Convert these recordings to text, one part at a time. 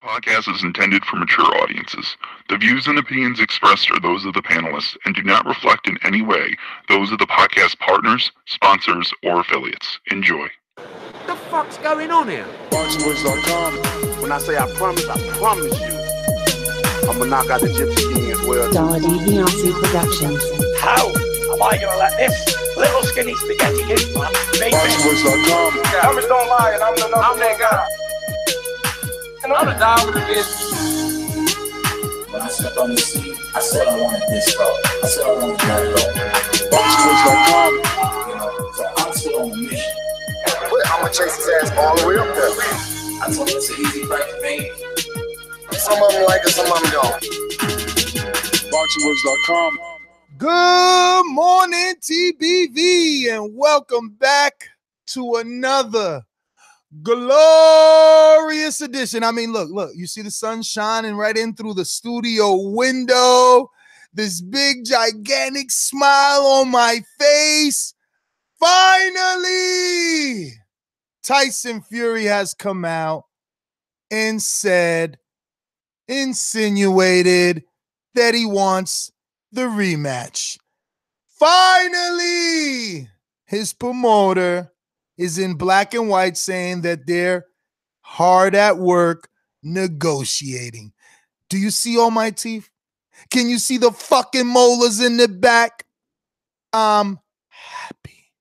podcast is intended for mature audiences. The views and opinions expressed are those of the panelists and do not reflect in any way those of the podcast partners, sponsors, or affiliates. Enjoy. What the fuck's going on here? ThaBoxingvoice.com. When I say I promise you, I'm gonna knock out the Gypsy King as well. ThaBoxingvoice Productions. How am I gonna let this little skinny spaghetti hit my baby? ThaBoxingvoice.com. Numbers don't lie, and I'm that guy. And I'm the dog with the business. When I stepped on the scene, I said I wanted this road. I said I wanted that road. ThaBoxingvoice.com. You know, so I'm still on the mission. I'm gonna chase his ass all the way up there. I told him it's an easy break to make. Some of them like it, some of them don't. ThaBoxingvoice.com. Good morning, TBV, and welcome back to another glorious edition. I mean, look, you see the sun shining right in through the studio window. This big, gigantic smile on my face. Finally, Tyson Fury has come out and insinuated that he wants the rematch. Finally, his promoter is in black and white saying that they're hard at work negotiating. Do you see all my teeth? Can you see the fucking molars in the back? I'm happy.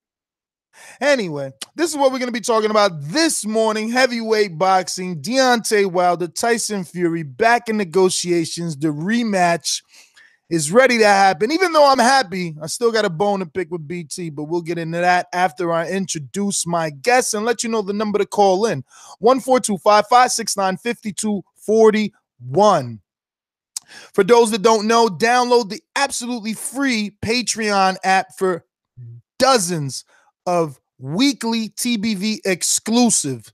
Anyway, this is what we're going to be talking about this morning. Heavyweight boxing, Deontay Wilder, Tyson Fury, back in negotiations. The rematch is ready to happen. Even though I'm happy, I still got a bone to pick with BT, but we'll get into that after I introduce my guests and let you know the number to call in, 1-425-569-5241. For those that don't know, download the absolutely free Patreon app for dozens of weekly TBV exclusive,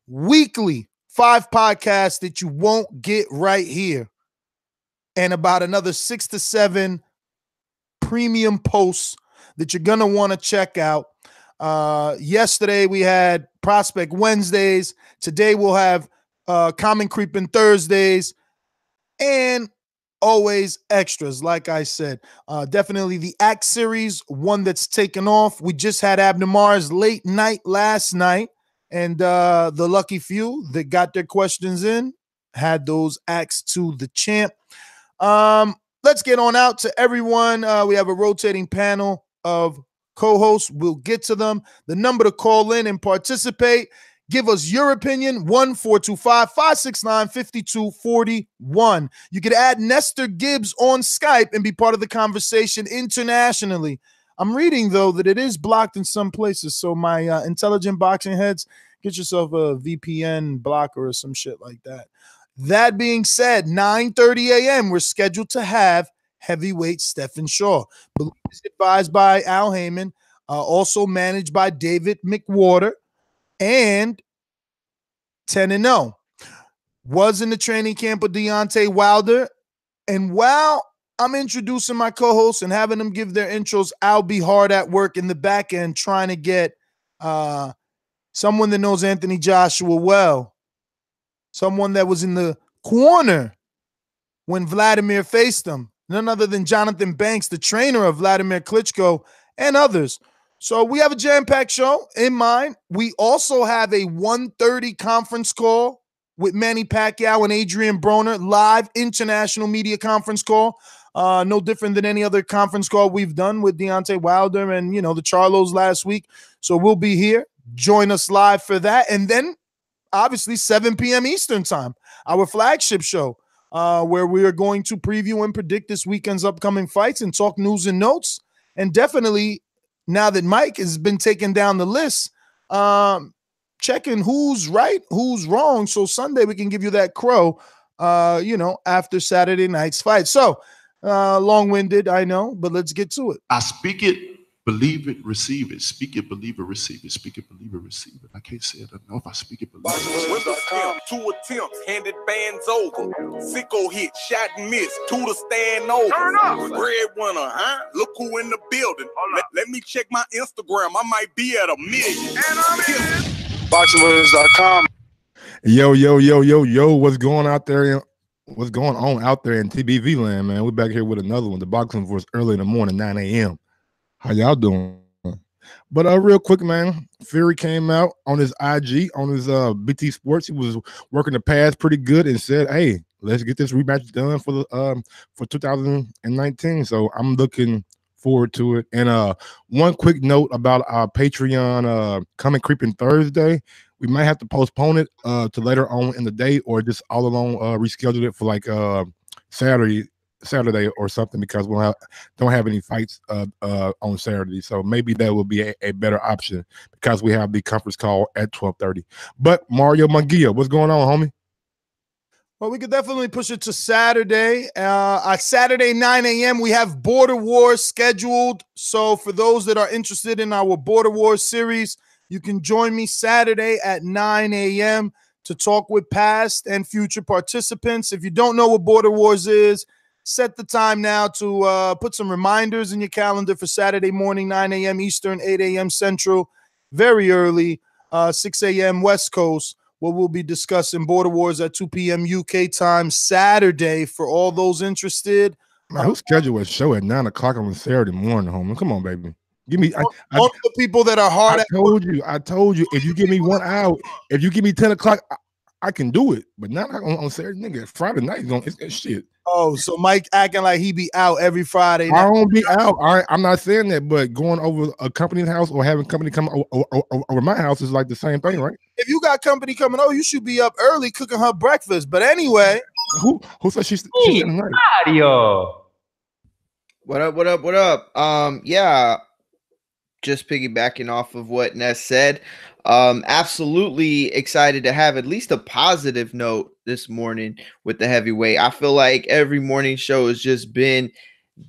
weekly 5 podcasts that you won't get right here, and about another 6 to 7 premium posts that you're going to want to check out. Yesterday we had Prospect Wednesdays. Today we'll have Common Creeping Thursdays, and always extras, like I said. Definitely the Act series, one that's taken off. We just had Abnamar's late night last night, and the lucky few that got their questions in had those acts to the champ. Let's get on out to everyone. We have a rotating panel of co-hosts. We'll get to them. The number to call in and participate. Give us your opinion, 1-425-569-5241. You could add Nestor Gibbs on Skype and be part of the conversation internationally. I'm reading, though, that it is blocked in some places. So my intelligent boxing heads, get yourself a VPN blocker or some shit like that. That being said, 9:30 a.m., we're scheduled to have heavyweight Stephen Shaw. It's advised by Al Heyman, also managed by David McWhorter, and 10-0. Was in the training camp of Deontay Wilder. And while I'm introducing my co-hosts and having them give their intros, I'll be hard at work in the back end trying to get someone that knows Anthony Joshua well. Someone that was in the corner when Vladimir faced him. None other than Jonathan Banks, the trainer of Vladimir Klitschko, and others. So we have a jam-packed show in mind. We also have a 1:30 conference call with Manny Pacquiao and Adrian Broner, live international media conference call. No different than any other conference call we've done with Deontay Wilder and, the Charlos last week. So we'll be here. Join us live for that. And then, obviously, 7 p.m. Eastern time, our flagship show, where we are going to preview and predict this weekend's upcoming fights and talk news and notes. And definitely, now that Mike has been taking down the list, checking who's right, who's wrong. So Sunday we can give you that crow, after Saturday night's fight. So long-winded, I know, but let's get to it. I speak it, believe it, receive it. Speak it, believe it, receive it. Speak it, believe it, receive it. I can't say it enough. I speak it, believe it. 2 attempts, handed bands over. Sicko hit, shot and miss. 2 to stand over. Turn up. Breadwinner, huh? Look who in the building. Let me check my Instagram. I might be at 1 million. And I'm in. ThaBoxingvoice.com. Yo, what's going out there? What's going on out there in TBV land, man? We're back here with another one. The Boxing Voice early in the morning, 9 a.m. How y'all doing? But real quick, man, Fury came out on his IG, on his BT Sports. He was working the pads pretty good and said, "Hey, let's get this rematch done for 2019." So I'm looking forward to it. And one quick note about our Patreon coming creeping Thursday. We might have to postpone it to later on in the day, or just all along reschedule it for like Saturday or something, because we don't have any fights on Saturday. So maybe that will be a better option, because we have the conference call at 12:30. But Mario Munguia, what's going on, homie? Well, we could definitely push it to Saturday. Saturday, 9 a.m., we have Border Wars scheduled. So for those that are interested in our Border Wars series, you can join me Saturday at 9 a.m. to talk with past and future participants. If you don't know what Border Wars is, set the time now to put some reminders in your calendar for Saturday morning, 9 a.m. Eastern, 8 a.m. Central, very early, 6 a.m. West Coast, where we'll be discussing Border Wars at 2 p.m. UK time Saturday for all those interested. Man, who scheduled a show at 9 o'clock on Saturday morning, homie? Come on, baby. Give me all the people that are hard. I told you, if you give me 1 hour, if you give me 10 o'clock, I can do it. But not on Saturday, nigga. Friday night, it's shit. Oh, so Mike acting like he be out every Friday night. I don't be out. I'm not saying that, but going over a company's house or having company come over my house is like the same thing, right? If you got company coming over, you should be up early cooking her breakfast. But anyway, who said she's night? Mario. What up? Yeah. Just piggybacking off of what Ness said, absolutely excited to have at least a positive note this morning with the heavyweight. I feel like every morning show has just been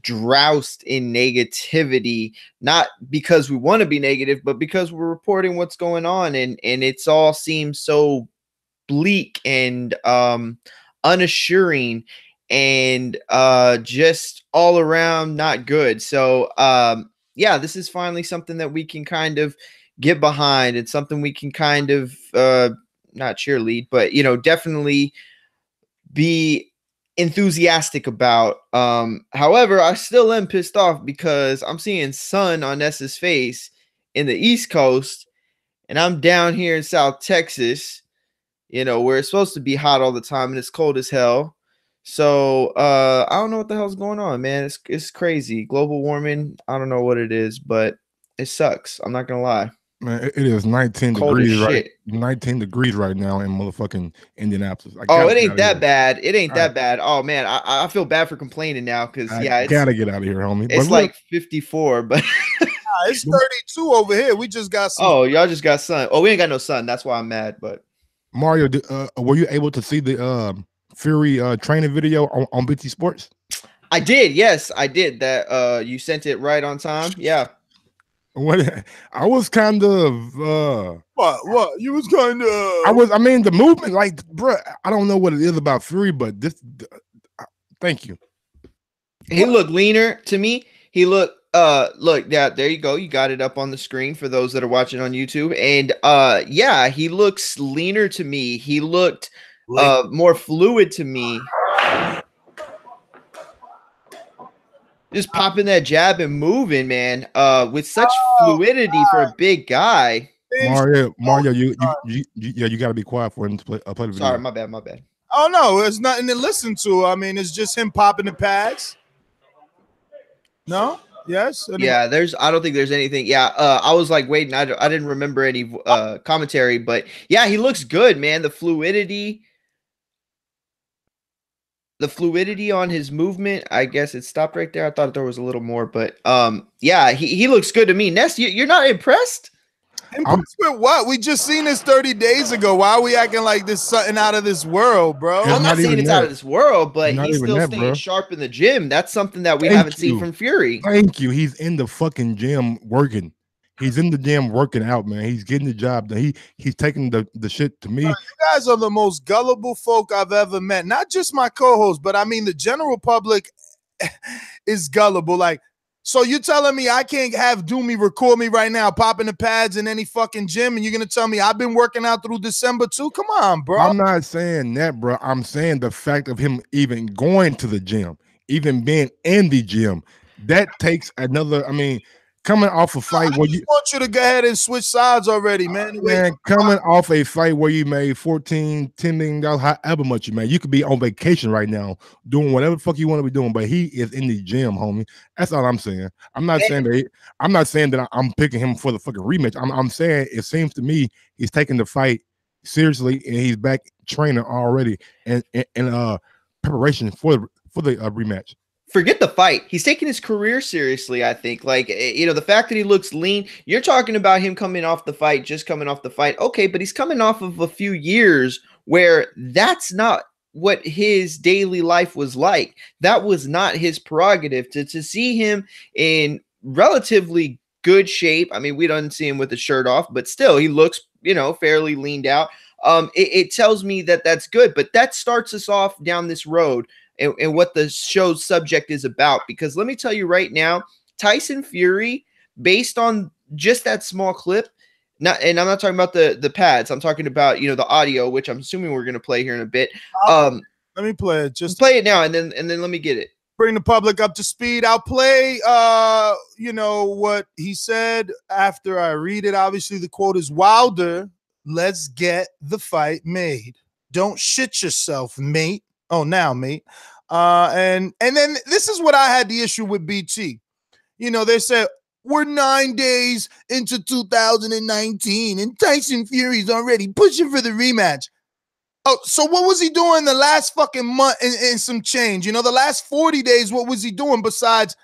doused in negativity, not because we want to be negative, but because we're reporting what's going on, and it's all seems so bleak and unassuring and just all around not good. So yeah, this is finally something that we can kind of get behind, and something we can kind of not cheerlead, but definitely be enthusiastic about. However, I still am pissed off because I'm seeing sun on Ness's face in the East Coast, and I'm down here in South Texas, where it's supposed to be hot all the time and it's cold as hell. So I don't know what the hell's going on, man. It's crazy. Global warming. I don't know what it is, but it sucks. I'm not gonna lie. Man, it is 19 Cold degrees, as right? shit. 19 degrees right now in motherfucking Indianapolis. It ain't that bad. It ain't that bad. Oh man, I feel bad for complaining now, because I gotta get out of here, homie. It's like 54, but it's 32 over here. We just got some. Oh, y'all just got sun. Oh, we ain't got no sun. That's why I'm mad. But Mario, were you able to see the Fury training video on BT Sports? I did. Yes, I did. That you sent it right on time. Yeah. What I was kind of what you was kind of I mean the movement, like, bro, I don't know what it is about Fury, but this thank you. He looked leaner to me. He looked yeah, there you go. You got it up on the screen for those that are watching on YouTube. And yeah, he looks leaner to me. He looked more fluid to me. Just popping that jab and moving, man. With such fluidity for a big guy. Mario, you gotta be quiet for him to play the video. Sorry, my bad. Oh no, there's nothing to listen to. I mean, it's just him popping the pads. No? Yes? Yeah, I don't think there's anything. Yeah, I was like waiting. I didn't remember any commentary, but yeah, he looks good, man. The fluidity on his movement, I guess it stopped right there. I thought there was a little more, but yeah, he looks good to me. Ness, you're not impressed? Impressed with what? We just seen this 30 days ago. Why are we acting like this something out of this world, bro? I'm not saying it's out of this world, but he's still staying sharp in the gym. That's something that we haven't seen from Fury. Thank you. He's in the fucking gym working. He's in the gym working out, man. He's getting the job done. He's taking the shit to me. You guys are the most gullible folk I've ever met. Not just my co-host, but I mean the general public is gullible. Like, So you're telling me I can't have Doomy record me right now, popping the pads in any fucking gym, and you're gonna tell me I've been working out through December too? Come on, bro. I'm not saying that, bro. I'm saying the fact of him even going to the gym, even being in the gym, that takes another. I mean, coming off a fight where I want you to go ahead and switch sides already, man. man, coming off a fight where you made $10 million, however much you made, you could be on vacation right now doing whatever the fuck you want to be doing, but he is in the gym, homie. That's all I'm saying. I'm not saying that I'm picking him for the fucking rematch. I'm saying it seems to me he's taking the fight seriously and he's back training already and preparation for the rematch. Forget the fight. He's taking his career seriously, I think. Like, you know, the fact that he looks lean, you're talking about him coming off the fight, just coming off the fight. Okay, but he's coming off of a few years where that's not what his daily life was like. That was not his prerogative. To see him in relatively good shape. I mean, we don't see him with the shirt off, but still he looks, you know, fairly leaned out. It tells me that that's good, but that starts us off down this road and what the show's subject is about. Because let me tell you right now, Tyson Fury, based on just that small clip, and I'm not talking about the pads, I'm talking about, you know, the audio, which I'm assuming we're going to play here in a bit. Let me play it. Just play it now, and then let me get it. Bring the public up to speed. I'll play you know what he said after I read it. Obviously, the quote is Wilder, let's get the fight made. Don't shit yourself, mate. Oh, now, mate. And then this is what I had the issue with BT. You know, they said we're 9 days into 2019 and Tyson Fury's already pushing for the rematch. Oh, so what was he doing the last fucking month and some change? You know, the last 40 days, what was he doing besides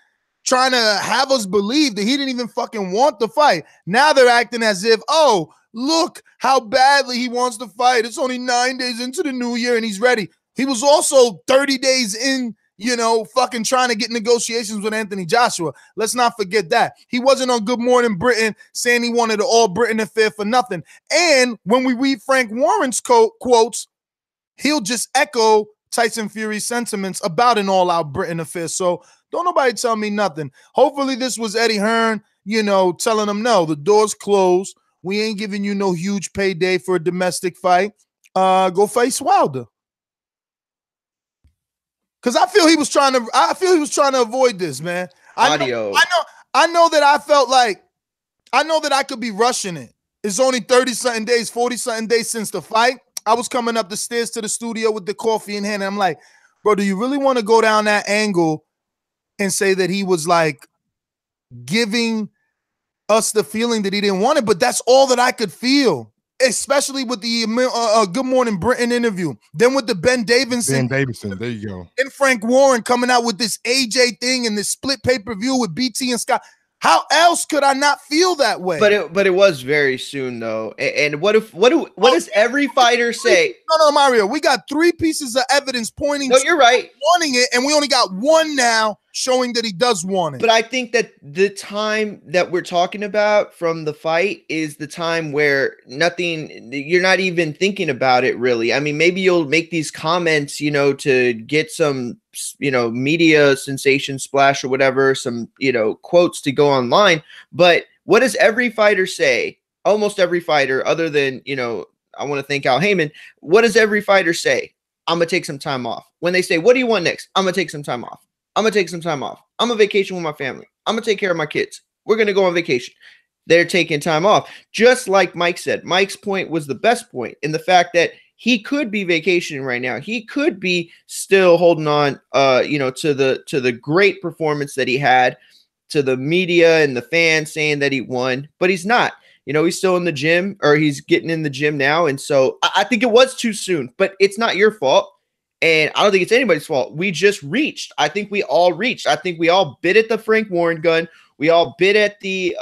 trying to have us believe that he didn't even fucking want the fight? Now they're acting as if, oh, look how badly he wants to fight. It's only 9 days into the new year and he's ready. He was also 30 days in, you know, fucking trying to get negotiations with Anthony Joshua. Let's not forget that. He wasn't on Good Morning Britain saying he wanted an all-Britain affair for nothing. And when we read Frank Warren's quotes, he'll just echo Tyson Fury's sentiments about an all-out Britain affair. So don't nobody tell me nothing. Hopefully this was Eddie Hearn, you know, telling him, no, the door's closed. We ain't giving you no huge payday for a domestic fight. Go face Wilder. Because I feel he was trying to avoid this, man. I know that I felt like I know that I could be rushing it. It's only 30-something days, 40-something days since the fight. I was coming up the stairs to the studio with the coffee in hand, and I'm like, bro, do you really want to go down that angle and say that he was like giving us the feeling that he didn't want it? But that's all that I could feel, especially with the Good Morning Britain interview. Then with the Ben Davison, there you go. And Frank Warren coming out with this AJ thing and this split pay-per-view with BT and Scott. How else could I not feel that way? But it was very soon though. And what does every fighter say? No, Mario. We got 3 pieces of evidence pointing. No, you're right. Wanting it, and we only got 1 now showing that he does want it. But I think that the time that we're talking about from the fight is the time where you're not even thinking about it really. I mean, maybe you'll make these comments, you know, to get some, you know, media sensation splash or whatever, some, you know, quotes to go online. But what does every fighter say? Almost every fighter, other than, you know, I want to thank Al Heyman. What does every fighter say? I'm going to take some time off. When they say, what do you want next? I'm going to take some time off. I'm going to take some time off. I'm on vacation with my family. I'm going to take care of my kids. We're going to go on vacation. They're taking time off. Just like Mike said, Mike's point was the best point in the fact that he could be vacationing right now. He could be still holding on, you know, to the great performance that he had, to the media and the fans saying that he won, but he's not. You know, he's still in the gym, or he's getting in the gym now. And so I think it was too soon, but it's not your fault. And I don't think it's anybody's fault. We just reached. I think we all reached. I think we all bit at the Frank Warren gun. We all bit at the,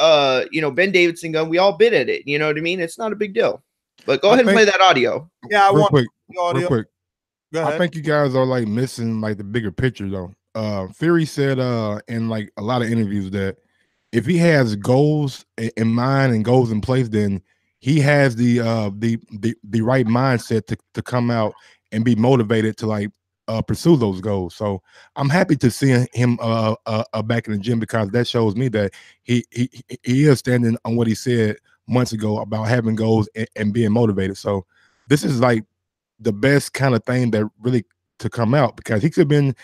you know, Ben Davidson gun. We all bit at it. You know what I mean? It's not a big deal. But go ahead and play that audio. Yeah, real quick. Audio. Real quick. I think you guys are like missing like the bigger picture though. Fury said in like a lot of interviews that if he has goals in mind and goals in place, then he has the right mindset to come out and be motivated to like pursue those goals. So I'm happy to see him back in the gym, because that shows me that he is standing on what he said months ago about having goals and being motivated. So this is like the best kind of thing that really to come out, because he could have been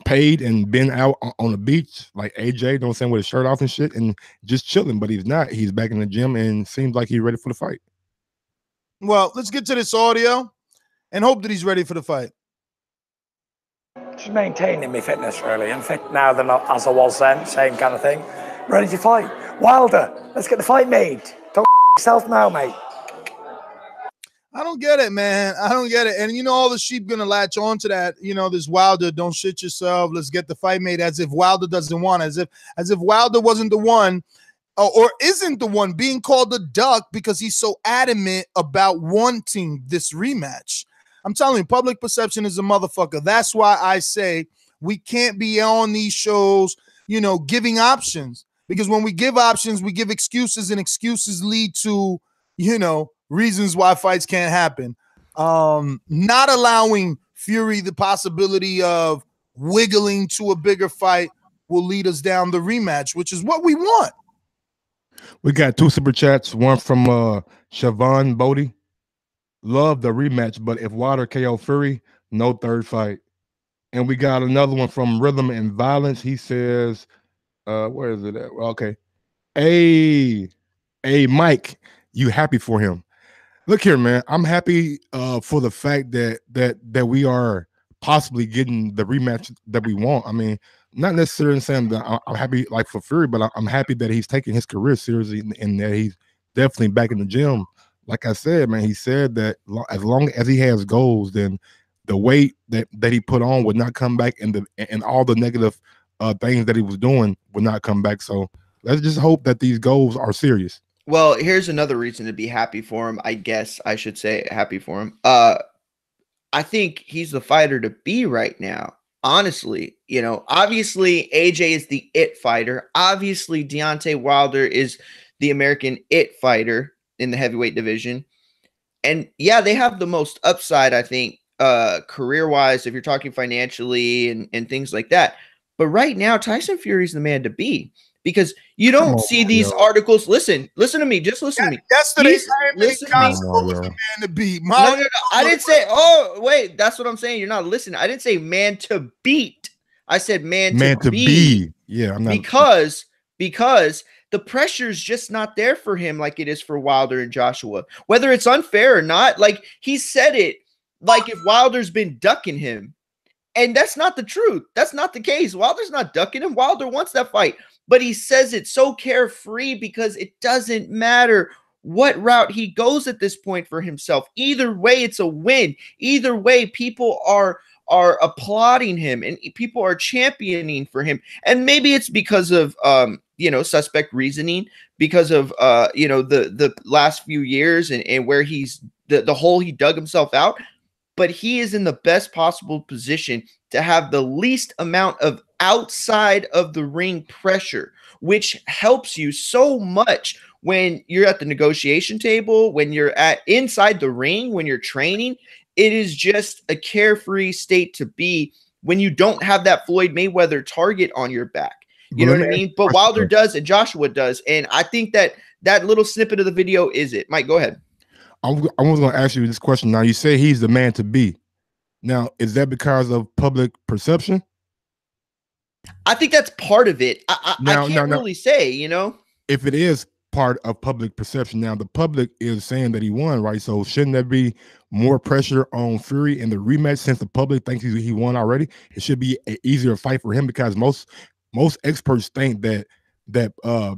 paid and been out on the beach like AJ, don't say, with his shirt off and shit and just chilling, but he's not. He's back in the gym and seems like he's ready for the fight. Well, let's get to this audio and hope that he's ready for the fight. Just maintaining my fitness, really. I'm fit now than as I was then, same kind of thing. Ready to fight. Wilder, let's get the fight made. Don't yourself now, mate. I don't get it, man. I don't get it. And you know, all the sheep gonna latch on to that. You know, this Wilder, don't shit yourself. Let's get the fight made, as if Wilder doesn't want, as if Wilder wasn't the one, or isn't the one being called a duck because he's so adamant about wanting this rematch. I'm telling you, public perception is a motherfucker. That's why I say we can't be on these shows, you know, giving options, because when we give options, we give excuses, and excuses lead to, you know, reasons why fights can't happen. Not allowing Fury the possibility of wiggling to a bigger fight will lead us down the rematch, which is what we want. We got 2 super chats, one from Siobhan Bodie. Love the rematch, but if Wilder KO Fury, no third fight. And we got another one from Rhythm and Violence. He says, where is it at? Okay. Hey, Mike, you happy for him? Look here, man. I'm happy for the fact that we are possibly getting the rematch that we want. I mean, not necessarily saying that I'm happy like for Fury, but I'm happy that he's taking his career seriously and that he's definitely back in the gym. Like I said, man, he said that as long as he has goals, then the weight that he put on would not come back, and all the negative things that he was doing would not come back. So let's just hope that these goals are serious. Well, here's another reason to be happy for him. I guess I should say happy for him. I think he's the fighter to be right now. Honestly, you know, obviously AJ is the it fighter. Obviously Deontay Wilder is the American it fighter in the heavyweight division. And yeah, they have the most upside, I think, career-wise, if you're talking financially and things like that. But right now, Tyson Fury's the man to be, because you don't see these articles. Listen to me. Just listen to me. Yesterday, listen to me. was the man to beat. No. I didn't say, oh, wait, that's what I'm saying. You're not listening. I didn't say man to beat. I said man to be. Yeah, I'm not. Because the pressure's just not there for him like it is for Wilder and Joshua. Whether it's unfair or not, like he said it, like if Wilder's been ducking him. And that's not the truth. That's not the case. Wilder's not ducking him. Wilder wants that fight. But he says it so carefree because it doesn't matter what route he goes at this point for himself. Either way, it's a win. Either way, people are applauding him and people are championing for him. And maybe it's because of suspect reasoning, because of the last few years and where he's the hole he dug himself out. But he is in the best possible position to have the least amount of outside of the ring pressure, which helps you so much when you're at the negotiation table, when you're inside the ring, when you're training. It is just a carefree state to be when you don't have that Floyd Mayweather target on your back. You know what I mean? But Wilder does and Joshua does. And I think that little snippet of the video is it. Mike, go ahead. I was going to ask you this question. Now, you say he's the man to be. Now, is that because of public perception? I think that's part of it. I can't really say, you know. If it is part of public perception, now the public is saying that he won, right? So shouldn't there be more pressure on Fury in the rematch since the public thinks he won already? It should be an easier fight for him because most experts think that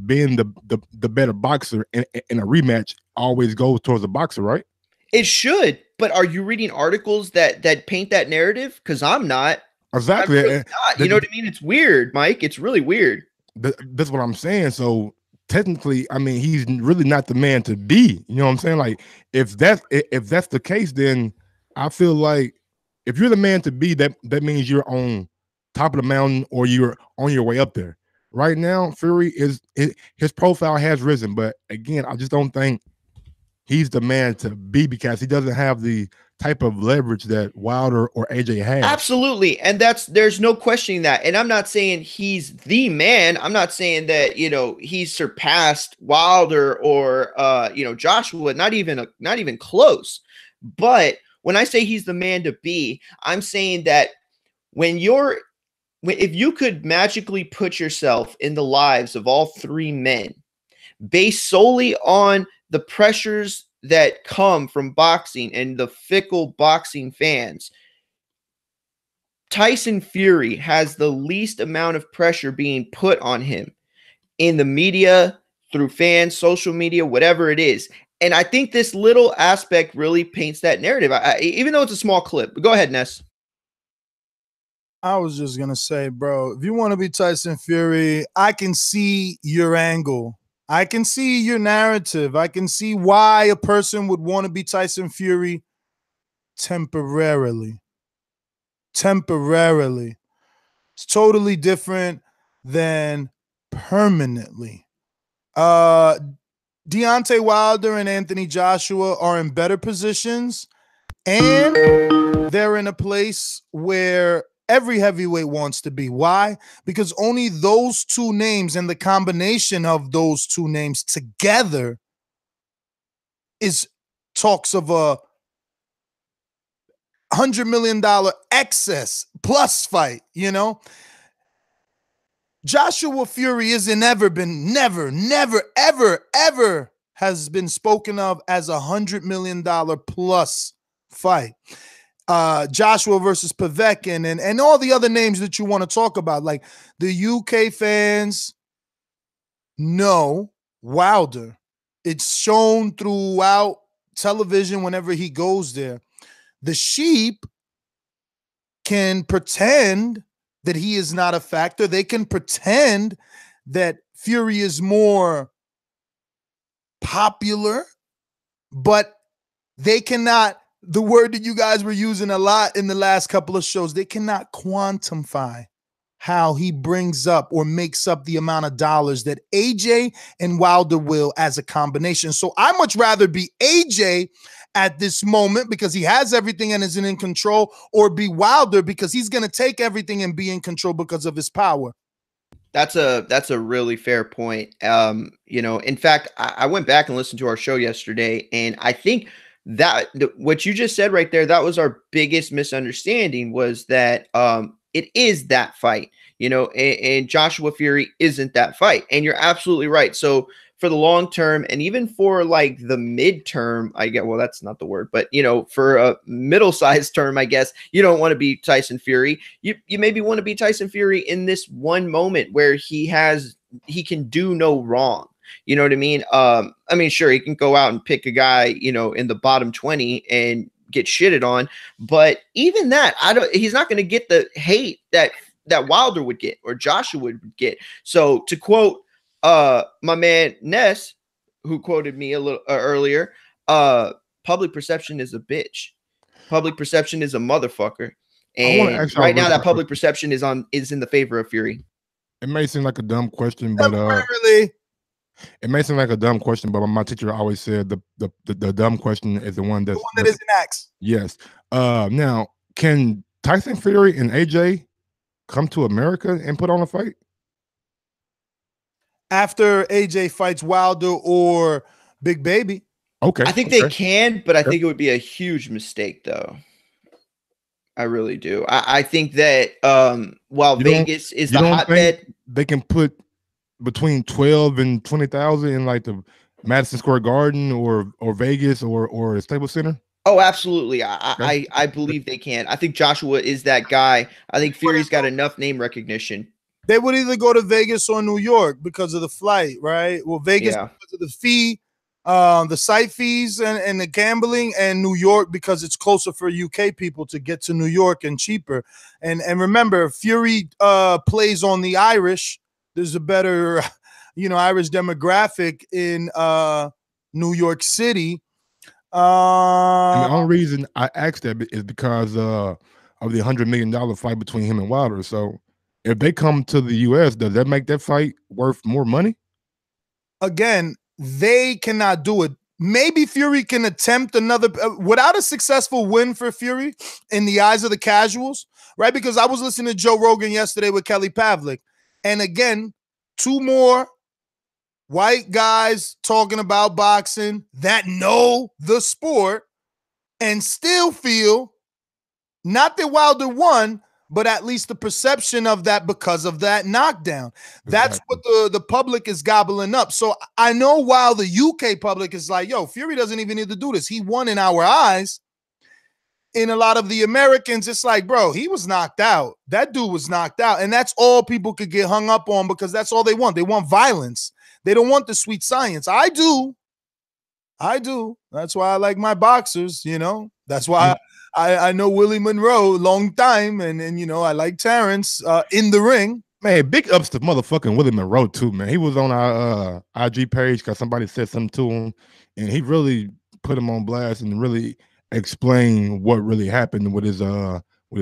being the better boxer in a rematch always goes towards the boxer, right? It should, but are you reading articles that paint that narrative? Because I'm not. Exactly. I'm really not. You know what I mean? It's weird, Mike. It's really weird. That's what I'm saying. So technically, I mean, he's really not the man to be. You know what I'm saying? Like, if that's the case, then I feel like if you're the man to be, that means you're on top of the mountain or you're on your way up there. Right now, Fury his profile has risen, but again, I just don't think he's the man to be because he doesn't have the type of leverage that Wilder or AJ has. Absolutely. And there's no questioning that. And I'm not saying he's the man. I'm not saying that, he's surpassed Wilder or Joshua, not even close. But when I say he's the man to be, I'm saying that if you could magically put yourself in the lives of all three men based solely on the pressures that come from boxing and the fickle boxing fans, Tyson Fury has the least amount of pressure being put on him in the media, through fans, social media, whatever it is. And I think this little aspect really paints that narrative, even though it's a small clip. But go ahead, Ness. I was just going to say, bro, if you want to be Tyson Fury, I can see your angle. I can see your narrative. I can see why a person would want to be Tyson Fury temporarily. Temporarily. It's totally different than permanently. Deontay Wilder and Anthony Joshua are in better positions, and they're in a place where every heavyweight wants to be. Why? Because only those two names and the combination of those two names together is talks of a $100 million excess plus fight, Joshua Fury never, ever has been spoken of as $100 million plus fight. Joshua versus Povetkin and all the other names that you want to talk about, like the UK fans know Wilder. It's shown throughout television whenever he goes there. The sheep can pretend that he is not a factor. They can pretend that Fury is more popular, but they cannot, the word that you guys were using a lot in the last couple of shows, they cannot quantify how he brings up or makes up the amount of dollars that AJ and Wilder will as a combination. So I much rather be AJ at this moment because he has everything and isn't in control, or be Wilder because he's going to take everything and be in control because of his power. That's a really fair point. In fact, I went back and listened to our show yesterday, and I think that what you just said right there, that was our biggest misunderstanding, was that it is that fight, and Joshua Fury isn't that fight. And you're absolutely right. So for the long term, and even for like the midterm, well, that's not the word, but for a middle-sized term, I guess, you don't want to be Tyson Fury. You maybe want to be Tyson Fury in this one moment where he can do no wrong. You know what I mean? Sure, he can go out and pick a guy, in the bottom 20 and get shitted on, but even that, he's not going to get the hate that Wilder would get or Joshua would get. So to quote my man Ness, who quoted me a little earlier, public perception is a bitch. Public perception is a motherfucker. And right now that public perception is in the favor of Fury. It may seem like a dumb question, but it may seem like a dumb question, but my teacher always said the dumb question is the one that isn't asked. Yes. Now, can Tyson Fury and AJ come to America and put on a fight after AJ fights Wilder or Big Baby? Okay, I think they can, but I think it would be a huge mistake, though. I really do. I think that while Vegas is the hotbed, they can put between 12 and 20,000 in like the Madison Square Garden or Vegas or the Staples Center. Oh, absolutely. I believe they can. I think Joshua is that guy. I think Fury's got enough name recognition. They would either go to Vegas or New York because of the flight, right? Well, Vegas because of the fee, the site fees and the gambling, and New York because it's closer for UK people to get to New York and cheaper. And remember, Fury plays on the Irish. There's a better, Irish demographic in New York City. And the only reason I asked that is because of the $100 million fight between him and Wilder. So if they come to the US, does that make that fight worth more money? Again, they cannot do it. maybe Fury can attempt another without a successful win for Fury in the eyes of the casuals, right? Because I was listening to Joe Rogan yesterday with Kelly Pavlik, and again, 2 more white guys talking about boxing that know the sport and still feel not that Wilder won, but at least the perception of that because of that knockdown. That's what the public is gobbling up. So I know while the UK public is like, yo, Fury doesn't even need to do this. He won in our eyes. In a lot of the Americans, it's like, bro, he was knocked out. That dude was knocked out. And that's all people could get hung up on because that's all they want. They want violence. They don't want the sweet science. I do. That's why I like my boxers, you know. That's why I know Willie Monroe long time, and you know I like Terrence in the ring. Man, big ups to motherfucking Willie Monroe too, man. He was on our IG page because somebody said something to him, and he really put him on blast and really explained what really happened with his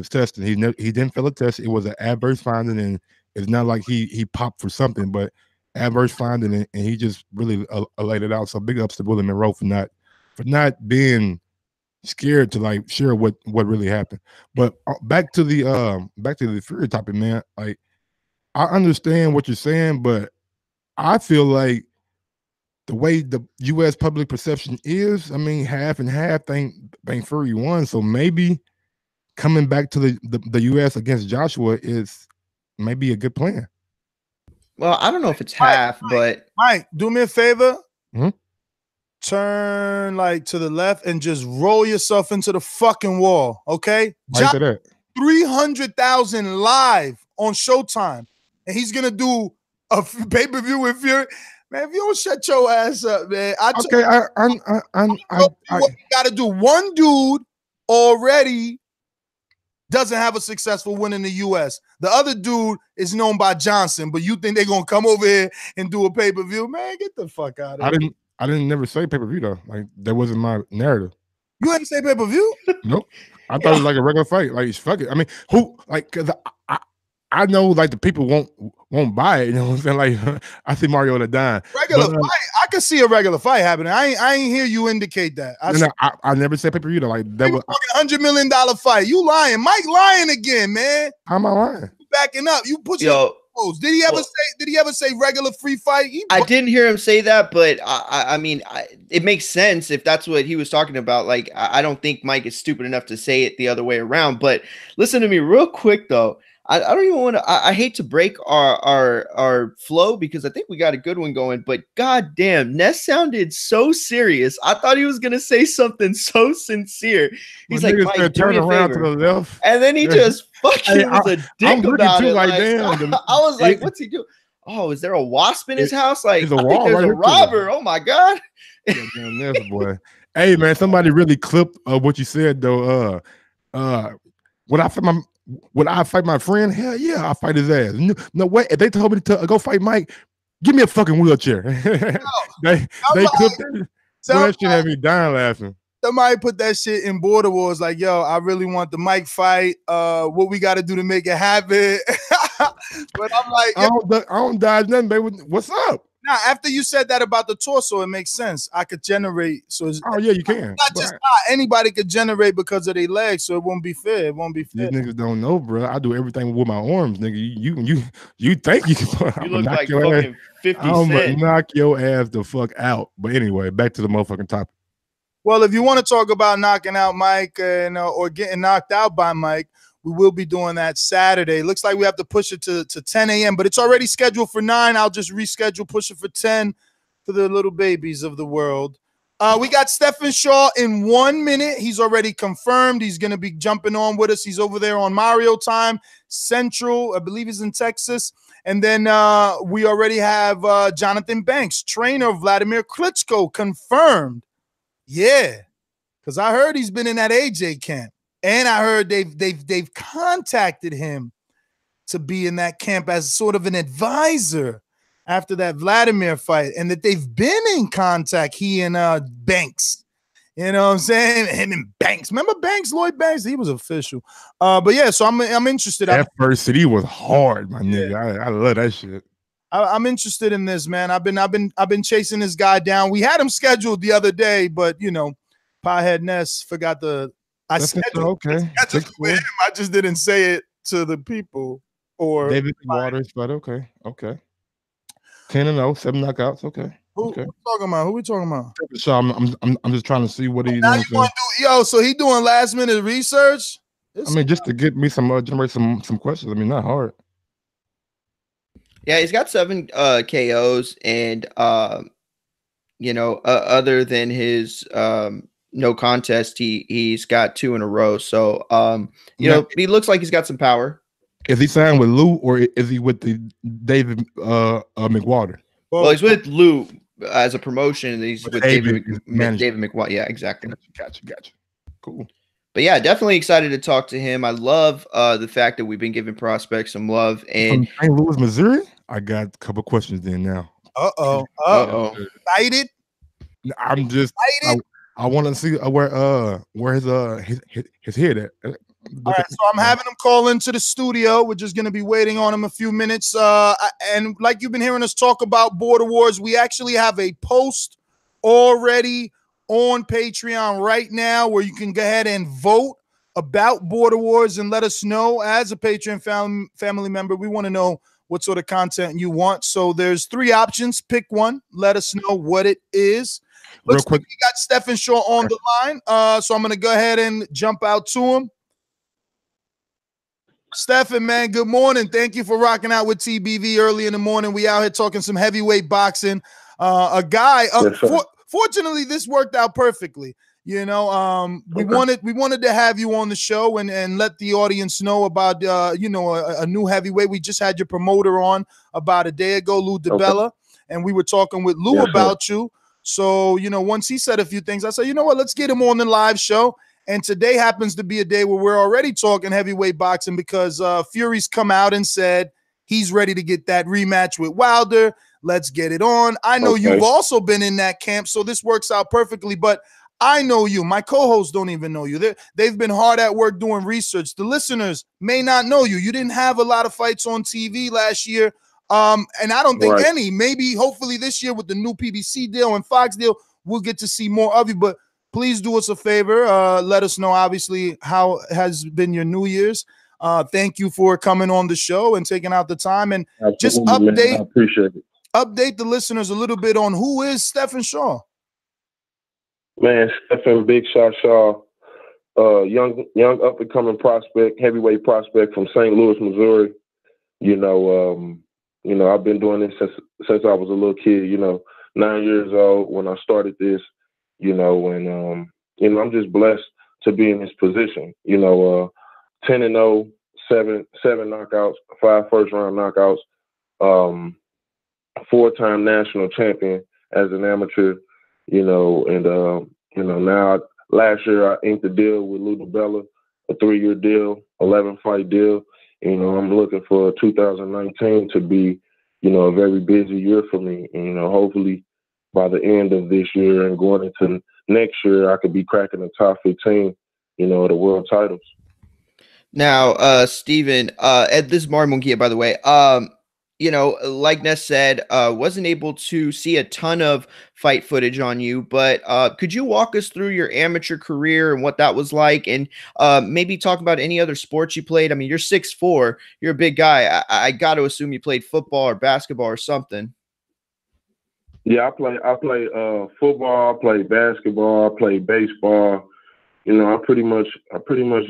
testing. He didn't fail a test. It was an adverse finding, and it's not like he popped for something, but adverse finding, and he just really laid it out. So big ups to Willie Monroe for not being scared to like share what really happened. But back to the Fury topic, man. Like I understand what you're saying, but I feel like the way the U.S. public perception is, I mean, half and half think Fury won. So maybe coming back to the U.S. against Joshua is maybe a good plan. Well, I don't know if it's half, but Mike, do me a favor. Mm-hmm. Turn like to the left and just roll yourself into the fucking wall, okay? 300,000 live on Showtime, and he's gonna do a pay-per-view with Fury. Man, if you don't shut your ass up, man. What you gotta do. One dude already doesn't have a successful win in the US. The other dude is known by Johnson, but you think they're gonna come over here and do a pay-per-view? Man, get the fuck out of here. I didn't never say pay-per-view though. Like that wasn't my narrative. You didn't say pay-per-view? Nope. I thought it was like a regular fight. Like fuck it. I mean, who like cause I know like the people won't buy it. You know what I'm saying? Like I see Mario the dime. Regular fight. I could see a regular fight happening. I ain't hear you indicate that. I never said pay-per-view though. Like that was $100 million fight. You lying. Mike lying again, man. How am I lying? You backing up. You put your Did he ever say regular free fight? I didn't hear him say that, but I mean, it makes sense if that's what he was talking about. Like, I don't think Mike is stupid enough to say it the other way around. But listen to me real quick, though. I don't even want to. I hate to break our flow because I think we got a good one going. But goddamn, Ness sounded so serious. I thought he was gonna say something so sincere. He's like, Mike, turn around to the left, and then he just fucking was a dick about it. Like, damn, I was like, what's he doing? Oh, is there a wasp in his house? Like, I think there's a robber. Oh my god. Damn, Ness, boy. Hey man, somebody really clipped what you said though. Would I fight my friend? Hell yeah, I'll fight his ass. No way. If they told me to go fight Mike, give me a fucking wheelchair. they clipped that. That shit had me dying laughing. Somebody put that shit in Border Wars, like, yo, I really want the Mike fight. What we got to do to make it happen? But I'm like, I don't dodge nothing, baby. What's up? Now, after you said that about the torso, it makes sense. I could generate. So it's, yeah, you can. Not just anybody could generate because of their legs, so it won't be fair. It won't be fair. These niggas don't know, bro. I do everything with my arms, nigga. You think you can? You look like fucking 50 Cent. I'm gonna knock your ass the fuck out. But anyway, back to the motherfucking topic. Well, if you want to talk about knocking out Mike and or getting knocked out by Mike, we will be doing that Saturday. Looks like we have to push it to 10 a.m., but it's already scheduled for 9. I'll just reschedule, push it for 10 for the little babies of the world. We got Stephen Shaw in 1 minute. He's already confirmed. He's going to be jumping on with us. He's over there on Mario time, Central. I believe he's in Texas. And then we already have Jonathan Banks, trainer of Vladimir Klitschko, confirmed. Yeah, because I heard he's been in that AJ camp. And I heard they've contacted him to be in that camp as sort of an advisor after that Vladimir fight, and that they've been in contact, he and Banks. You know what I'm saying? Him and Banks. Remember Banks, Lloyd Banks? He was official. But yeah, so I'm interested. That first city was hard, my nigga. I love that shit. I'm interested in this, man. I've been chasing this guy down. We had him scheduled the other day, but you know, Piehead Ness forgot the. I scheduled with him. I just didn't say it to the people. Or David Waters, but okay. 10-0, 7 knockouts. Okay. Who we talking about? Who we talking about? So I'm just trying to see what he's now doing. You want to do, so he doing last minute research. I mean, just to get me some generate some questions. I mean, not hard. Yeah, he's got 7 KOs, and other than his no contest, he's got 2 in a row. So you know, he looks like he's got some power. Is he signed with Lou, or is he with the David McWater? Well, he's with Lou as a promotion, and he's with David McWater. Yeah, exactly. Gotcha. Cool. But yeah, definitely excited to talk to him. I love the fact that we've been giving prospects some love. And from St. Louis, Missouri, I got a couple questions then now. Excited? I'm just I want to see where his head at. All right, so I'm having him call into the studio. We're just going to be waiting on him a few minutes. And like you've been hearing us talk about Border Wars, we actually have a post already on Patreon right now where you can go ahead and vote about Border Wars and let us know. As a Patreon family member, we want to know what sort of content you want. So there's 3 options. Pick one. Let us know what it is. Looks like we got Stephen Shaw on the line. So I'm going to go ahead and jump out to him. Stephen, man, good morning. Thank you for rocking out with TBV early in the morning. We out here talking some heavyweight boxing. A guy, fortunately, this worked out perfectly. You know, we wanted to have you on the show and let the audience know about a new heavyweight. We just had your promoter on about a day ago, Lou DiBella, and we were talking with Lou about you. So, you know, once he said a few things, I said, you know what, let's get him on the live show. And today happens to be a day where we're already talking heavyweight boxing because Fury's come out and said he's ready to get that rematch with Wilder. Let's get it on. I know you've also been in that camp, so this works out perfectly. But I know you. My co-hosts don't even know you. They've been hard at work doing research. The listeners may not know you. You didn't have a lot of fights on TV last year, and I don't think any. Maybe, hopefully this year with the new PBC deal and Fox deal, we'll get to see more of you. But please do us a favor. Let us know, obviously, how has been your New Year's. Thank you for coming on the show and taking out the time. And just update, I appreciate it. Update the listeners a little bit on who is Stephen Shaw. Man, Stephen Big Shot Shaw, young up and coming prospect, heavyweight prospect from St. Louis, Missouri. You know, I've been doing this since I was a little kid. You know, 9 years old when I started this. You know, and I'm just blessed to be in this position. You know, 10-0, seven knockouts, 5 first-round knockouts, 4-time national champion as an amateur. You know, and now last year I inked a deal with Lou DiBella, a 3-year deal, 11-fight deal. You know, I'm looking for 2019 to be, you know, a very busy year for me. And, you know, hopefully by the end of this year and going into next year, I could be cracking the top 15, you know, the world titles. Now, Stephen, this is Mario Munguia, by the way. You know, like Ness said, wasn't able to see a ton of fight footage on you, but could you walk us through your amateur career and what that was like, and maybe talk about any other sports you played? I mean, you're 6'4", you're a big guy. I got to assume you played football or basketball or something. Yeah, I play football, I play basketball, I play baseball. You know, I pretty much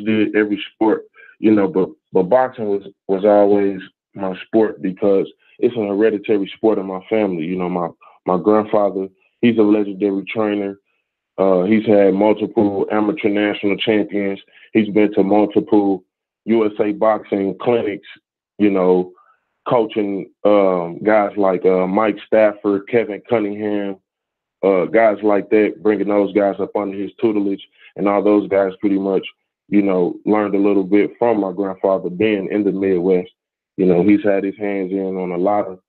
did every sport. You know, but boxing was always my sport because it's an hereditary sport in my family. You know, my grandfather, he's a legendary trainer. He's had multiple amateur national champions. He's been to multiple USA boxing clinics, you know, coaching guys like Mike Stafford, Kevin Cunningham, guys like that, bringing those guys up under his tutelage. And all those guys pretty much, you know, learned a little bit from my grandfather being in the Midwest. You know, he's had his hands in on a lot of,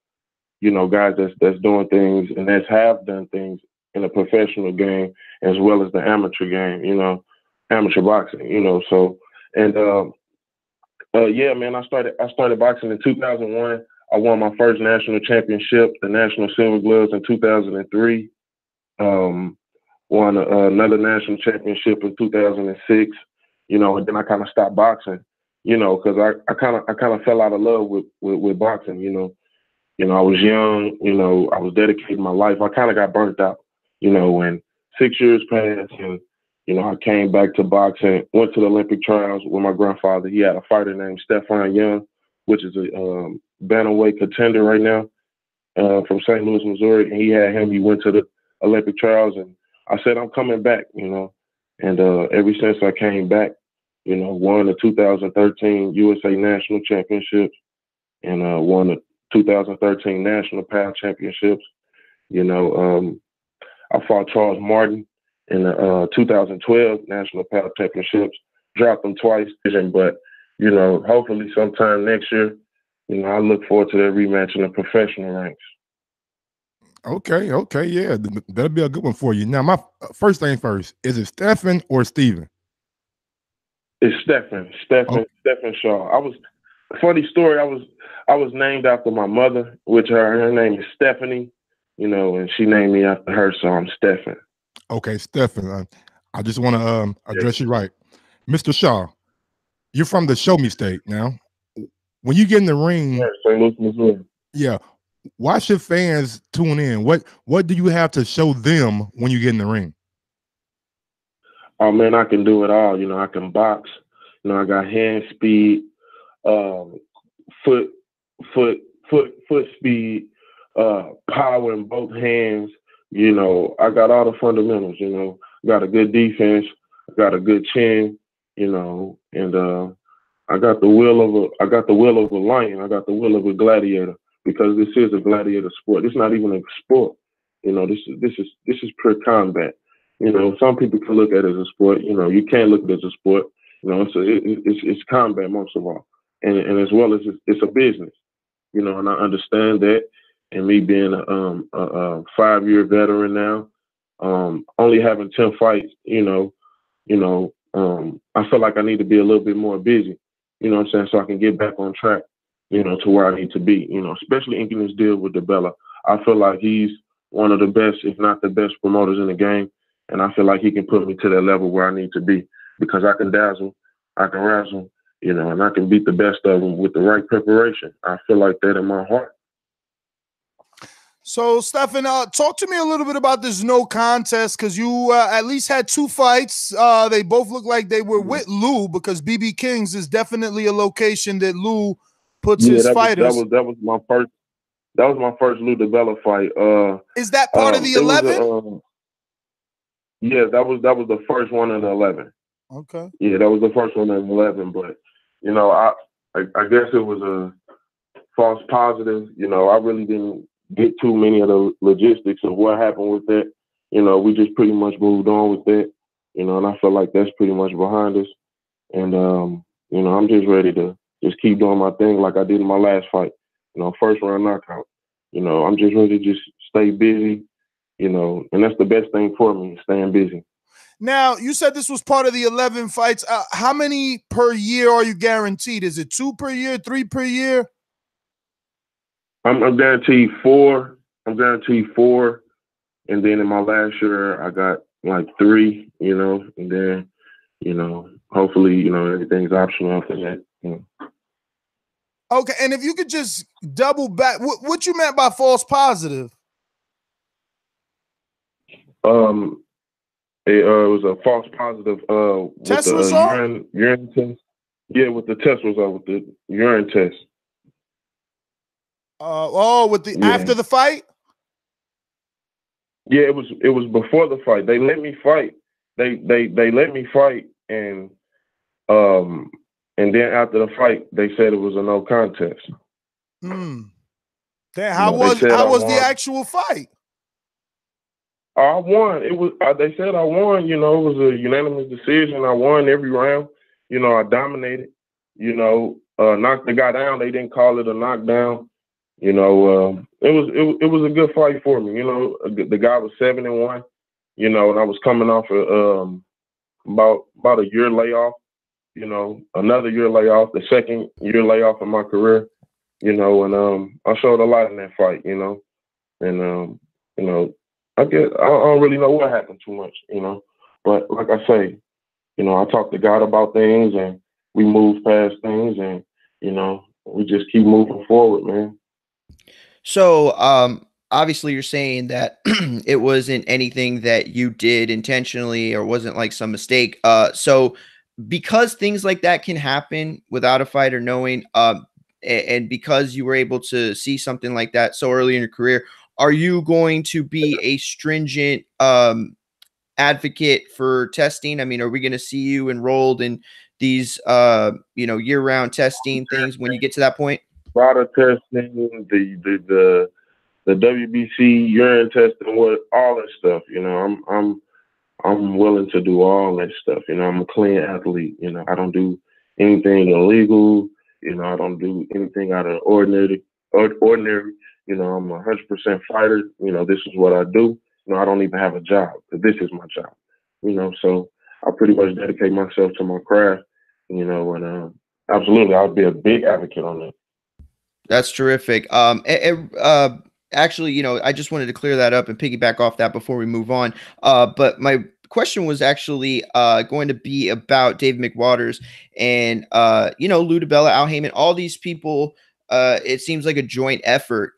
you know, guys that's doing things and have done things in a professional game as well as the amateur game, you know, amateur boxing, you know. So, and yeah, man, I started boxing in 2001. I won my first national championship, the National Silver Gloves in 2003. Won another national championship in 2006. You know, and then I kind of stopped boxing. You know, because I kind of fell out of love with boxing. You know, I was young. You know, I was dedicating my life. I kind of got burnt out. You know, when 6 years passed, and you know, I came back to boxing. Went to the Olympic trials with my grandfather. He had a fighter named Stephon Young, which is a bantamweight contender right now from St. Louis, Missouri. And he had him. He went to the Olympic trials, and I said, I'm coming back, you know. And ever since I came back, you know, won the 2013 USA National Championships and won the 2013 National Pound Championships. You know, I fought Charles Martin in the 2012 National Pound Championships, dropped him twice, but, you know, hopefully sometime next year, you know, I look forward to that rematch in the professional ranks. Okay, yeah, that'll be a good one for you. Now, my first thing first, is it Stephen or Steven? It's Stephen Shaw. Funny story. I was named after my mother, which her name is Stephanie, you know, and she named me after her, so I'm Stephen. Okay, Stephen. I just want to address you right, Mr. Shaw. You're from the Show Me State. Now, when you get in the ring, St. Louis, Missouri. Yeah. Why should fans tune in? What do you have to show them when you get in the ring? Oh man, I can do it all. You know, I can box. You know, I got hand speed, foot speed, power in both hands. You know, I got all the fundamentals. You know, got a good defense, got a good chin. You know, and I got the will of a lion. I got the will of a gladiator, because this is a gladiator sport. It's not even a sport. You know, this is pure combat. You know, some people can look at it as a sport. You know, you can't look at it as a sport. You know, it's combat most of all, and as well as it's a business. You know, and I understand that. And me being a 5-year veteran now, only having 10 fights, I feel like I need to be a little bit more busy. You know what I'm saying? So I can get back on track, you know, to where I need to be, you know, especially inking this deal with DeBella. I feel like he's one of the best, if not the best promoters in the game. And I feel like he can put me to that level where I need to be, because I can dazzle, I can razzle, you know, and I can beat the best of them with the right preparation. I feel like that in my heart. So, Stephen, talk to me a little bit about this no contest, because you at least had 2 fights. They both look like they were with Lou, because BB King's is definitely a location that Lou puts his fighters. That was my first Lou DeBella fight. Is that part of the 11? Yeah, that was the first one in the 11. Okay. Yeah, that was the first one in 11. But you know, I guess it was a false positive. You know, I really didn't get too many of the logistics of what happened with that. You know, we just pretty much moved on with that. You know, and I feel like that's pretty much behind us. And you know, I'm just ready to just keep doing my thing like I did in my last fight. You know, first round knockout. You know, I'm just ready to just stay busy. You know, and that's the best thing for me, staying busy. Now, you said this was part of the 11 fights. How many per year are you guaranteed? Is it 2 per year, 3 per year? I'm guaranteed 4. I'm guaranteed 4. And then in my last year, I got like 3, you know, and then, you know, hopefully, you know, everything's optional after that. You know. Okay, and if you could just double back, what you meant by false positive? It was a false positive test with was the urine test. Yeah, with the test was with the urine test. With the after the fight? Yeah, it was before the fight. They let me fight. They let me fight, and then after the fight, they said it was a no contest. Then how was the actual fight? I won. It was. They said I won. You know, it was a unanimous decision. I won every round. You know, I dominated. You know, knocked the guy down. They didn't call it a knockdown. You know, it was a good fight for me. You know, the guy was 7-1. You know, and I was coming off about a year layoff. You know, another year layoff, the second year layoff in my career. you know, and I showed a lot in that fight, you know, and you know, I don't really know what happened too much, you know, but like I say, you know, I talk to God about things, and we move past things, and you know, we just keep moving forward, man. So, obviously, you're saying that it wasn't anything that you did intentionally or wasn't like some mistake. So because things like that can happen without a fighter knowing, and because you were able to see something like that so early in your career, are you going to be a stringent advocate for testing? I mean, are we going to see you enrolled in these, year-round testing things when you get to that point? A lot of testing, the WBC urine testing, what all that stuff. You know, I'm willing to do all that stuff. You know, I'm a clean athlete. You know, I don't do anything illegal. You know, I don't do anything out of ordinary. Ordinary. You know, I'm 100% fighter. You know, this is what I do. You know, I don't even have a job. But this is my job. You know, so I pretty much dedicate myself to my craft. You know, and absolutely, I'll be a big advocate on that. That's terrific. Actually, I just wanted to clear that up and piggyback off that before we move on. But my question was actually going to be about David McWaters and Lou DiBella, Al Heyman, all these people. It seems like a joint effort.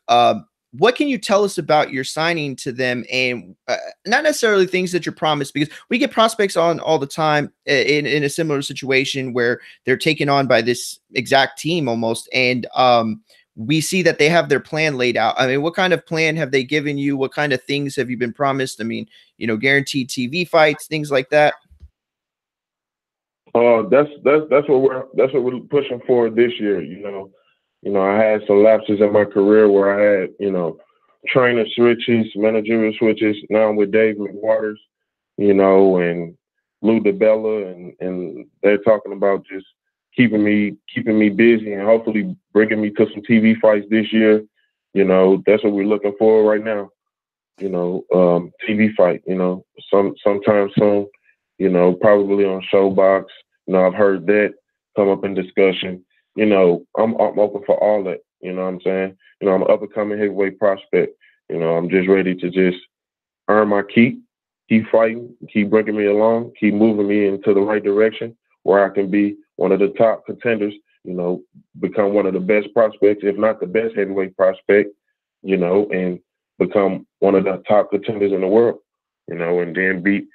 What can you tell us about your signing to them, and not necessarily things that you're promised, because we get prospects on all the time in a similar situation where they're taken on by this exact team almost, and we see that they have their plan laid out. I mean, what kind of plan have they given you? What kind of things have you been promised? I mean, guaranteed TV fights, things like that. That's what we're pushing for this year. You know, I had some lapses in my career where I had, trainer switches, managerial switches. Now I'm with Dave McWaters, and Lou DiBella, and they're talking about just keeping me busy and hopefully bringing me to some TV fights this year. You know, that's what we're looking for right now. TV fight. Sometime soon. Probably on Showbox. I've heard that come up in discussion. I'm open for all that. You know what I'm saying? I'm an up and coming heavyweight prospect. I'm just ready to just earn my keep fighting, keep bringing me along, keep moving me into the right direction where I can be one of the top contenders, become one of the best prospects, if not the best heavyweight prospect, and become one of the top contenders in the world, and then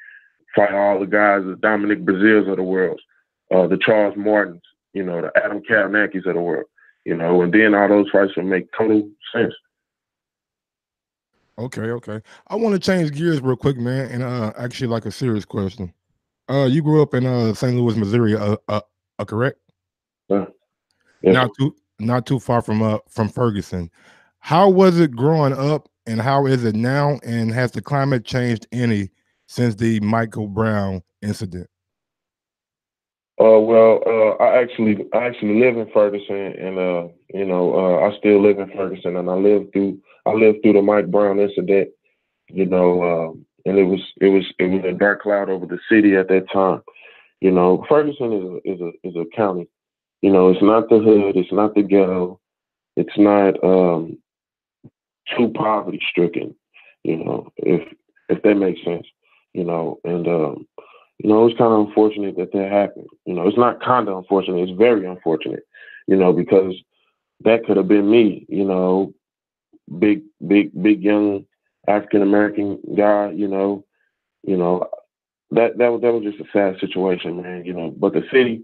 fight all the guys, the Dominic Brazils of the world, the Charles Martins, the Adam Kalnakis of the world, and then all those fights will make total sense. Okay. I want to change gears real quick, man, and actually like a serious question. You grew up in St. Louis, Missouri, correct? Yes. Not too far from Ferguson. How was it growing up, and how is it now? And has the climate changed any since the Michael Brown incident? I actually live in Ferguson, and I still live in Ferguson, and I lived through the Mike Brown incident, and it was a dark cloud over the city at that time. Ferguson is a county. It's not the hood, it's not the ghetto, it's not too poverty stricken. If that makes sense. It's kind of unfortunate that happened. It's not kind of unfortunate. It's very unfortunate, because that could have been me, big young African-American guy, that was just a sad situation, man, but the city,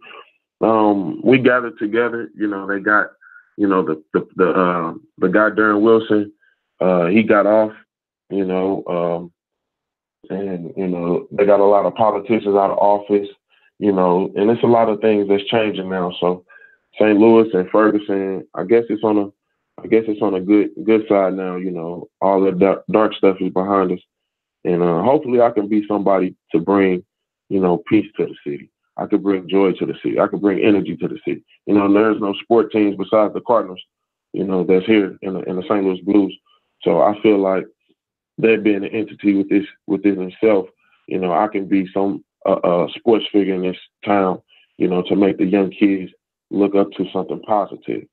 we gathered together, they got, the guy Darren Wilson, he got off, and, they got a lot of politicians out of office, and it's a lot of things that's changing now. So St. Louis and Ferguson, I guess it's on a good side now, all the dark stuff is behind us. And hopefully I can be somebody to bring, peace to the city. I could bring joy to the city. I could bring energy to the city. There's no sport teams besides the Cardinals, that's here in the St. Louis Blues. So I feel like that being an entity within itself, I can be some sports figure in this town, to make the young kids look up to something positive.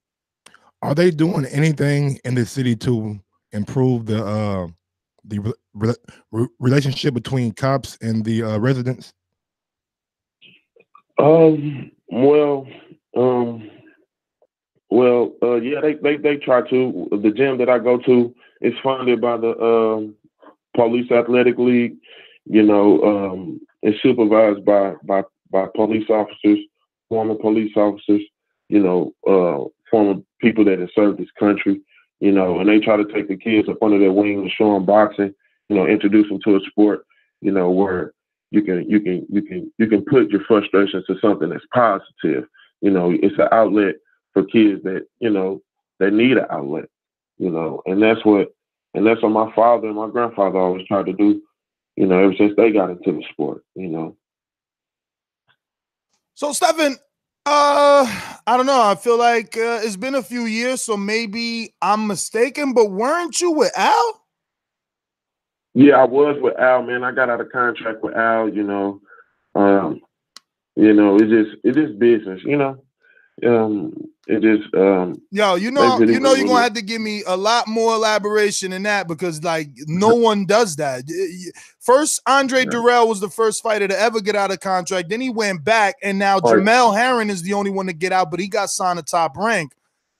Are they doing anything in the city to improve relationship between cops and the residents? Well, yeah, they try to. The gym that I go to is funded by the Police Athletic League. You know, it's supervised by police officers, former police officers. You know, former people that have served this country. You know, and they try to take the kids up under their wing and show them boxing. You know, introduce them to a sport. You know, where you can put your frustrations to something that's positive. You know, it's an outlet for kids that, you know, they need an outlet, you know, and that's what my father and my grandfather always tried to do, you know, ever since they got into the sport, you know. So, Stephen, I don't know. I feel like it's been a few years, so maybe I'm mistaken, but weren't you with Al? Yeah, I was with Al, man. I got out of contract with Al, you know. It's just business, you know. It just Yo, you're gonna have to give me a lot more elaboration than that, because like no one does that. First, Andre Durrell was the first fighter to ever get out of contract. Then he went back, and now Jamel Herring is the only one to get out, but he got signed to Top Rank.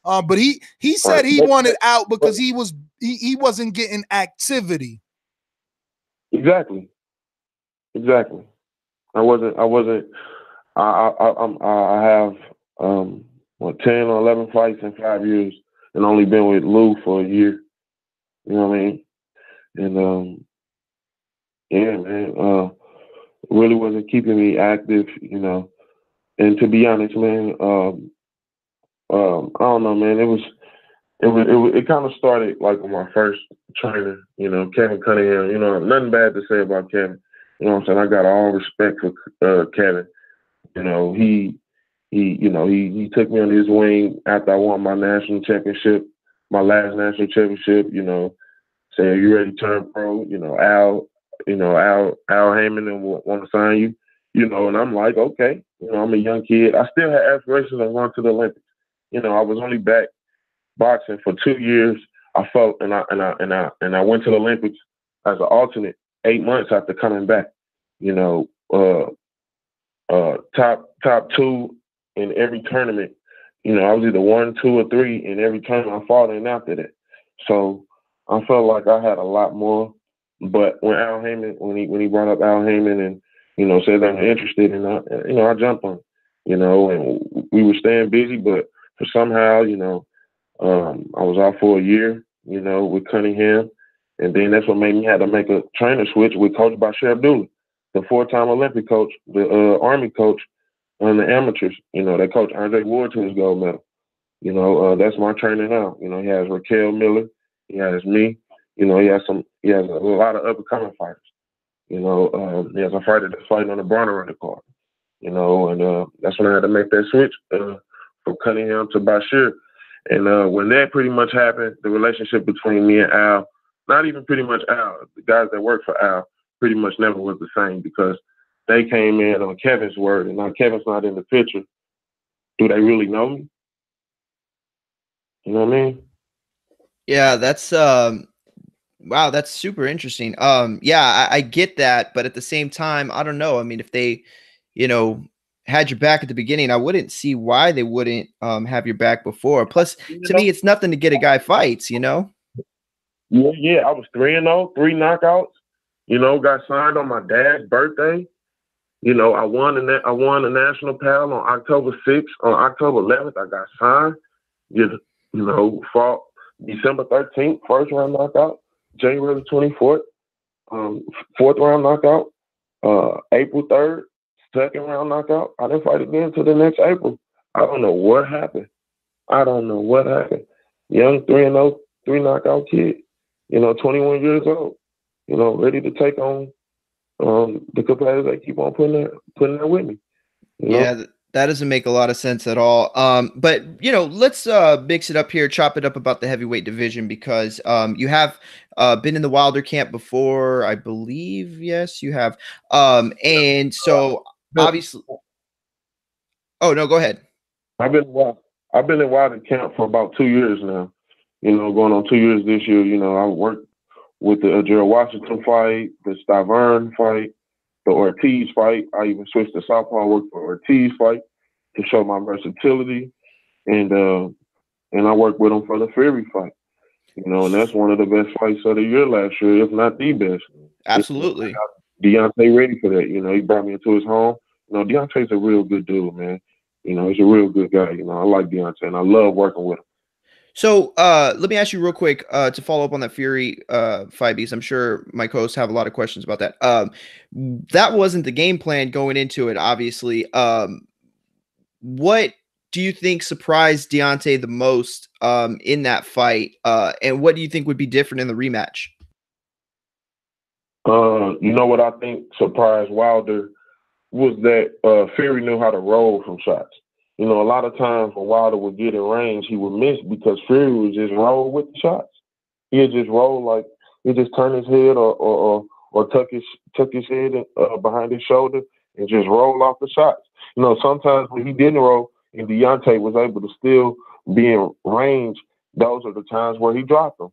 But he said he wanted out because he wasn't getting activity. Exactly. I have 10 or 11 fights in 5 years, and only been with Lou for a year. You know what I mean? And yeah, man, really wasn't keeping me active, you know. And to be honest, man, I don't know, man. It kind of started like with my first trainer, you know, Kevin Cunningham. You know, nothing bad to say about Kevin. You know what I'm saying? I got all respect for Kevin. You know, he took me under his wing after I won my national championship, my last national championship. You know, saying, "Are you ready to turn pro?" You know, Al Heyman and want to sign you. You know, and I'm like, okay. You know, I'm a young kid. I still had aspirations of going to the Olympics. You know, I was only back boxing for 2 years. I felt, and I went to the Olympics as an alternate 8 months after coming back. You know, top two in every tournament. You know, I was either 1, 2, or 3 in every tournament I fought in after that. So I felt like I had a lot more. But when Al Heyman, when he brought up Al Heyman and, you know, said I'm interested, and I jumped on it, you know, and we were staying busy, but for somehow, you know, I was out for a year, you know, with Cunningham, and then that's what made me have to make a trainer switch with Coach Bashir Abdullah, the 4-time Olympic coach, the Army coach on the amateurs. You know, they coach Andre Ward to his gold medal. You know, that's my trainer now. You know, he has Raquel Miller, he has me. You know, he has a lot of up-and-coming fighters. You know, he has a fighter that's fighting on the Bronner card. You know, and that's when I had to make that switch from Cunningham to Bashir. And when that pretty much happened, the relationship between me and Al, not even pretty much Al, the guys that work for Al, pretty much never was the same, because they came in on Kevin's word, and now Kevin's not in the picture. Do they really know me? You know what I mean? Yeah, that's wow, that's super interesting. Yeah, I get that, but at the same time, I don't know. I mean, if they, you know, had your back at the beginning, I wouldn't see why they wouldn't have your back before. Plus, to me, it's nothing to get a guy fights, you know? Yeah, I was 3-0, 3 knockouts. You know, got signed on my dad's birthday. You know, I won the national pal on October 6th. On October 11th, I got signed. You know, fought December 13th, first round knockout. January 24th, fourth round knockout. April 3rd, second round knockout. I didn't fight again until the next April. I don't know what happened. Young 3-0, 3 knockout kid. You know, 21 years old. You know, ready to take on the competitors that keep on putting there with me. You know? Yeah, that doesn't make a lot of sense at all. But you know, let's mix it up here, chop it up about the heavyweight division, because you have been in the Wilder camp before, I believe. Yes, you have. And so obviously, oh no, go ahead. I've been I've been in Wilder camp for about 2 years now. You know, going on 2 years this year. You know, I worked with the Gerald Washington fight, the Stavern fight, the Ortiz fight. I even switched to southpaw, worked for Ortiz fight to show my versatility, and I worked with him for the Fury fight. You know, and that's one of the best fights of the year last year, if not the best. Absolutely. Deontay ready for that. You know, he brought me into his home. You know, Deontay's a real good dude, man. You know, he's a real good guy. You know, I like Deontay, and I love working with him. So let me ask you real quick to follow up on that Fury fight, because I'm sure my co-hosts have a lot of questions about that. That wasn't the game plan going into it, obviously. What do you think surprised Deontay the most in that fight? And what do you think would be different in the rematch? You know what I think surprised Wilder was that Fury knew how to roll from shots. You know, a lot of times when Wilder would get in range, he would miss because Fury would just roll with the shots. He'd just roll like he'd just turn his head or tuck his head behind his shoulder and just roll off the shots. You know, sometimes when he didn't roll and Deontay was able to still be in range, those are the times where he dropped them.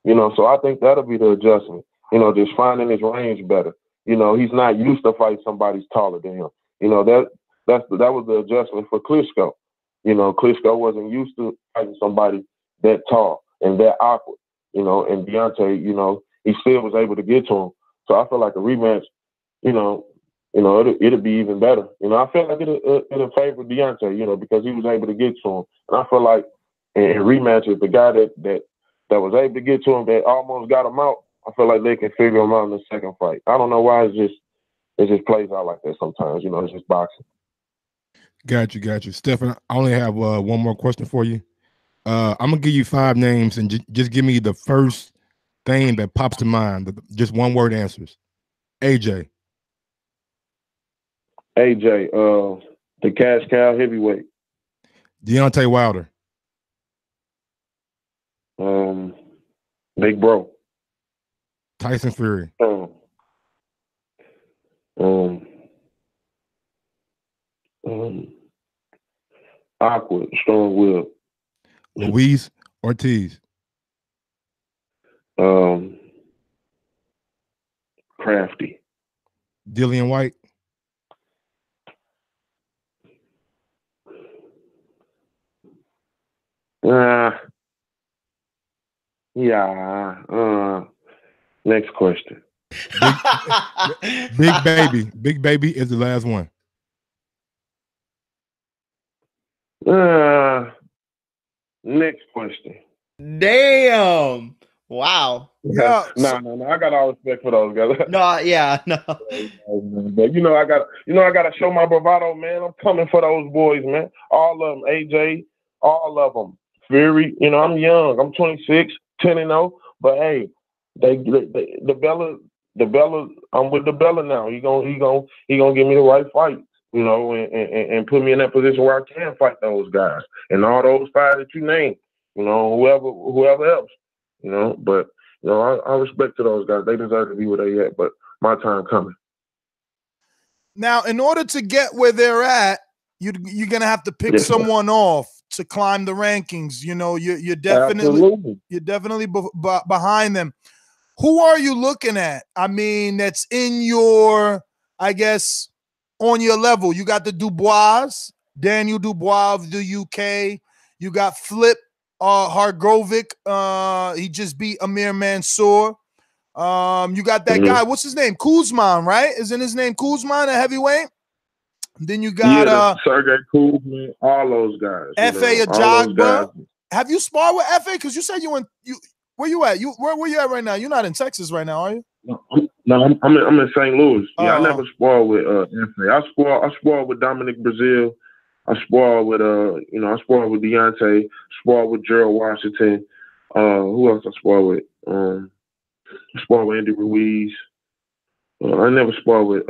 You know, so I think that'll be the adjustment. You know, just finding his range better. You know, he's not used to fight somebody's taller than him. You know, that was the adjustment for Klitschko. You know, Klitschko wasn't used to fighting somebody that tall and that awkward. You know, and Deontay, you know, he still was able to get to him. So I feel like a rematch, it'll be even better. You know, I feel like it'll favor Deontay, you know, because he was able to get to him. And I feel like in rematches, the guy that was able to get to him, that almost got him out, I feel like they can figure him out in the second fight. I don't know why it just plays out like that sometimes. You know, it's just boxing. Got you. Stefan, I only have one more question for you. I'm going to give you 5 names and just give me the first thing that pops to mind. Just one word answers. AJ. The cash cow heavyweight. Deontay Wilder. Big bro. Tyson Fury. Awkward, strong-willed. Luis Ortiz. Crafty. Dillian White. Next question. Big Baby. Big Baby is the last one. Next question. Damn. Wow. Yeah. No. I got all respect for those guys. No. But I gotta show my bravado, man. I'm coming for those boys, man. All of them, AJ, all of them. Fury, you know, I'm young. I'm 26, 10-0. But hey, the Bella. I'm with the Bella now. He gonna give me the right fight, you know, and put me in that position where I can fight those guys and all those 5 that you named. You know, whoever else. You know, but you know, I respect to those guys. They deserve to be where they at. But my time coming. Now, in order to get where they're at, you're gonna have to pick someone off to climb the rankings. You know, you're definitely behind them. Who are you looking at? I mean, that's in your, I guess, on your level. You got the Daniel Dubois of the UK. You got Flip Hargovic. He just beat Amir Mansour. You got that guy. What's his name? Kuzman, right? Isn't his name Kuzman, a heavyweight? Then you got Sergey Kuzman, all those guys. F.A. Ajagba. Have you sparred with F.A.? Because you said where you at? Where you at right now? You're not in Texas right now, are you? No, I'm in St. Louis. Yeah, I never sparred with F.A. I sparred with Dominic Brazil. I sparred with I sparred with Deontay. Sparred with Gerald Washington. Who else I sparred with? I sparred with Andy Ruiz. I never sparred with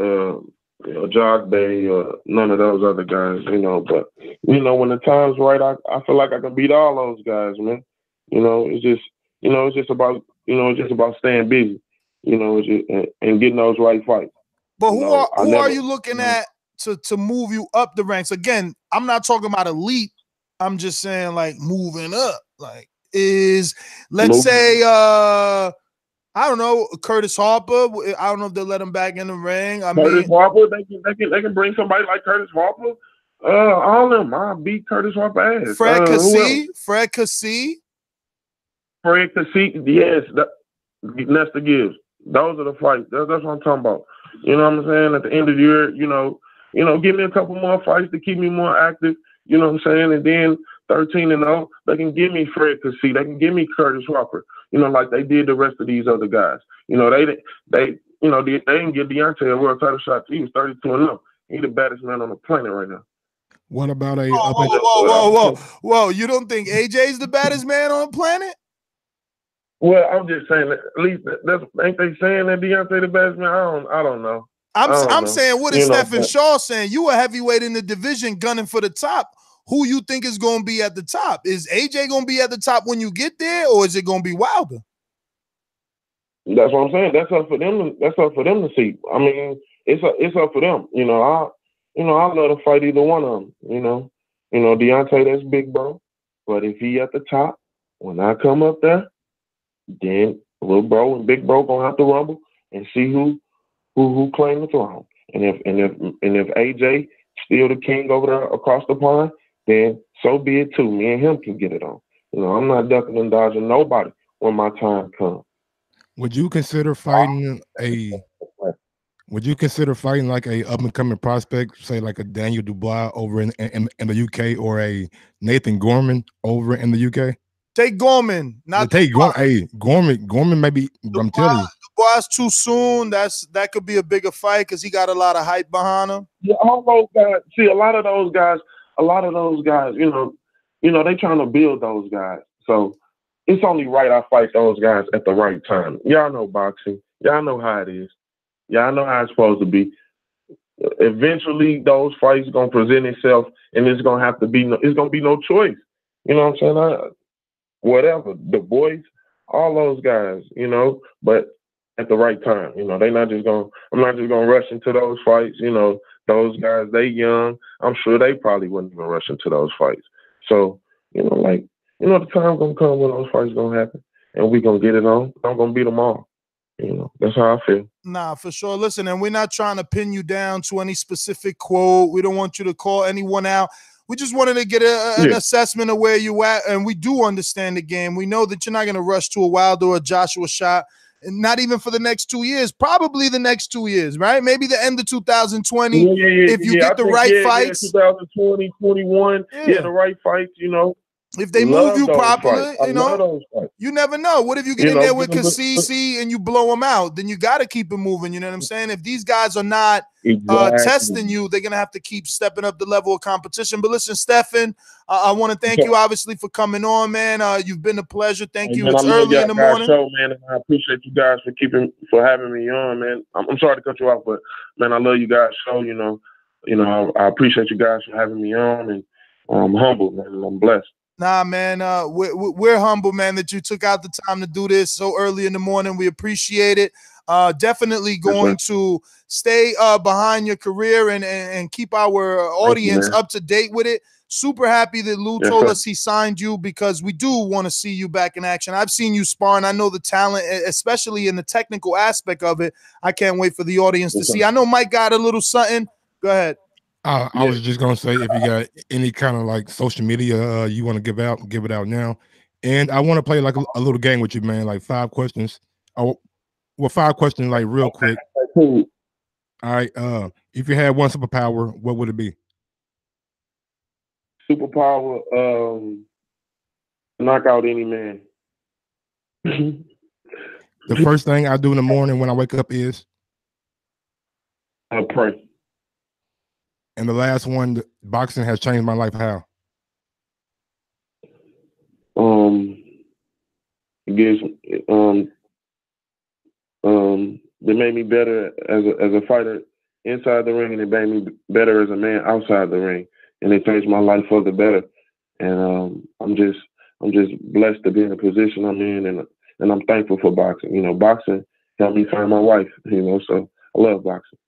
Jog Bay or none of those other guys, you know. But you know, when the time's right, I feel like I can beat all those guys, man. You know, it's just about staying busy, you know, and getting those right fights. But who are you looking at to move you up the ranks? Again, I'm not talking about elite. I'm just saying, like, moving up. Like, let's say, I don't know, Curtis Harper. I don't know if they'll let him back in the ring. Curtis Harper, they can bring somebody like Curtis Harper. All of them. I'll beat Curtis Harper ass. Fred Cassie. Yes. Nestor Gibbs. Those are the fights. That's what I'm talking about. You know what I'm saying? At the end of the year, give me a couple more fights to keep me more active. You know what I'm saying? And then 13-0, they can give me Fred Cassie. They can give me Curtis Harper. Like they did the rest of these other guys. They didn't give Deontay a world title shot. He was 32-0. He's the baddest man on the planet right now. What about a whoa? You don't think AJ's the baddest man on the planet? Well, I'm just saying that at least ain't they saying that Deontay the best man? I don't know. I'm saying, what is Stephen Shaw saying? You a heavyweight in the division gunning for the top. Who you think is going to be at the top? Is AJ going to be at the top when you get there, or is it going to be Wilder? That's what I'm saying. That's up for them. That's up for them to see. I mean, it's up for them. I love to fight either one of them. Deontay, that's big bro. But if he at the top, when I come up there, then little bro and big bro gonna have to rumble and see who claim the throne. And if AJ still the king over there across the pond, then so be it too. Me and him can get it on. I'm not ducking and dodging nobody when my time comes. Would you consider fighting like a up and coming prospect, say like a Daniel Dubois over in the UK, or a Nathan Gorman over in the UK? Take Gorman, Gorman. Hey, Gorman. Maybe I'm telling you, Dubois too soon. That could be a bigger fight because he got a lot of hype behind him. Yeah, all those guys. See, a lot of those guys. They trying to build those guys. So it's only right I fight those guys at the right time. Y'all know boxing. Y'all know how it is. Y'all know how it's supposed to be. Eventually, those fights gonna present itself, and it's gonna be no choice. You know what I'm saying? Whatever, the boys, all those guys, but at the right time. I'm not just gonna rush into those fights. Those guys, they young. I'm sure they probably wouldn't even rush into those fights. So, the time gonna come when those fights gonna happen, and we gonna get it on. I'm gonna beat them all. That's how I feel. Nah, for sure. Listen, and we're not trying to pin you down to any specific quote. We don't want you to call anyone out. We just wanted to get an assessment of where you at, and we do understand the game. We know that you're not going to rush to a Wilder or a Joshua shot, and not even for the next 2 years, probably the next 2 years, right? Maybe the end of 2020, if you get the right fights. 2020, 21, the right fights, If they move you properly, you never know. What if you get in there with Cassie and you blow them out? Then you got to keep it moving. You know what I'm saying? If these guys are not testing you, they're going to have to keep stepping up the level of competition. But listen, Stephan, I want to thank you, obviously, for coming on, man. You've been a pleasure. Thank you. It's early in the morning. Show, man, and I appreciate you guys for having me on, man. I'm sorry to cut you off, but, man, I love you guys' show. I appreciate you guys for having me on, and I'm humbled, man, and I'm blessed. Nah, man, we're humble, man, that you took out the time to do this so early in the morning. We appreciate it. Definitely going to stay behind your career and keep our audience up to date with it. Super happy that Lou told us he signed you, because we do want to see you back in action. I've seen you sparring. I know the talent, especially in the technical aspect of it. I can't wait for the audience to see. I know Mike got a little something. Go ahead. I was just gonna say, if you got any kind of like social media you want to give it out now. And I want to play like a little game with you, man, like 5 questions. Oh, well, 5 questions, like real quick. Cool. All right. If you had one superpower, what would it be? Superpower, knock out any man. The first thing I do in the morning when I wake up is? I pray. And the last one, boxing has changed my life. How? It gives they made me better as a fighter inside the ring, and it made me better as a man outside the ring, and it changed my life for the better. And I'm just blessed to be in the position I'm in, and I'm thankful for boxing. Boxing helped me find my wife. So I love boxing.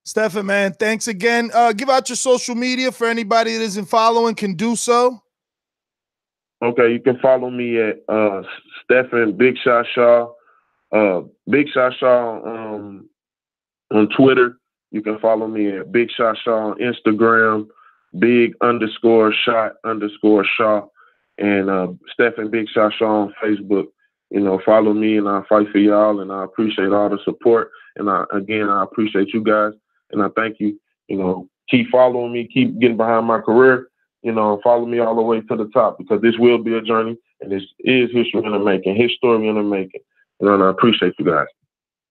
Stefan, man, thanks again. Give out your social media for anybody that isn't following can do so. Okay, you can follow me at Stefan Big Shot Shaw. Big Shot Shaw on Twitter. You can follow me at Big Shot Shaw on Instagram, big_shot_Shaw, and Stefan Big Shot Shaw on Facebook. You know, follow me and I'll fight for y'all, and I appreciate all the support. And I appreciate you guys, and I thank you. You know, keep following me, keep getting behind my career, you know, and follow me all the way to the top, because this will be a journey, and this is history in the making, his story in the making. You know, and I appreciate you guys.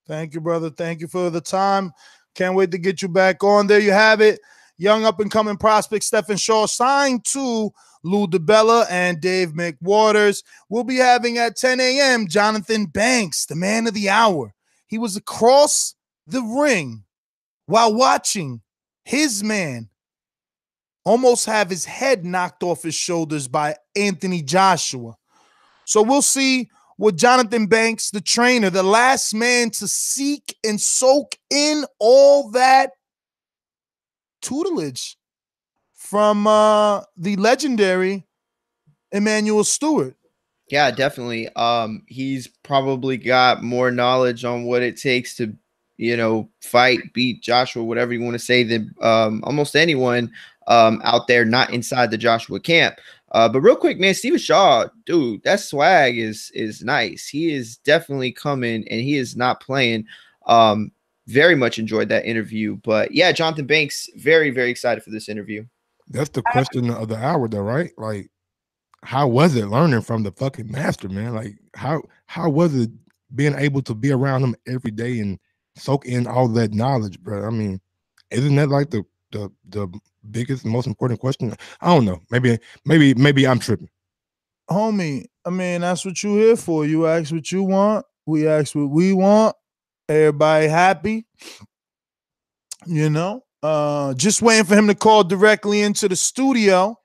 Thank you, brother. Thank you for the time. Can't wait to get you back on. There you have it. Young up-and-coming prospect Stefan Shaw signed to Lou DiBella and Dave McWaters. We'll be having at 10 a.m. Jonathan Banks, the man of the hour. He was across the ring while watching his man almost have his head knocked off his shoulders by Anthony Joshua. So we'll see what Jonathan Banks, the trainer, the last man to seek and soak in all that tutelage from the legendary Emmanuel Stewart. Yeah, definitely. He's probably got more knowledge on what it takes to, you know, fight, beat Joshua, whatever you want to say, than almost anyone out there not inside the Joshua camp. But real quick, man, Stephen Shaw, dude, that swag is nice. He is definitely coming, and he is not playing. Very much enjoyed that interview. But yeah, Jonathan Banks, very, very excited for this interview. That's the question of the hour, though, right? Like, how was it learning from the fucking master, man? Like, how was it being able to be around him every day and soak in all that knowledge, bro? I mean, isn't that like the biggest, most important question? I don't know. Maybe I'm tripping. Homie, I mean, that's what you here for. You ask what you want. We ask what we want. Everybody happy. You know, just waiting for him to call directly into the studio.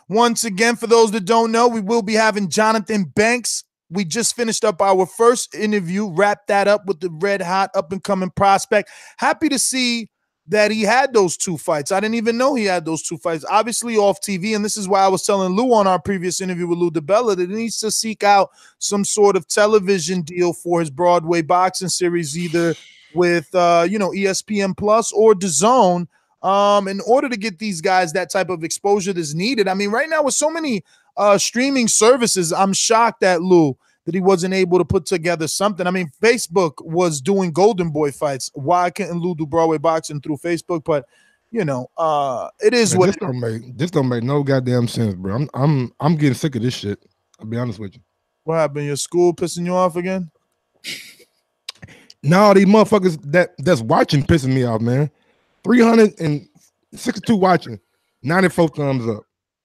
Once again, for those that don't know, we will be having Jonathan Banks. We just finished up our first interview, wrapped that up with the red hot up and coming prospect. Happy to see that he had those 2 fights. I didn't even know he had those 2 fights, obviously off TV. And this is why I was telling Lou on our previous interview with Lou DiBella that he needs to seek out some sort of television deal for his Broadway boxing series, either with, ESPN Plus or DAZN, in order to get these guys that type of exposure that's needed. I mean, right now with so many streaming services, I'm shocked at Lou that he wasn't able to put together something. I mean, Facebook was doing Golden Boy fights. Why couldn't Lou do Broadway boxing through Facebook? But you know, it is Man, what this don't make no goddamn sense, bro. I'm getting sick of this shit. I'll be honest with you. What happened? Your school pissing you off again? No, these motherfuckers that's watching pissing me off, man. 362 watching, 94 thumbs up.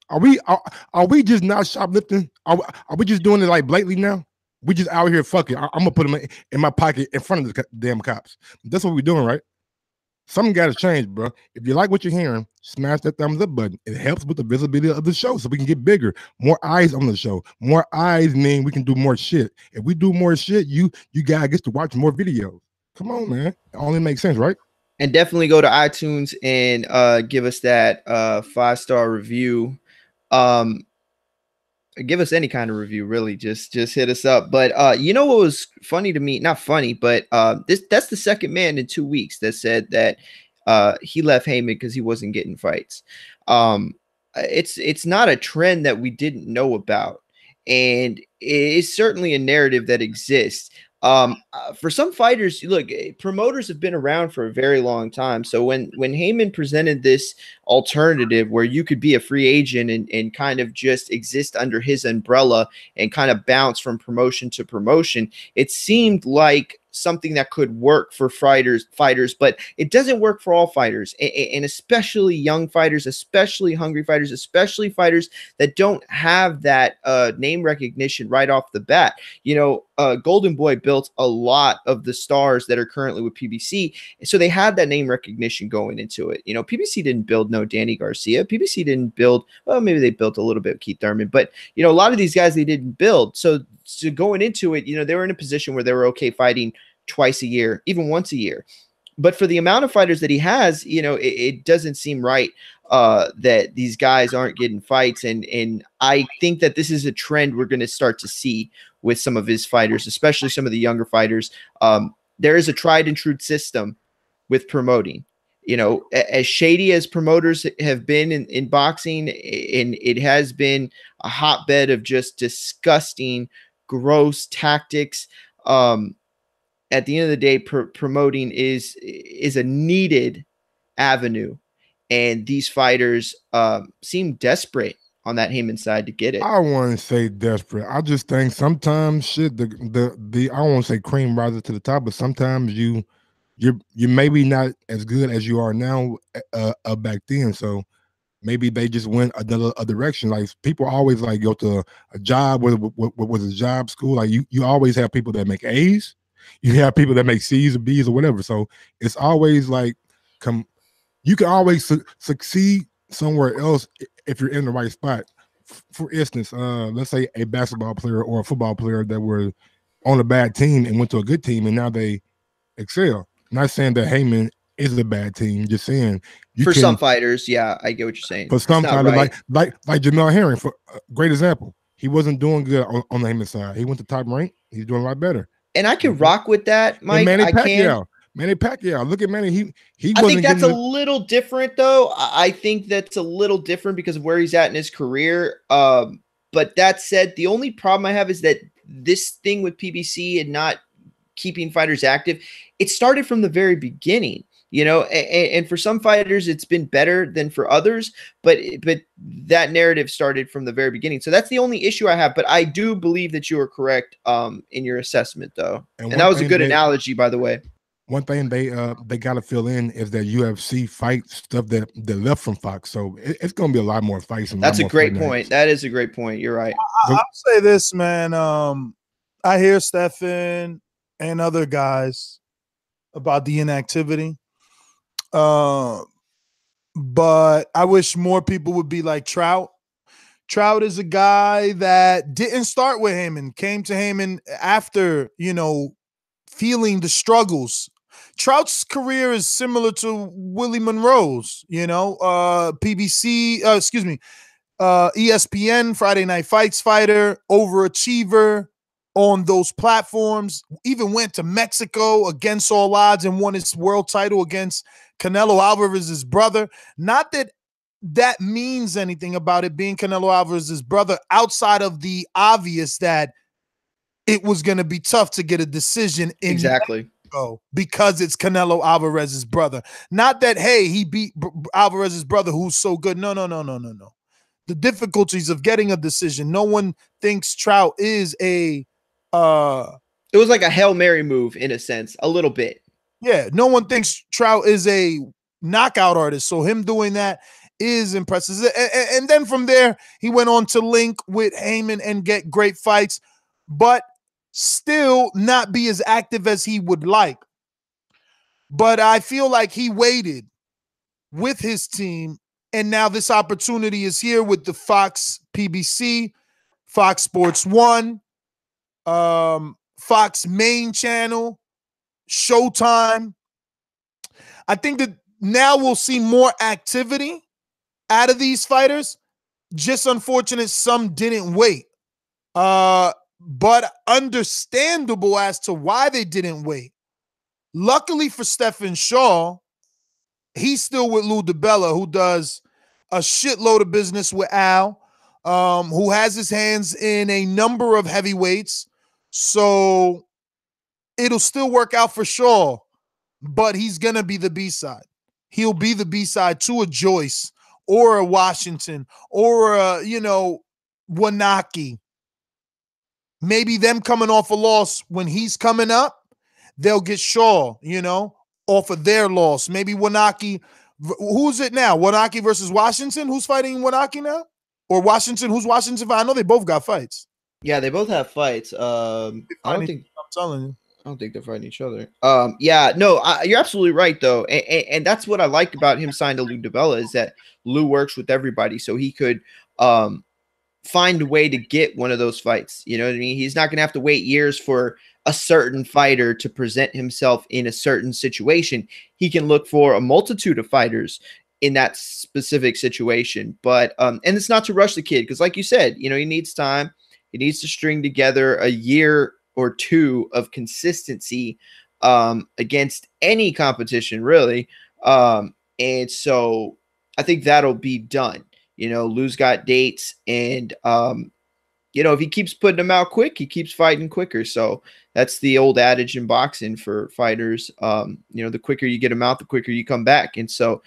Are we just not shoplifting? Are we just doing it like blatantly now? We just out here fucking. I'm gonna put them in my pocket in front of the damn cops. That's what we're doing, right? Something got to change, bro. If you like what you're hearing, smash that thumbs up button. It helps with the visibility of the show so we can get bigger. More eyes on the show. More eyes mean we can do more shit. If we do more shit, you guys get to watch more videos. Come on, man. It only makes sense, right? And definitely go to iTunes and give us that 5-star review. Give us any kind of review, really. Just hit us up. But you know what was funny to me? Not funny, but that's the second man in 2 weeks that said that he left Heyman because he wasn't getting fights. It's not a trend that we didn't know about, and it's certainly a narrative that exists. For some fighters, look, promoters have been around for a very long time. So when Heyman presented this alternative where you could be a free agent and kind of just exist under his umbrella and kind of bounce from promotion to promotion, it seemed like something that could work for fighters, but it doesn't work for all fighters, and especially young fighters, especially hungry fighters, especially fighters that don't have that name recognition right off the bat. You know, Golden Boy built a lot of the stars that are currently with PBC, so they had that name recognition going into it. You know, PBC didn't build no Danny Garcia. PBC didn't build, well, maybe they built a little bit of Keith Thurman, but you know, a lot of these guys they didn't build. So going into it, you know, they were in a position where they were okay fighting twice a year, even once a year. But for the amount of fighters that he has, it doesn't seem right that these guys aren't getting fights. And I think that this is a trend we're going to start to see with some of his fighters, especially some of the younger fighters. There is a tried and true system with promoting. As shady as promoters have been in boxing, and it has been a hotbed of just disgusting, gross tactics. At the end of the day, promoting is a needed avenue, and these fighters seem desperate on that Heyman side to get it. I want to say desperate. I just think sometimes shit, the I don't want to say cream rises to the top, but sometimes you're maybe not as good as you are now back then. So maybe they just went a direction. Like people always like go to a job, what was a job school? Like you always have people that make A's, you have people that make C's or B's or whatever. So it's always like you can always succeed somewhere else if you're in the right spot. For instance, let's say a basketball player or a football player that were on a bad team and went to a good team and now they excel. Not saying that Heyman is a bad team, just saying some fighters, yeah, I get what you're saying. For some fighters, like Jamel Herring, for great example, he wasn't doing good on the Heyman side. He went to top rank. He's doing a lot better. And I can rock with that, Mike. Manny Pacquiao. Look at Manny. He. I think that's a little different, though. I think that's a little different because of where he's at in his career. But that said, the only problem I have is that this thing with PBC and not keeping fighters active, it started from the very beginning. And for some fighters, it's been better than for others, but that narrative started from the very beginning. So that's the only issue I have. But I do believe that you are correct in your assessment, though. And that was a good analogy, by the way. One thing they got to fill in is that UFC fight stuff that left from Fox. So it's going to be a lot more fights. That's a great point. That is a great point. You're right. I'll say this, man. I hear Stefan and other guys about the inactivity. But I wish more people would be like Trout. Trout is a guy that didn't start with Heyman, came to Heyman after, feeling the struggles. Trout's career is similar to Willie Monroe's, PBC, ESPN, Friday Night Fights fighter, overachiever on those platforms, even went to Mexico against all odds and won his world title against Canelo Alvarez's brother. Not that that means anything about it being Canelo Alvarez's brother outside of the obvious that it was going to be tough to get a decision in exactly Mexico because it's Canelo Alvarez's brother. Not that, hey, he beat Alvarez's brother who's so good. No. The difficulties of getting a decision. No one thinks Trout is it was like a Hail Mary move in a sense, a little bit. Yeah, no one thinks Trout is a knockout artist, so him doing that is impressive. And then from there, he went on to link with Heyman and get great fights, but still not be as active as he would like. But I feel like he waited with his team, and now this opportunity is here with the Fox PBC, Fox Sports 1, Fox main channel, Showtime. I think that now we'll see more activity out of these fighters. Just unfortunate some didn't wait. But understandable as to why they didn't wait. Luckily for Stephen Shaw, he's still with Lou DiBella, who does a shitload of business with Al, who has his hands in a number of heavyweights. So it'll still work out for Shaw, but he's going to be the B-side. He'll be the B-side to a Joyce or a Washington or a, Wanaki. Maybe them coming off a loss when he's coming up, they'll get Shaw, off of their loss. Maybe Wanaki. Who's it now? Wanaki versus Washington? Who's fighting Wanaki now? Or Washington? Who's Washington? I know they both got fights. Yeah, they both have fights. I don't think they're fighting each other. You're absolutely right though, and that's what I like about him signing to Lou DiBella is that Lou works with everybody, so he could find a way to get one of those fights. You know what I mean? He's not going to have to wait years for a certain fighter to present himself in a certain situation. He can look for a multitude of fighters in that specific situation. But and it's not to rush the kid, because like you said, you know, he needs time. He needs to string together a year or two of consistency against any competition, really. And so I think that'll be done. You know, Lou's got dates, and you know, if he keeps putting them out quick, he keeps fighting quicker. So that's the old adage in boxing for fighters. You know, the quicker you get them out, the quicker you come back. And so,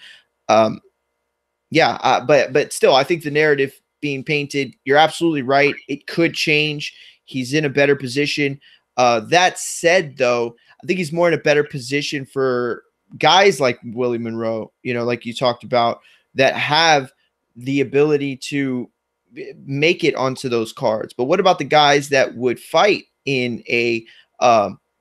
yeah, but still, I think the narrative being painted, you're absolutely right. It could change. He's in a better position. That said, though, I think he's more in a better position for guys like Willie Monroe, you know, like you talked about, that have the ability to make it onto those cards. But what about the guys that would fight in a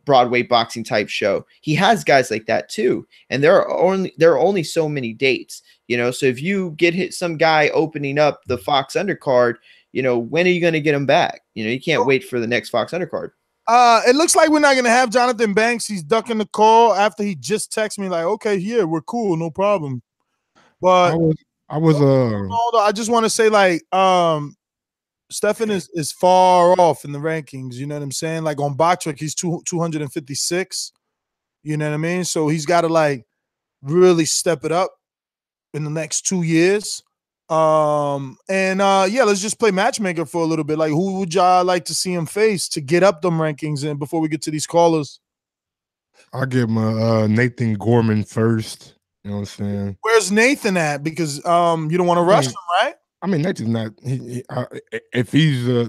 Broadway boxing type show? He has guys like that too, and there are only so many dates, you know. So if you get some guy opening up the Fox undercard, you know, when are you going to get him back? You know, you can't wait for the next Fox undercard. It looks like we're not going to have Jonathan Banks. He's ducking the call after he just texted me like, okay, yeah, we're cool, no problem. But I was I just want to say, like, Stefan is far off in the rankings. You know what I'm saying? Like on BoxRec, he's 256. You know what I mean? So he's got to like really step it up in the next 2 years. Yeah, let's just play matchmaker for a little bit. Like, who would y'all like to see him face to get up them rankings? And before we get to these callers, I'll give him Nathan Gorman first. You know what I'm saying? Where's Nathan at? Because you don't want to rush him, right? I mean, Nathan's not. If he's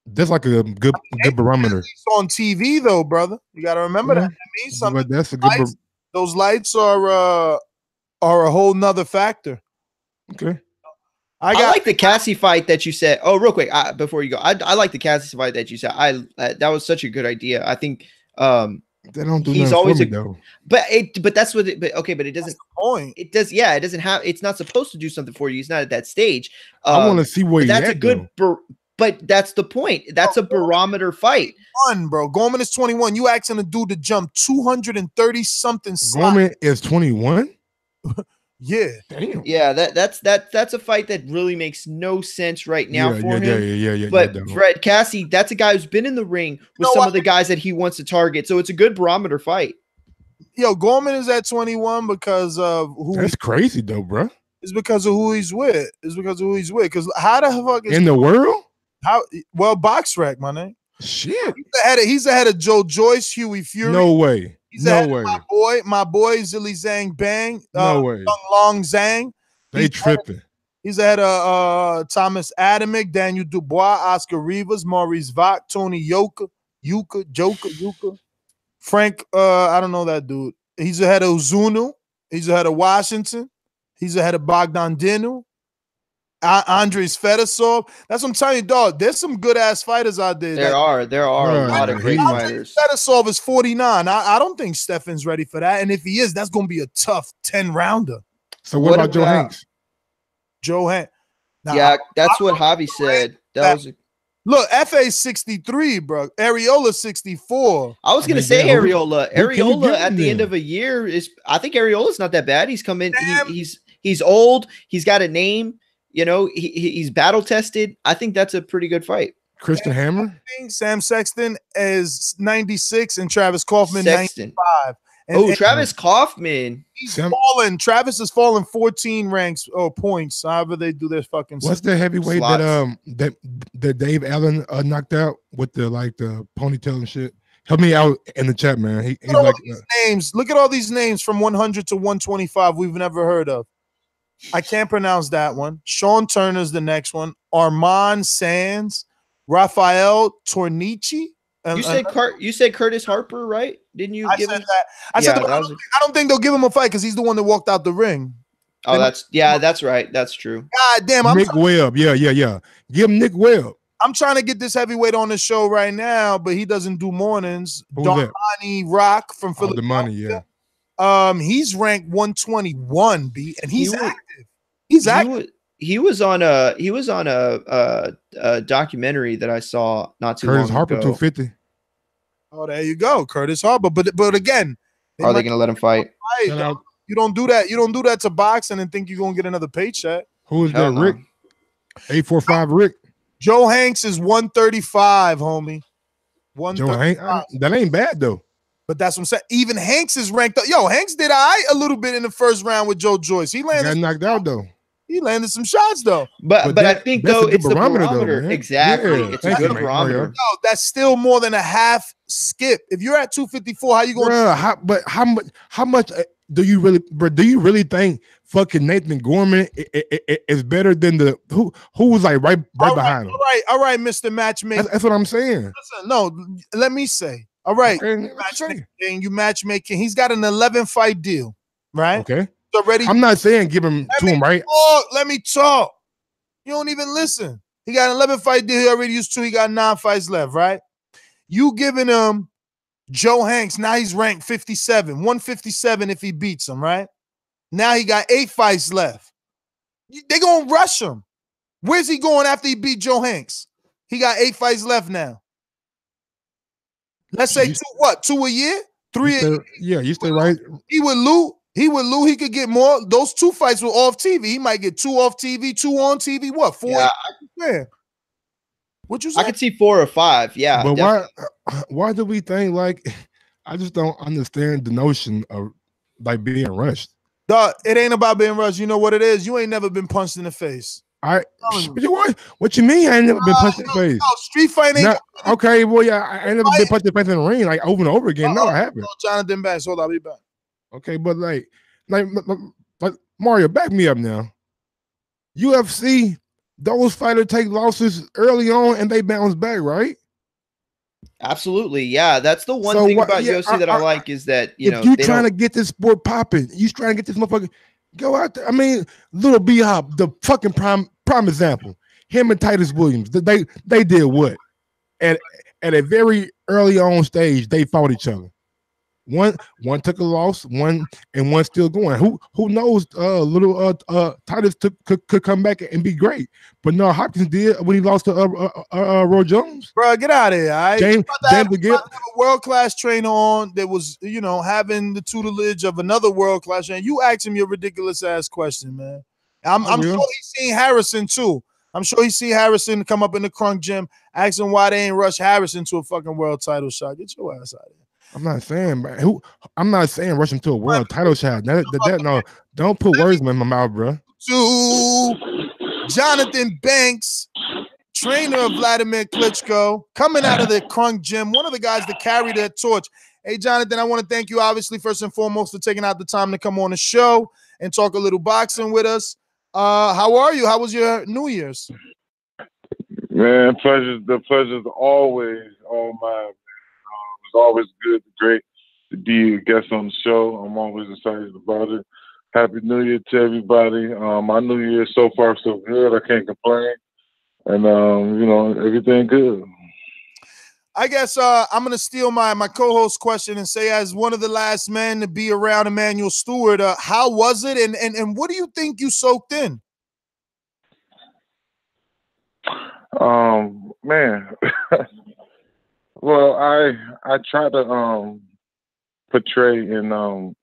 that's like a good barometer. He's on TV though, brother. You got to remember that. It means something. But that's a good. Those lights are a whole nother factor. Okay. I like the Cassie fight that you said. Oh, real quick, before you go, I like the Cassie fight that you said. That was such a good idea. I think they don't do he's always though. But that's what. But it doesn't. That's the point. It does. Yeah, it doesn't have. It's not supposed to do something for you. He's not at that stage. I want to see where that's a good. But that's the point. That's a barometer fight. Bro. Gorman is 21. You asking a dude to jump 230 something. Gorman is 21. Yeah. Damn. Yeah, that's a fight that really makes no sense right now for him. Yeah. But Fred Cassie, that's a guy who's been in the ring with some of the guys that he wants to target. So it's a good barometer fight. Yo, Gorman is at 21 because of who. That's crazy though, bro. It's because of who he's with. Because how the fuck is in the world? How well BoxRec, my name. Shit. He's ahead of Joe Joyce, Huey Fury. No way. He's ahead of my boy Zilly Zhang Bang. No way. Long Zhang. They tripping. He's ahead of Thomas Adamick, Daniel Dubois, Oscar Rivas, Maurice Vach, Tony Yoka, Frank. I don't know that dude. He's ahead of Uzunu. He's ahead of Washington. He's ahead of Bogdan Dinu. Andres Fedosov. That's what I'm telling you, dog. There's some good ass fighters out there. There are a lot of great fighters. Fedosov is 49. I don't think Stefan's ready for that. And if he is, that's going to be a tough 10 rounder. So what about Joe Hanks? Joe Hanks. Yeah, that's what Javi said. Look, FA 63, bro. Areola 64. I was gonna say Areola. Areola at the end of a year is. I think Areola's not that bad. He's come in. He's old. He's got a name. You know, he's battle tested. I think that's a pretty good fight. Christian Hammer. Sam Sexton is 96 and Travis Kaufman 95. Travis Kaufman. He's fallen. Travis has fallen 14 ranks or points. However they do their fucking. What's the heavyweight slots that Dave Allen knocked out with the ponytail and shit? Help me out in the chat, man. He's like names. Look at all these names from 100 to 125 we've never heard of. I can't pronounce that one. Sean Turner's the next one. Armand Sands, Rafael Tornici. You said Curtis Harper, right? Didn't you? I said that. I don't think they'll give him a fight because he's the one that walked out the ring. Oh, that's right. That's true. God damn, Nick Webb. Yeah. Give him Nick Webb. I'm trying to get this heavyweight on the show right now, but he doesn't do mornings. Domani Rock from Philadelphia. The money, yeah. He's ranked 121, B, and he's active. He's active. he was on a documentary that I saw not too Curtis long Harper ago. 250. Oh, there you go, Curtis Harper. But again, Are they going to let him fight? Shout out. You don't do that. You don't do that to boxing and think you're gonna get another paycheck. Who is that? Hell no. Rick? 845 Rick. Joe Hanks is 135, homie. Joe Hanks. That ain't bad though. But that's what I'm saying. Even Hanks is ranked up. Yo, Hanks did a little bit in the first round with Joe Joyce. He Got knocked out though. He landed some shots though. But I think that's though a good it's the barometer, barometer. though, man. Exactly. Yeah, It's a good barometer. No, that's still more than a half skip. If you're at 254, how you going? How much do you really think fucking Nathan Gorman is better than the who was like right behind him? All right, Mr. Matchmaker. That's what I'm saying. Listen, no, let me say. All right, you matchmaking. He's got an 11-fight deal, right? Okay. Already. I'm not saying give him to him, right? Let me talk. You don't even listen. He got an 11-fight deal. He already used 2. He got 9 fights left, right? You giving him Joe Hanks. Now he's ranked 57, 157 if he beats him, right? Now he got 8 fights left. They're going to rush him. Where's he going after he beat Joe Hanks? He got 8 fights left now. Let's say 2 a year? 3 a year? Yeah, you stay right. He would lose. He could get more. Those 2 fights were off TV. He might get 2 off TV, 2 on TV. What? 4? Yeah. What you say? I could see 4 or 5. Yeah. But why do we think like I just don't understand the notion of like being rushed. Dog, it ain't about being rushed. You know what it is? You ain't never been punched in the face. What you mean? I ain't never been punched in the face. No, street fight ain't. Okay, well, yeah, I ain't never been punched in the face in the ring like over and over again. No, I haven't. Jonathan Banks, hold on, I'll be back. Okay, but like Mario, back me up now. UFC, those fighters take losses early on and they bounce back, right? Absolutely, yeah. That's the one thing about UFC that I like is that if you trying to get this sport popping, you trying to get this motherfucker, go out there. I mean, Little B Hop, the fucking prime example. Him and Titus Williams, they did what? At a very early on stage, they fought each other. One took a loss, one still going. Who knows? Little Titus could come back and be great, but no, Hopkins did when he lost to Roy Jones. Bro, get out of here! All right? James a world-class trainer on that was having the tutelage of another world-class trainer. You ask him your ridiculous ass question, man. I'm sure he's seen Harrison too. I'm sure he's seen Harrison come up in the Crunk gym, asking why they ain't rush Harrison to a fucking world title shot. Get your ass out of here. I'm not saying, man. I'm not saying rush him to a world title shot. No, don't put words in my mouth, bro. To Jonathan Banks, trainer of Vladimir Klitschko, coming out of the Crunk gym, one of the guys that carried that torch. Hey, Jonathan, I want to thank you, obviously, first and foremost, for taking out the time to come on the show and talk a little boxing with us. How are you? How was your New Year's? Man, the pleasure's always all mine. It's always good, great to be a guest on the show. I'm always excited about it. Happy New Year to everybody. My New Year so far so good. I can't complain, and everything good. I guess I'm gonna steal my co-host question and say, as one of the last men to be around Emmanuel Stewart, how was it, and what do you think you soaked in? Man. Well, I try to portray in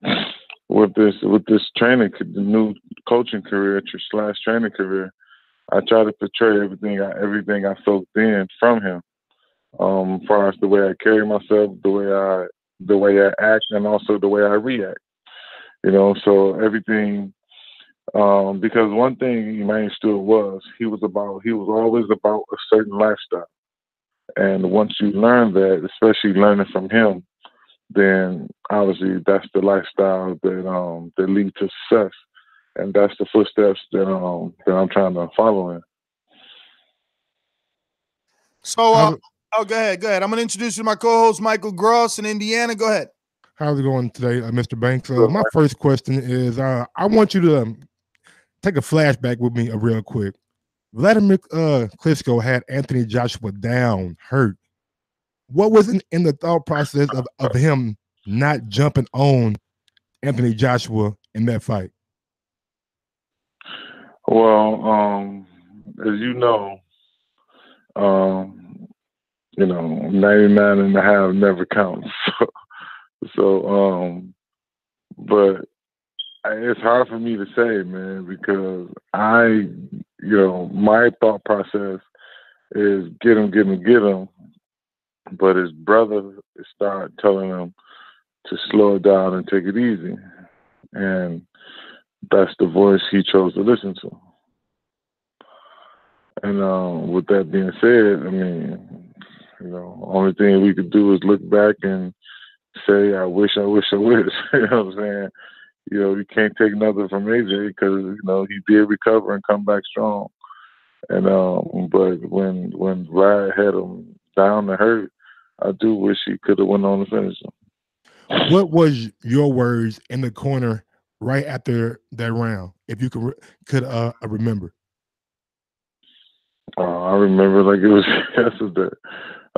with this training, the new coaching career / training career. I try to portray everything I soaked in from him, as far as the way I carry myself, the way I act, and also the way I react. So everything. Because one thing Emmanuel Stewart was, he was always about a certain lifestyle. And once you learn that, especially learning from him, then obviously that's the lifestyle that lead to success, and that's the footsteps that I'm trying to follow in. So, go ahead. I'm gonna introduce you to my co-host Michael Gross in Indiana. Go ahead. How's it going today, Mr. Banks? My first question is, I want you to take a flashback with me real quick. Vladimir Klitschko had Anthony Joshua down, hurt. What was in the thought process of him not jumping on Anthony Joshua in that fight? Well, as you know, 99 and a half never counts. So, but it's hard for me to say, man, because my thought process is get him. But his brother started telling him to slow it down and take it easy. And that's the voice he chose to listen to. And with that being said, I mean, only thing we could do is look back and say, I wish. You know what I'm saying? You can't take nothing from AJ because, he did recover and come back strong. And but when Vlad had him down and hurt, I do wish he could have went on to finish him. What was your words in the corner right after that round, if you could remember? I remember like it was yesterday.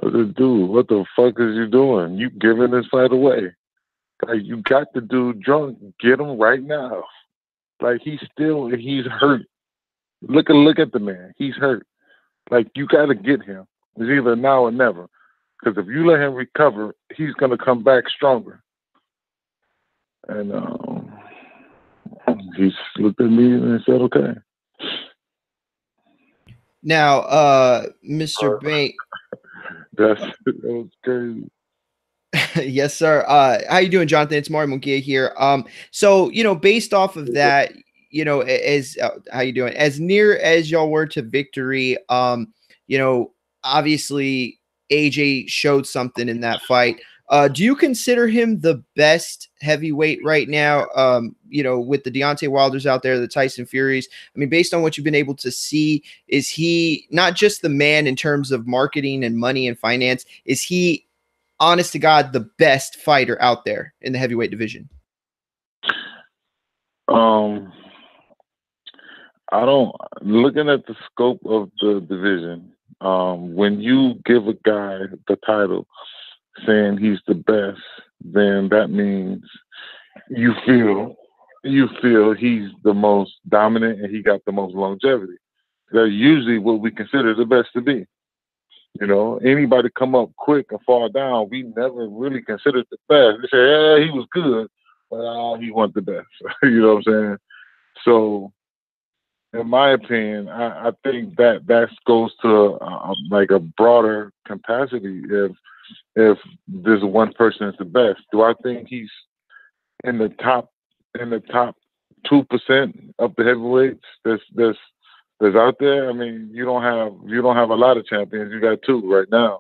I said, dude, what the fuck is you doing? You giving this fight away. Like, you got the dude drunk. Get him right now. Like, he's hurt. Look at the man. He's hurt. Like, you got to get him. It's either now or never. Because if you let him recover, he's going to come back stronger. And he looked at me and said, okay. Now, Mr. Bank. That was crazy. Yes, sir. How you doing, Jonathan? It's Mario Munguia here. So, based off of that, as how you doing? As near as y'all were to victory, obviously AJ showed something in that fight. Do you consider him the best heavyweight right now? With the Deontay Wilders out there, the Tyson Furies. I mean, based on what you've been able to see, is he not just the man in terms of marketing and money and finance? Is he, honest to God, the best fighter out there in the heavyweight division? Looking at the scope of the division, when you give a guy the title saying he's the best, then that means you feel he's the most dominant and he got the most longevity. That's usually what we consider the best to be. Anybody come up quick and fall down, we never really considered the best. They say, yeah, he was good, but he wasn't the best. You know what I'm saying? So, in my opinion, I think that goes to like a broader capacity. If this one person is the best, do I think he's in the top 2% of the heavyweights that's out there? I mean, you don't have a lot of champions. You got two right now.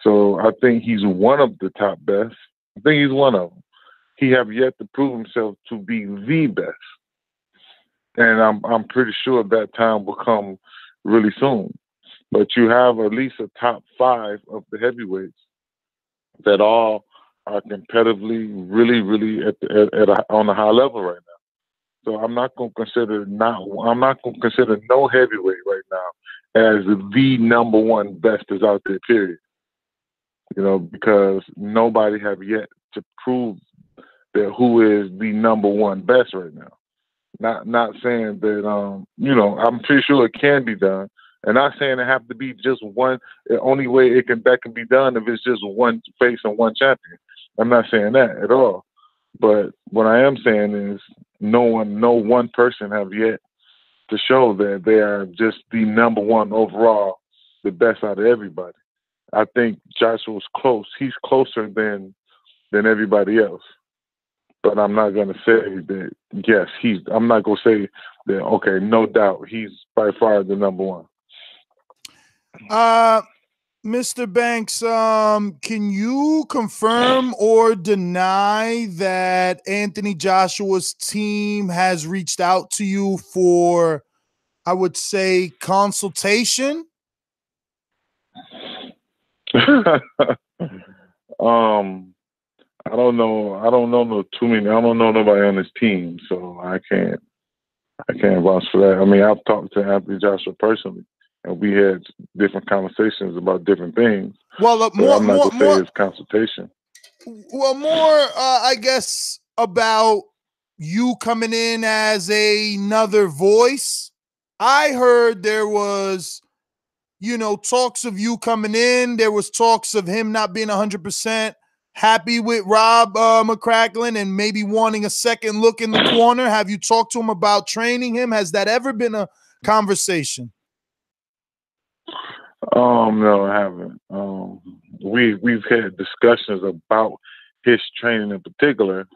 So I think he's one of the top best. I think he's one of them. He have yet to prove himself to be the best. And I'm pretty sure that time will come really soon. But you have at least a top 5 of the heavyweights that all are competitively really, really on a high level right now. So I'm not going to consider no heavyweight right now as the number one best is out there, period. Because nobody have yet to prove that who is the number one best right now. Not saying that I'm pretty sure it can be done, and not saying it have to be just one. The only way that can be done if it's just one face and one champion. I'm not saying that at all. But what I am saying is no one person have yet to show that they are just the number one overall, the best out of everybody. I think Joshua's close. He's closer than everybody else. But I'm not going to say that, yes, I'm not going to say that, okay, no doubt, he's by far the number one. Mr. Banks, can you confirm or deny that Anthony Joshua's team has reached out to you for, I would say, consultation? I don't know too many. I don't know nobody on this team, so I can't vouch for that. I mean, I've talked to Anthony Joshua personally, and we had different conversations about different things. Well, I'm not going to say it's consultation. Well, more, I guess, about you coming in as another voice I heard there was, talks of you coming in. There was talks of him not being 100% happy with Rob McCracklin and maybe wanting a second look in the corner. Have you talked to him about training him? Has that ever been a conversation? No, I haven't. We've had discussions about his training in particular,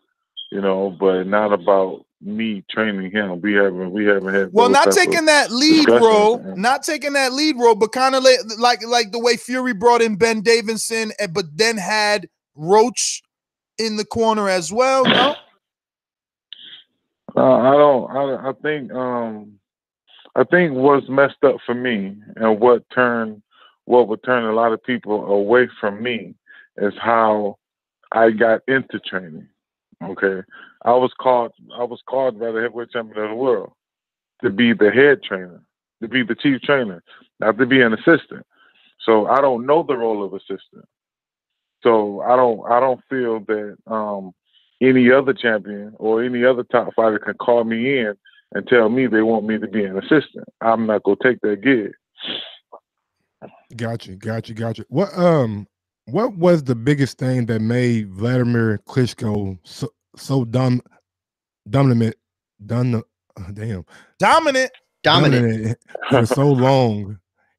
but not about me training him. We haven't had. Well, not taking that lead role, but kind of like the way Fury brought in Ben Davidson, but then had Roach in the corner as well. No, I don't. I think what's messed up for me and what would turn a lot of people away from me is how I got into training. Okay, I was called by the heavyweight champion of the world to be the head trainer, to be the chief trainer, not to be an assistant. So I don't know the role of assistant. So I don't feel that any other champion or any other top fighter can call me in and tell me they want me to be an assistant. I'm not gonna take that gig. Got you. What was the biggest thing that made Vladimir Klitschko so dominant for so long?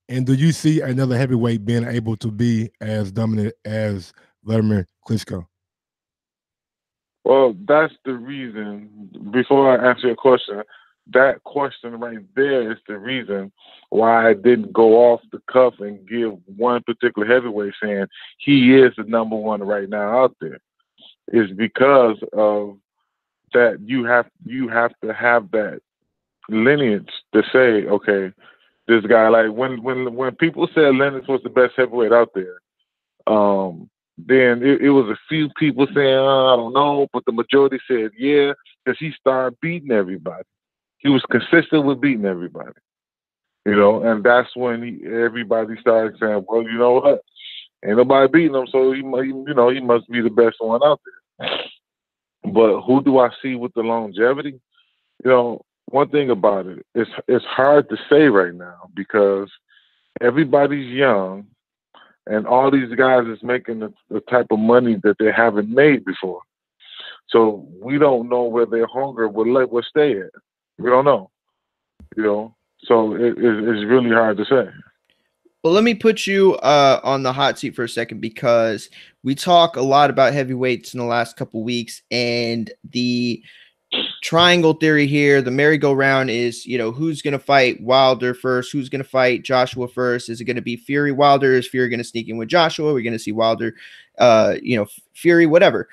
And do you see another heavyweight being able to be as dominant as Vladimir Klitschko? Well, that's the reason. Before I answer your question, that question right there is the reason why I didn't go off the cuff and give one particular heavyweight saying he is the number one right now out there. Is because of that you have to have that lineage to say, okay, this guy, like when people said Lennox was the best heavyweight out there, then it was a few people saying, I don't know, but the majority said, yeah, because he started beating everybody. He was consistent with beating everybody, and that's when everybody started saying, well, you know what? Ain't nobody beating him, so he must be the best one out there. But who do I see with the longevity? One thing about it, it's hard to say right now because everybody's young and all these guys is making the type of money that they haven't made before. So we don't know where their hunger will stay at. We don't know, so it's really hard to say. Well, let me put you on the hot seat for a second because we talk a lot about heavyweights in the last couple weeks, and the triangle theory here, the merry-go-round is, who's going to fight Wilder first? Who's going to fight Joshua first? Is it going to be Fury-Wilder? Is Fury going to sneak in with Joshua? We're going to see Wilder, Fury, whatever.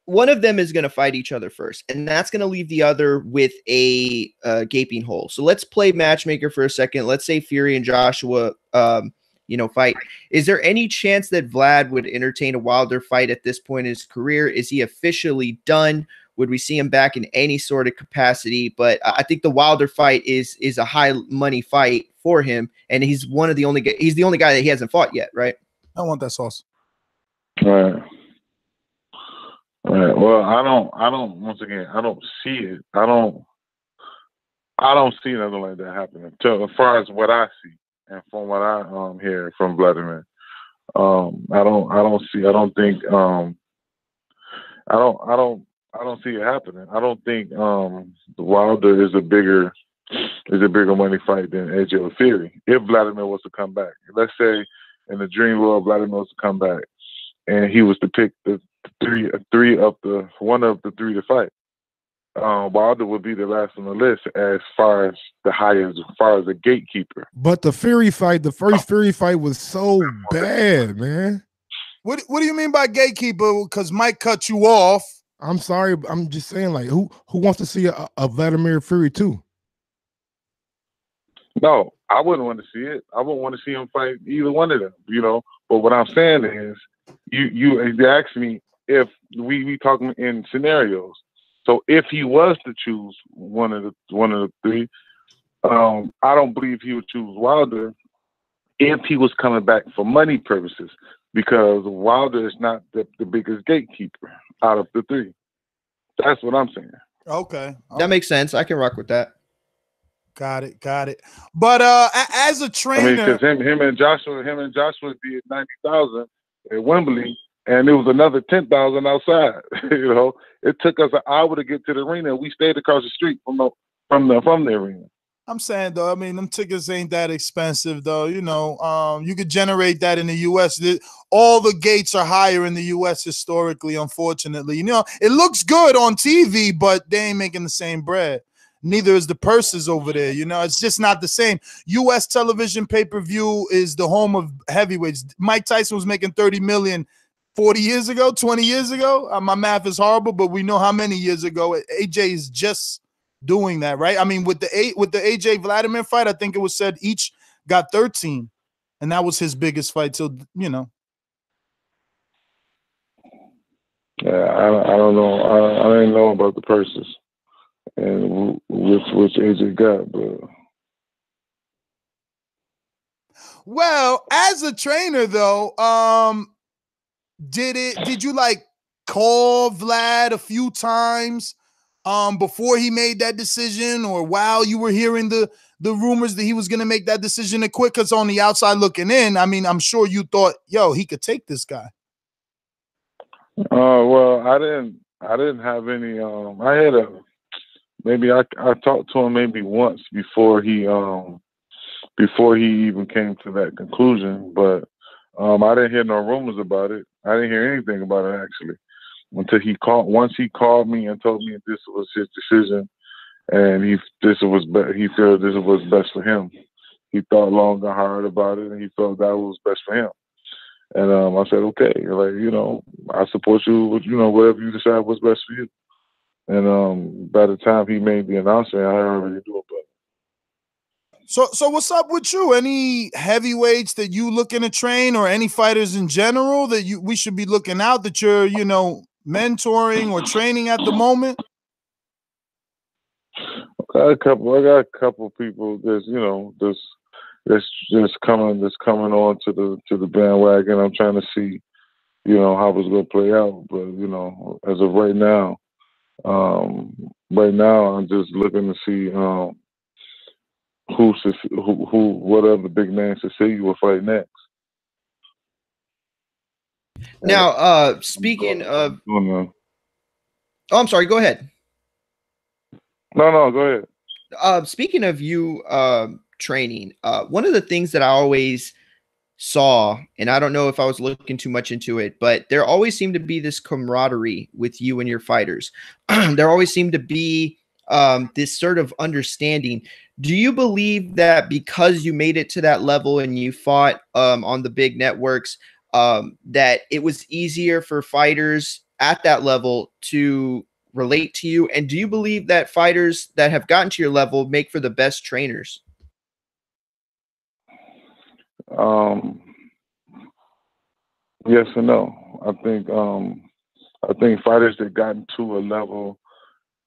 One of them is going to fight each other first, and that's going to leave the other with a gaping hole. So let's play matchmaker for a second. Let's say Fury and Joshua, fight. Is there any chance that Vlad would entertain a Wilder fight at this point in his career? Is he officially done? Would we see him back in any sort of capacity? But I think the Wilder fight is a high money fight for him, and he's the only guy that he hasn't fought yet, right? I want that sauce. Right. Right. Well, I don't. Once again, I don't see it. I don't see nothing like that happening. So as far as what I see and from what I hear from Vladimir, I don't see it happening. I don't think Wilder is a bigger money fight than AJ or Fury. If Vladimir was to come back, let's say in the dream world, Vladimir was to come back, and he was to pick one of the three to fight, Wilder would be the last on the list as far as the gatekeeper. But the Fury fight, the first Fury fight was so bad, man. What do you mean by gatekeeper? Because Mike cut you off. I'm sorry, I'm just saying, like, who wants to see a Vladimir Fury too? No, I wouldn't want to see it. I wouldn't want to see him fight either one of them, But what I'm saying is, you asked me if we talking in scenarios. So if he was to choose one of the three, I don't believe he would choose Wilder if he was coming back for money purposes, because Wilder is not the biggest gatekeeper out of the three. That's what I'm saying. Okay. That makes sense. I can rock with that. Got it. But as a I mean, trainer, because him and Joshua did 90,000 at Wembley, and it was another 10,000 outside. You know, it took us an hour to get to the arena. We stayed across the street from the arena. I'm saying though, I mean, them tickets ain't that expensive though. You know, you could generate that in the U.S. All the gates are higher in the U.S. historically, unfortunately. You know, it looks good on TV, but they ain't making the same bread. Neither is the purses over there. You know, it's just not the same. U.S. television pay-per-view is the home of heavyweights. Mike Tyson was making 30 million 40 years ago, 20 years ago. My math is horrible, but we know how many years ago. AJ is just doing that, right? I mean, with the AJ Vladimir fight, I think it was said each got 13, and that was his biggest fight. So, you know. Yeah, I don't know. I didn't know about the purses and which AJ got, but. Well, as a trainer though, did you like call Vlad a few times before he made that decision, or while you were hearing the rumors that he was going to make that decision to quit? Because on the outside looking in, I mean, I'm sure you thought, yo, he could take this guy. Well, I didn't have any. I had I talked to him maybe once before he even came to that conclusion, but I didn't hear no rumors about it. I didn't hear anything about it actually until once he called me and told me this was his decision, and he felt this was best for him. He thought long and hard about it, and he felt that was best for him. And I said, okay, like, you know, I support you with, you know, whatever you decide was best for you. And by the time he made the announcement, I already knew about it. So what's up with you? Any heavyweights that you looking to train, or any fighters in general that we should be looking out, that you're, you know, mentoring or training at the moment? I got a couple people that's, you know, that's coming on to the bandwagon. I'm trying to see, you know, how it's gonna play out. But, you know, as of right now, I'm just looking to see what other big names Cecilia will fight next. Now, speaking of, I'm sorry. Go ahead. No, go ahead. Speaking of you training, one of the things that I always saw, and I don't know if I was looking too much into it, but there always seemed to be this camaraderie with you and your fighters. There always seemed to be this sort of understanding. Do you believe that because you made it to that level and you fought on the big networks, that it was easier for fighters at that level to relate to you? And do you believe that fighters that have gotten to your level make for the best trainers? Yes and no. I think fighters that gotten to a level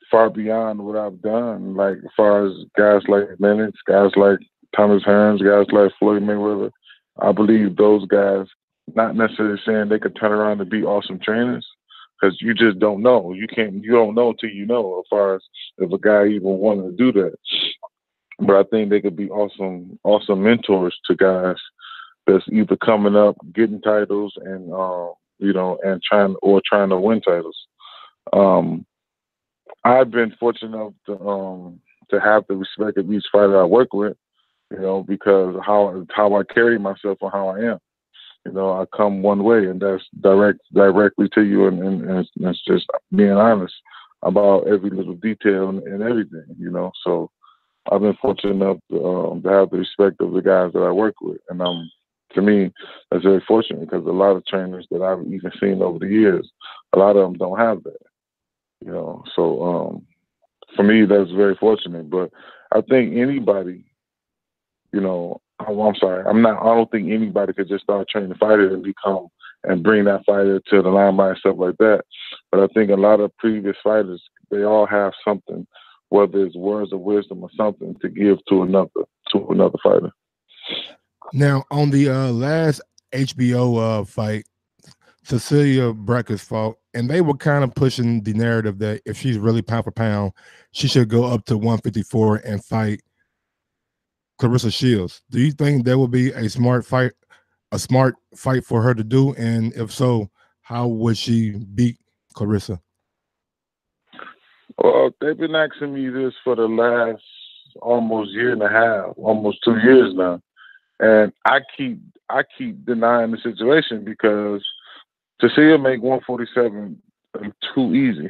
far beyond what I've done, like as far as guys like Lennox, guys like Thomas Hearns, guys like Floyd Mayweather, I believe those guys, not necessarily saying they could turn around and be awesome trainers, because you just don't know. You don't know until you know, as far as if a guy even wanted to do that. But I think they could be awesome mentors to guys that's either coming up, getting titles, and you know, and trying to win titles. I've been fortunate enough to have the respect of each fighter I work with, you know, because how I carry myself and how I am. You know, I come one way, and that's directly to you, and it's just being honest about every little detail and everything, you know. So I've been fortunate enough to have the respect of the guys that I work with, and to me, that's very fortunate, because a lot of trainers that I've even seen over the years, a lot of them don't have that, you know. So for me, that's very fortunate. But I think anybody, you know, I don't think anybody could just start training fighters and bring that fighter to the limelight and stuff like that. But I think a lot of previous fighters, they all have something, whether it's words of wisdom or something, to give to another fighter. Now, on the last HBO fight, Cecilia Brækhus fought, and they were kind of pushing the narrative that if she's really pound for pound, she should go up to 154 and fight Clarissa Shields. Do you think that would be a smart fight for her to do? And if so, how would she beat Clarissa? Well, they've been asking me this for the last almost year and a half, almost 2 years now, and I keep denying the situation because to see her make 147 too easy,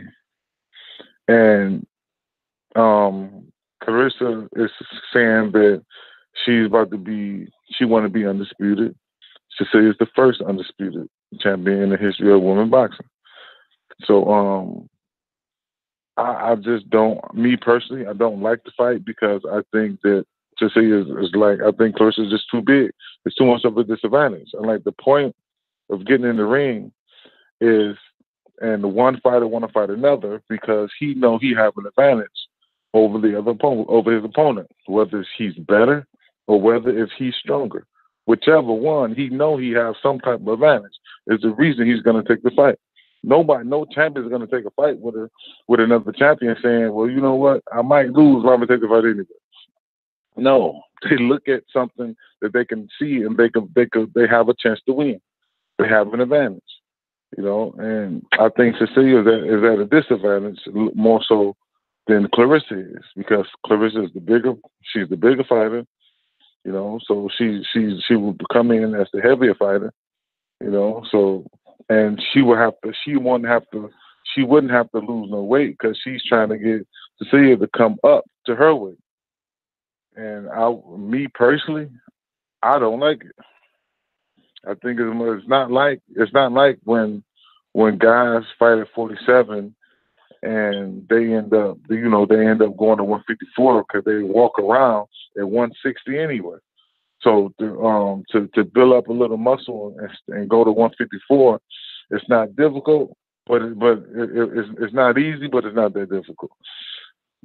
and Clarissa is saying that she want to be undisputed. Cecilia's the first undisputed champion in the history of women boxing. So I just don't, me personally, I don't like the fight because I think that Cecilia is like, I think Clarissa is just too big. It's too much of a disadvantage. And like the point of getting in the ring is, and the one fighter want to fight another because he know he have an advantage over the other opponent, over his opponent, whether he's better or whether if he's stronger. Whichever one, he know he has some type of advantage. Is the reason he's going to take the fight. No champion is going to take a fight with another champion saying, well, you know what, I might lose, but I'm going to take the fight anyway. No, they look at something that they can see and they have a chance to win. They have an advantage, you know. And I think Cecilia is at a disadvantage more so than Clarissa is because Clarissa is she's the bigger fighter, you know. So she will come in as the heavier fighter, you know. So and she wouldn't have to lose no weight because she's trying to get Cecilia to come up to her weight. And me personally, I don't like it. I think it's not like when guys fight at 47 and they end up going to 154 because they walk around at 160 anyway. So to build up a little muscle and go to 154, it's not difficult, but it's not easy, but it's not that difficult.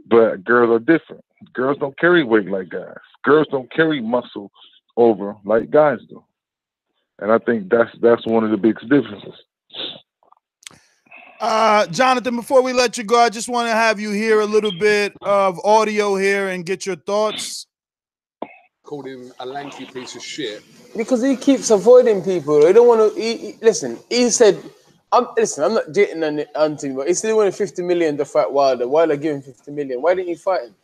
But girls are different. Girls don't carry weight like guys. Girls don't carry muscle over like guys do. And I think that's one of the big differences. Jonathan, before we let you go, I just want to have you hear a little bit of audio here and get your thoughts. Called him a lanky piece of shit. Because he keeps avoiding people. He don't want to. Listen, he said, I'm not dating anything, but he still wanted 50 million to fight Wilder. Wilder gave him 50 million. Why didn't he fight him?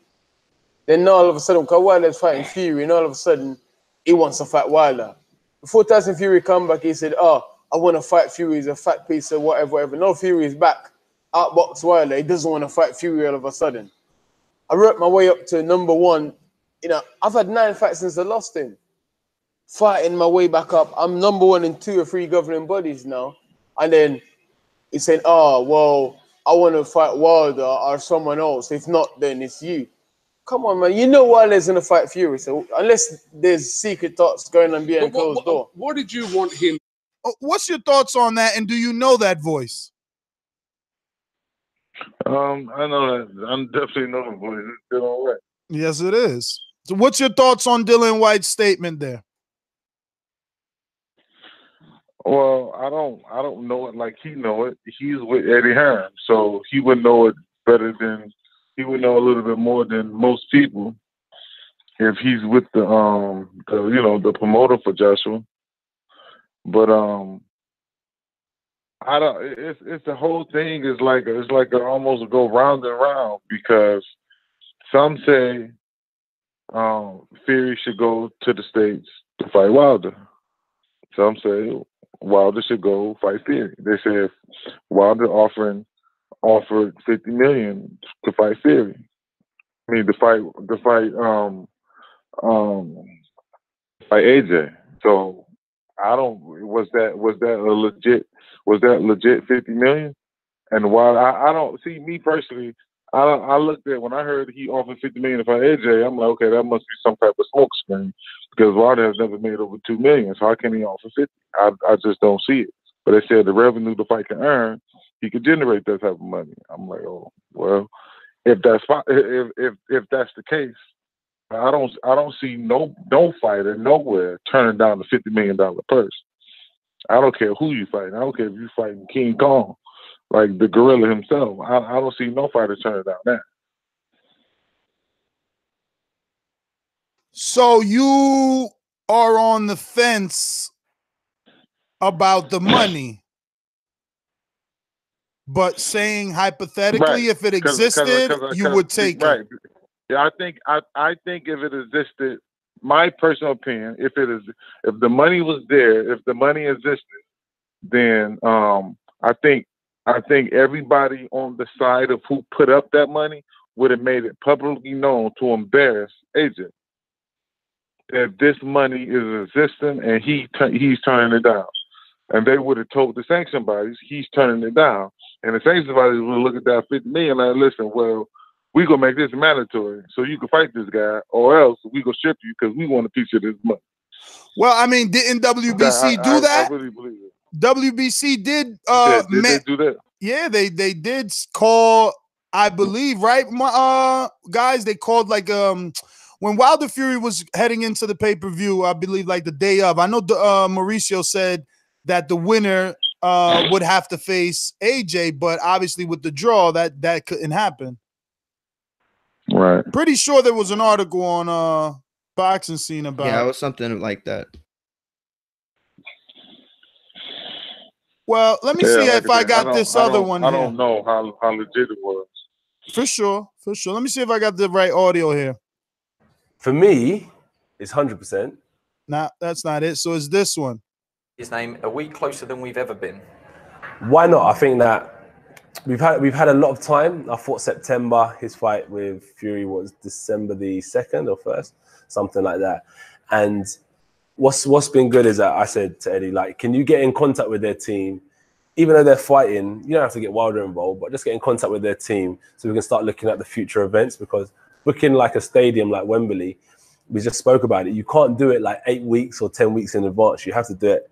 Then now all of a sudden, because Wilder's fighting Fury, and all of a sudden, he wants to fight Wilder. Before Tyson Fury come back, he said, oh, I want to fight Fury. He's a fat piece of whatever. No, Fury is back. Outbox Wilder. He doesn't want to fight Fury all of a sudden. I worked my way up to number one. You know, I've had 9 fights since I lost him. Fighting my way back up. I'm number 1 in 2 or 3 governing bodies now. And then he said, oh, well, I want to fight Wilder or someone else. If not, then it's you. Come on, man. You know Wilder's going to fight Fury. So unless there's secret thoughts going on behind closed door. What did you want him? What's your thoughts on that? And do you know that voice? I know that. I definitely know the voice. It's Dylan White. Yes, it is. So what's your thoughts on Dylan White's statement there? Well, I don't know it like he know it. He's with Eddie Hearn, so he would know it better than he would know a little bit more than most people if he's with the promoter for Joshua. But I don't. It's the whole thing is like almost go round and round because some say Fury should go to the States to fight Wilder. Some say Wilder should go fight Fury. They say Wilder offered $50 million to fight Fury. I mean to fight AJ. So I don't. Was that legit $50 million? And while I don't see me personally, I looked at when I heard he offered $50 million to fight AJ, I'm like, okay, that must be some type of smoke screen because Wilder has never made over $2 million. So how can he offer 50? I just don't see it. But they said the revenue the fight can earn, he could generate that type of money. I'm like, oh well, if that's the case, I don't see no fighter nowhere turning down the $50 million purse. I don't care who you fight. I don't care if you fighting King Kong, like the gorilla himself. I don't see no fighter turning down that. So you are on the fence about the money, but saying hypothetically, Right. if it existed, you would take it. Right. Yeah, I think if it existed, my personal opinion, if the money was there, if the money existed, then I think everybody on the side of who put up that money would have made it publicly known to embarrass AJ that this money is existing and he's turning it down. And they would have told the sanction bodies he's turning it down. And the sanction bodies would look at that 50 million and listen, well, we gonna make this mandatory so you can fight this guy, or else we gonna ship you because we want a piece of this money. Well, I mean, didn't WBC do that? I really believe it. WBC did. Did they do that? Yeah, they did call. I believe, right, guys. They called like when Wilder Fury was heading into the pay-per-view. I believe like the day of. I know Mauricio said that the winner would have to face AJ, but obviously with the draw, that couldn't happen. Right. Pretty sure there was an article on Boxing Scene about. Yeah, it was something like that. Well, let me see if I got this other one. I don't know how legit it was. For sure. Let me see if I got the right audio here. For me, it's 100%. Nah, that's not it. So it's this one. His name a week closer than we've ever been. Why not? I think that we've had a lot of time. I thought September. His fight with Fury was December the 2nd or 1st, something like that. And what's been good is that I said to Eddie, like, can you get in contact with their team? Even though they're fighting, you don't have to get Wilder involved, but just get in contact with their team so we can start looking at the future events, because booking like a stadium like Wembley, we just spoke about it. You can't do it like 8 weeks or 10 weeks in advance. You have to do it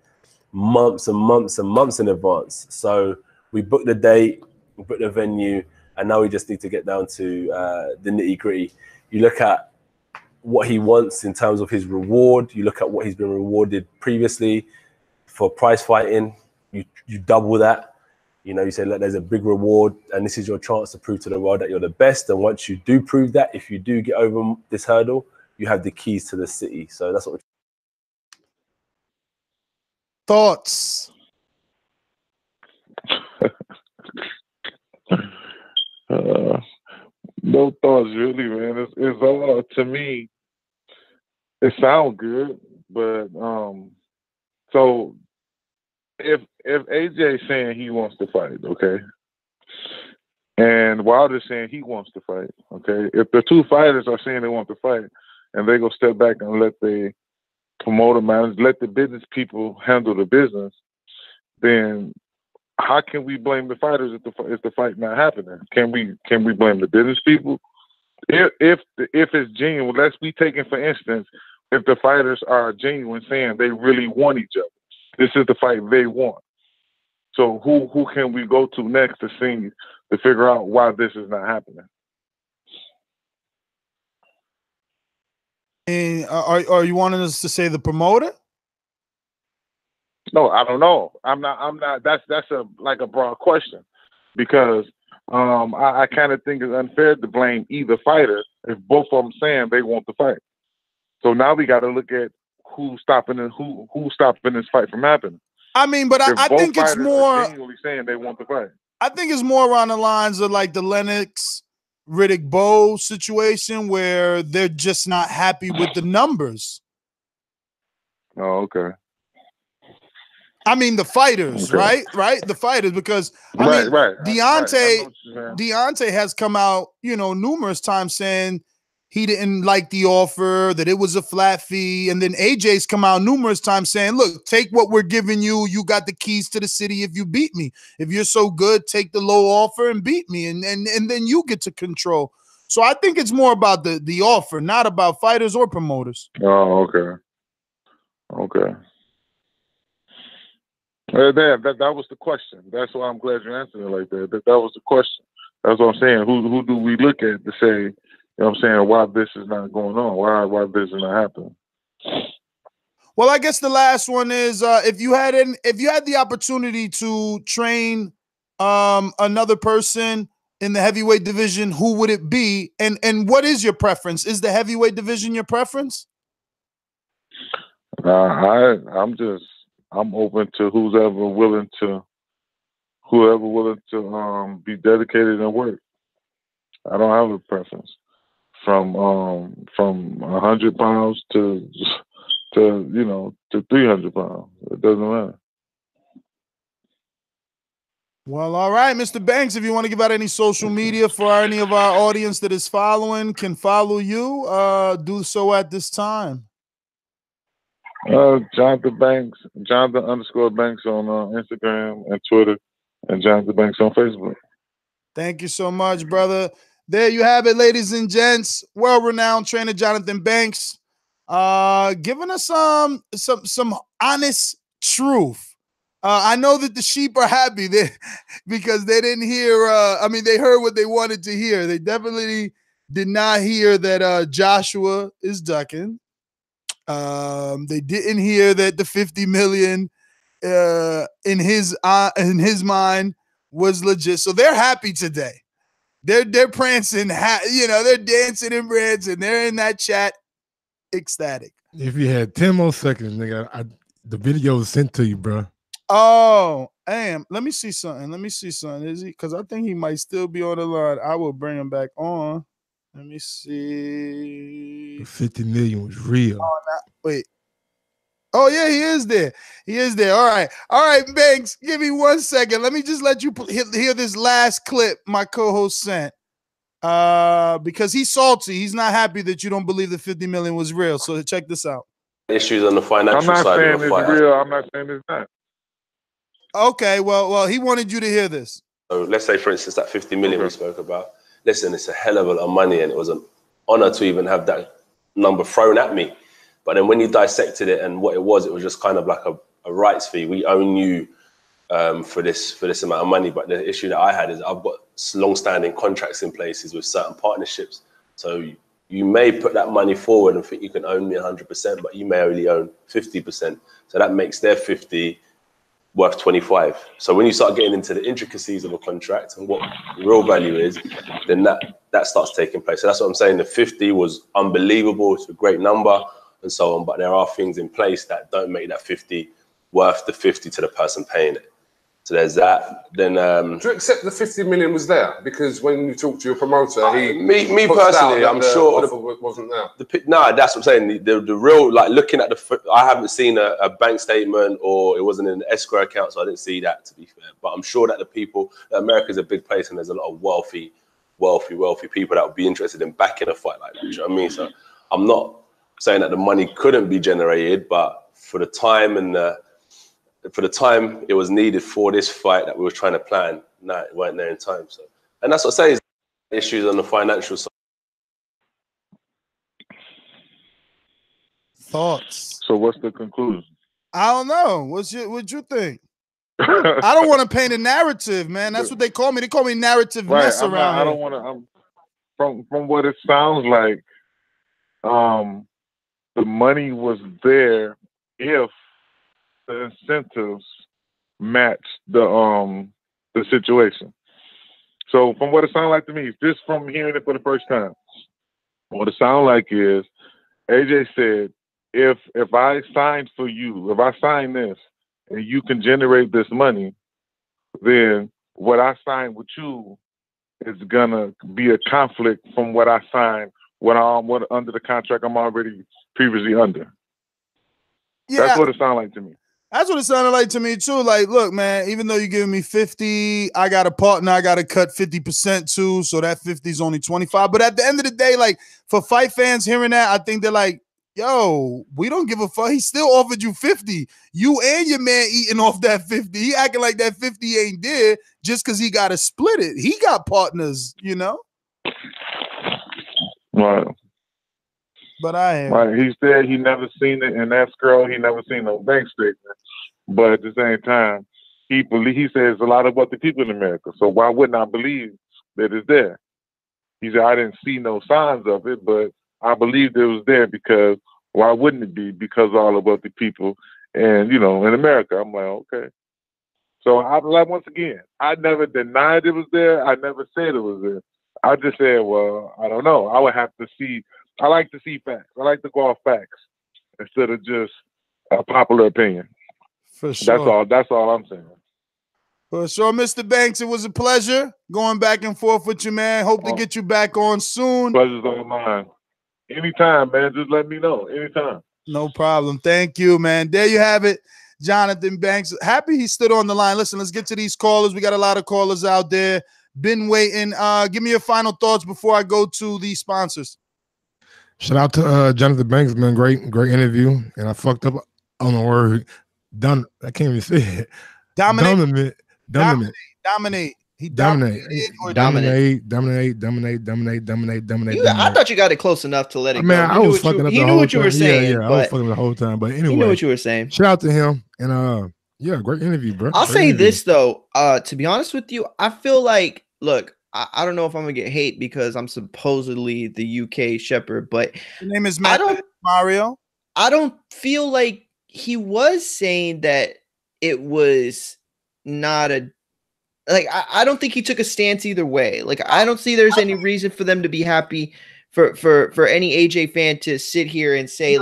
months and months and months in advance. So we booked the date, we booked the venue, and now we just need to get down to the nitty gritty. You look at what he wants in terms of his reward. You look at what he's been rewarded previously for prize fighting. You double that. You know, you say, look, there's a big reward, and this is your chance to prove to the world that you're the best. And once you do prove that, if you do get over this hurdle, you have the keys to the city. So that's what we're... Thoughts? No thoughts really, man. It's all, to me, it sounds good, but so if AJ's saying he wants to fight, okay, and Wilder's saying he wants to fight, okay, if the two fighters are saying they want to fight, and they go step back and let the promoter manage, let the business people handle the business, then how can we blame the fighters if the fight not happening? Can we blame the business people? If it's genuine, let's be taken for instance, if the fighters are genuine, saying they really want each other, this is the fight they want. So who can we go to next to figure out why this is not happening? And are you wanting us to say the promoter? No, I don't know. I'm not. That's a broad question, because I kind of think it's unfair to blame either fighter if both of them saying they want to fight. So now we got to look at who's stopping this fight from happening. I mean, but I think it's more genuinely saying they want to fight. I think it's more around the lines of like the Lennox Riddick Bowe situation, where they're just not happy with the numbers. Oh, okay. I mean, the fighters, okay. right? The fighters, because Deontay has come out, numerous times saying he didn't like the offer, that it was a flat fee. And then AJ's come out numerous times saying, look, take what we're giving you. You got the keys to the city if you beat me. If you're so good, take the low offer and beat me. And then you get to control. So I think it's more about the offer, not about fighters or promoters. Oh, okay. Okay. That was the question. That's why I'm glad you answered it like that. That was the question. That's what I'm saying. Who do we look at to say, I'm saying, why this is not going on? Why this is not happening? Well, I guess the last one is if you had the opportunity to train another person in the heavyweight division, who would it be? And what is your preference? Is the heavyweight division your preference? I'm open to whoever willing to be dedicated and work. I don't have a preference from 100 pounds to 300 pounds. It doesn't matter. Well, all right, Mr. Banks, if you want to give out any social media for any of our audience that is following, can follow you, do so at this time. Jonathan Banks, Jonathan_Banks on Instagram and Twitter, and Jonathan Banks on Facebook. Thank you so much, brother. There you have it, ladies and gents. World-renowned trainer Jonathan Banks, giving us some honest truth. I know that the sheep are happy because they didn't hear. They heard what they wanted to hear. They definitely did not hear that Joshua is ducking. They didn't hear that the 50 million in his mind was legit. So they're happy today. They're prancing, they're dancing and prancing. They're in that chat, ecstatic. If you had 10 more seconds, nigga, the video was sent to you, bro. Oh, damn. Let me see something. Is he? Because I think he might still be on the line. I will bring him back on. Let me see. The 50 million was real. Oh, wait. Oh, yeah, he is there. All right, Banks, give me 1 second. Let me just let you hear this last clip my co-host sent. Because he's salty. He's not happy that you don't believe the 50 million was real. So check this out. Issues on the financial I'm not side saying of the it's fight. real. I'm not saying it's not. Okay, well, he wanted you to hear this. So let's say, for instance, that 50 million we spoke about. Listen, it's a hell of a lot of money, and it was an honor to even have that number thrown at me. But then when you dissected it and what it was just kind of like a rights fee. We own you for this amount of money. But the issue that I had is I've got long-standing contracts in places with certain partnerships. So you may put that money forward and think you can own me 100%, but you may only own 50%. So that makes their 50 worth 25. So when you start getting into the intricacies of a contract and what real value is, then that starts taking place. So that's what I'm saying. The 50 was unbelievable. It's a great number and so on. But there are things in place that don't make that 50 worth the 50 to the person paying it. So there's that. Then do you accept the 50 million was there? Because when you talk to your promoter, me personally, I'm sure the offer wasn't there. That's what I'm saying. The real, like, looking at I haven't seen a bank statement, or it wasn't in an escrow account, so I didn't see that, to be fair. But I'm sure that America's a big place, and there's a lot of wealthy people that would be interested in backing a fight like that. Do you know what I mean? So I'm not saying that the money couldn't be generated, but for the time it was needed for this fight that we were trying to plan, it weren't there in time. So, and that's what I say is issues on the financial side. Thoughts? So what's the conclusion? I don't know. What you think? I don't want to paint a narrative, man. That's what they call me. They call me narrative mess around here. I don't want to. From what it sounds like, the money was there if the incentives match the situation. So from what it sounds like to me, just from hearing it for the first time, what it sounds like is AJ said, if I sign for you, if I sign this and you can generate this money, then what I sign with you is gonna be a conflict from what I signed what under the contract I'm already previously under. Yeah. That's what it sounded like to me. That's what it sounded like to me too. Like, look, man, even though you're giving me 50, I got a partner I got to cut 50% too, so that 50 is only 25. But at the end of the day, like, for fight fans hearing that, I think they're like, yo, we don't give a fuck. He still offered you 50. You and your man eating off that 50. He acting like that 50 ain't there just because he got to split it. He got partners, you know? Right. But I am. Right. He said he never seen it, and that girl, he never seen no bank statement. But at the same time, he says a lot of wealthy people in America. So why wouldn't I believe that it's there? He said, I didn't see no signs of it, but I believed it was there because why wouldn't it be? Because of all the wealthy people and, in America. I'm like, okay. So once again, I never denied it was there. I never said it was there. I just said, well, I don't know. I would have to see. I like to see facts. I like to go off facts instead of just a popular opinion. For sure. That's all I'm saying. For sure, Mr. Banks, it was a pleasure going back and forth with you, man. Hope to get you back on soon. Pleasure's all mine. Anytime, man. Just let me know. Anytime. No problem. Thank you, man. There you have it. Jonathan Banks. Happy he stood on the line. Listen, let's get to these callers. We got a lot of callers out there. Been waiting. Give me your final thoughts before I go to the sponsors. Shout out to Jonathan Banks, man. Great interview. And I fucked up on the word. I can't even say it. Dominate. He dominate. I thought you got it close enough to let it go. I was fucking up the whole time. He knew what you were saying. Yeah, I was fucking up the whole time. But anyway, he knew what you were saying. Shout out to him. And yeah, great interview, bro. I'll say this though. To be honest with you, I feel like, look, I don't know if I'm gonna get hate because I'm supposedly the UK shepherd, but your name is Mario. I don't feel like he was saying that it was not a. Like, I don't think he took a stance either way. Like, I don't see there's any reason for them to be happy for any AJ fan to sit here and say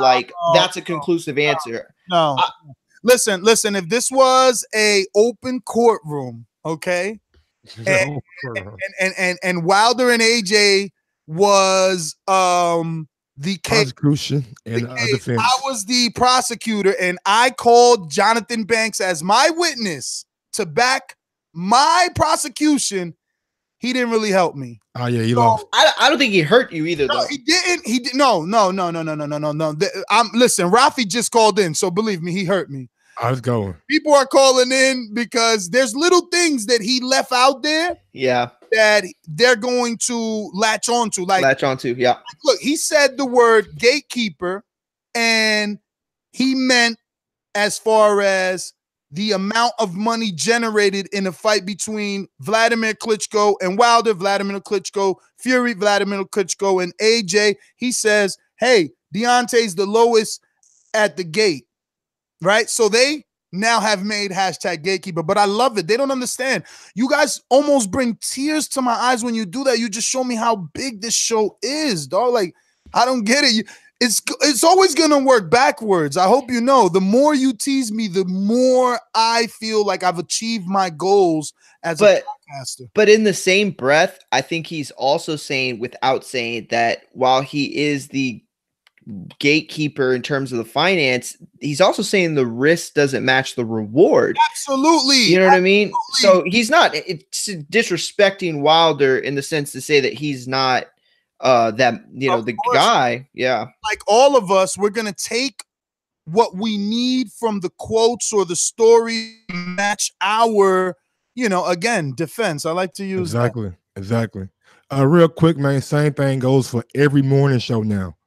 that's a conclusive answer. No. Listen, if this was a open courtroom, okay? And Wilder and AJ was the prosecution and defense. I was the prosecutor and I called Jonathan Banks as my witness to back my prosecution. He didn't really help me. Oh yeah, he lost. I don't think he hurt you either. No, though. he didn't. He did. No. Listen, Rafi just called in, so believe me, he hurt me. I was going. People are calling in because there's little things that he left out there. Yeah. That they're going to latch onto. Yeah. Look, he said the word gatekeeper, and he meant as far as the amount of money generated in a fight between Vladimir Klitschko and Wilder, Vladimir Klitschko, Fury, Vladimir Klitschko, and AJ. He says, hey, Deontay's the lowest at the gate, right? So they now have made hashtag gatekeeper, but I love it. They don't understand. You guys almost bring tears to my eyes when you do that. You just show me how big this show is, dog. Like, I don't get it. It's always going to work backwards. I hope you know. The more you tease me, the more I feel like I've achieved my goals as a podcaster. But in the same breath, I think he's also saying, without saying, that while he is the gatekeeper in terms of the finance, he's also saying the risk doesn't match the reward. Absolutely. You know what I mean? So he's not disrespecting Wilder in the sense to say that he's not the guy. Yeah. Like all of us, we're going to take what we need from the quotes or the story, match our, again, defense. I like to use Exactly. Real quick, man, same thing goes for every morning show now.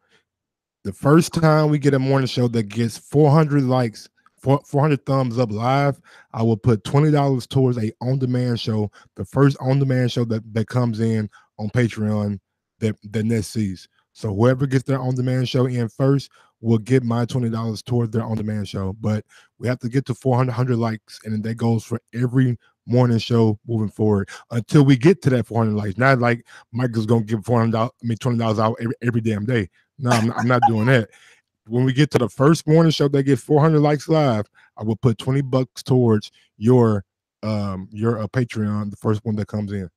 The first time we get a morning show that gets 400 likes, 400 thumbs up live, I will put $20 towards a on-demand show, the first on-demand show that comes in on Patreon that Net sees. So whoever gets their on-demand show in first will get my $20 towards their on-demand show. But we have to get to 400 likes, and that goes for every morning show moving forward until we get to that 400 likes. Not like Michael's gonna give $20 out every damn day. No, I'm not doing that. When we get to the first morning show that gets 400 likes live, I will put $20 towards your Patreon, the first one that comes in.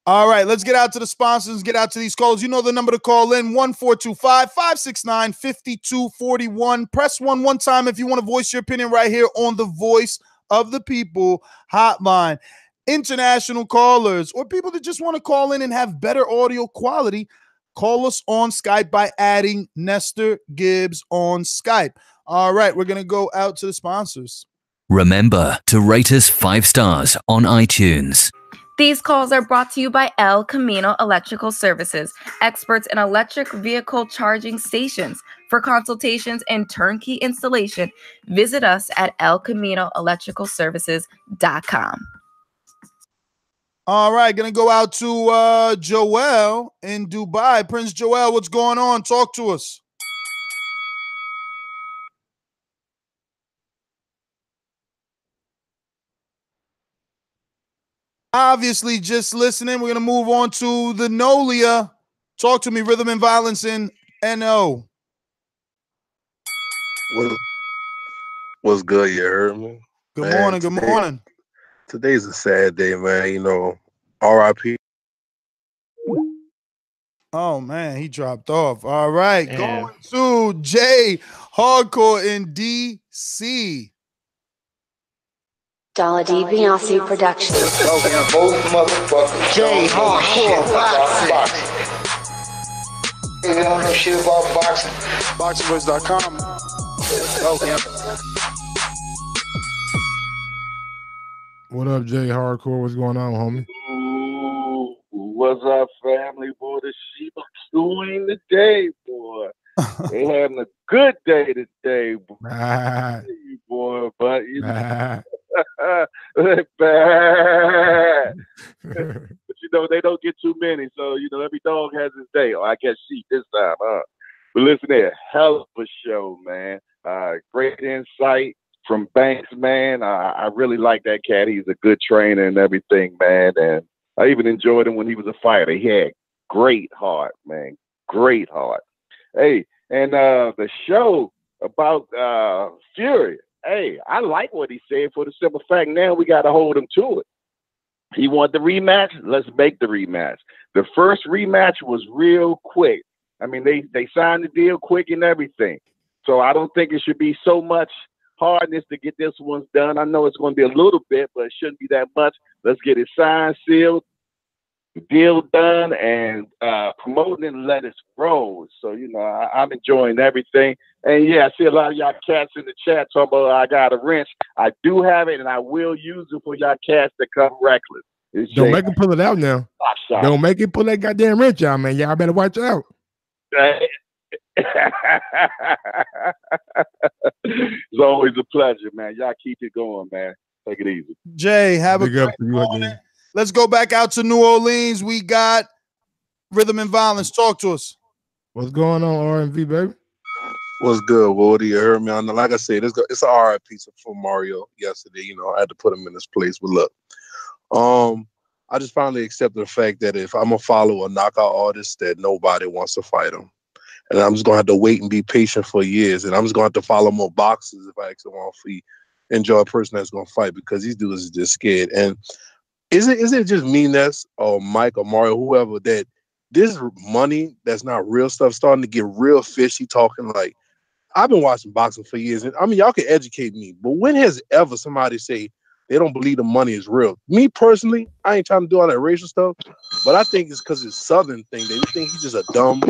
All right, let's get out to the sponsors, get out to these calls. You know the number to call in, 1-425-569-5241. Press 1 one time if you want to voice your opinion right here on the Voice of the People hotline. International callers or people that just want to call in and have better audio quality, call us on Skype by adding Nestor Gibbs on Skype. All right, we're going to go out to the sponsors. Remember to rate us 5 stars on iTunes. These calls are brought to you by El Camino Electrical Services, experts in electric vehicle charging stations. For consultations and turnkey installation, visit us at elcaminoelectricalservices.com. All right, going to go out to Joel in Dubai. Prince Joel, what's going on? Talk to us. Obviously, just listening. We're going to move on to the Nolia. Talk to me, Rhythm and Violence in NO. What's good? You heard me? Good morning. Good morning. Today's a sad day, man. You know, R.I.P. Oh man, he dropped off. All right, Damn. going to Jay Hardcore in DC. Dollar D Beyonce Productions. Both motherfuckers. Jay Hardcore Boxing. You don't know shit about boxing. ThaBoxingvoice.com. What up, Jay Hardcore? What's going on, homie? Ooh, what's up, family? Boy, the sheep are doing today, boy. They having a good day today, boy. Boy, but you know, bad. But you know, they don't get too many, so you know, every dog has his day. Oh, I guess sheep this time, huh? But listen there, hell of a show, man. Great insight from Banks, man. I really like that cat. He's a good trainer and everything, man. And I even enjoyed him when he was a fighter. He had great heart, man. Great heart. Hey, and the show about Fury. Hey, I like what he said for the simple fact now we got to hold him to it. He wanted the rematch. Let's make the rematch. The first rematch was real quick. I mean, they signed the deal quick and everything. So I don't think it should be so much hardness to get this one done. I know it's going to be a little bit, but it shouldn't be that much. Let's get it signed, sealed, deal done, and promoting and let us roll. So, you know, I'm enjoying everything. And yeah, I see a lot of y'all cats in the chat talking about I got a wrench. I do have it, and I will use it for y'all cats that come reckless. Don't make him pull it out now. Don't make him pull that goddamn wrench out, man. Y'all better watch out. It's always a pleasure, man. Y'all keep it going, man. Take it easy. Jay, have a great morning. Let's go back out to New Orleans. We got Rhythm and Violence. Talk to us. What's going on, R&V, baby? What's good, Woody? You heard me? Like I said, it's an RIP for Mario yesterday. You know, I had to put him in his place. But look, I just finally accepted the fact that if I'm gonna follow a knockout artist, that nobody wants to fight him. And I'm just gonna have to wait and be patient for years. And I'm just gonna have to follow more boxers if I actually want to enjoy a person that's gonna fight, because these dudes is just scared. And is it just me, Ness, or Mike or Mario, whoever, that this money that's not real stuff starting to get real fishy talking? Like, I've been watching boxing for years, and I mean, y'all can educate me, but when has ever somebody say they don't believe the money is real? Me personally, I ain't trying to do all that racial stuff, but I think it's because it's Southern thing. They think he's just a dumb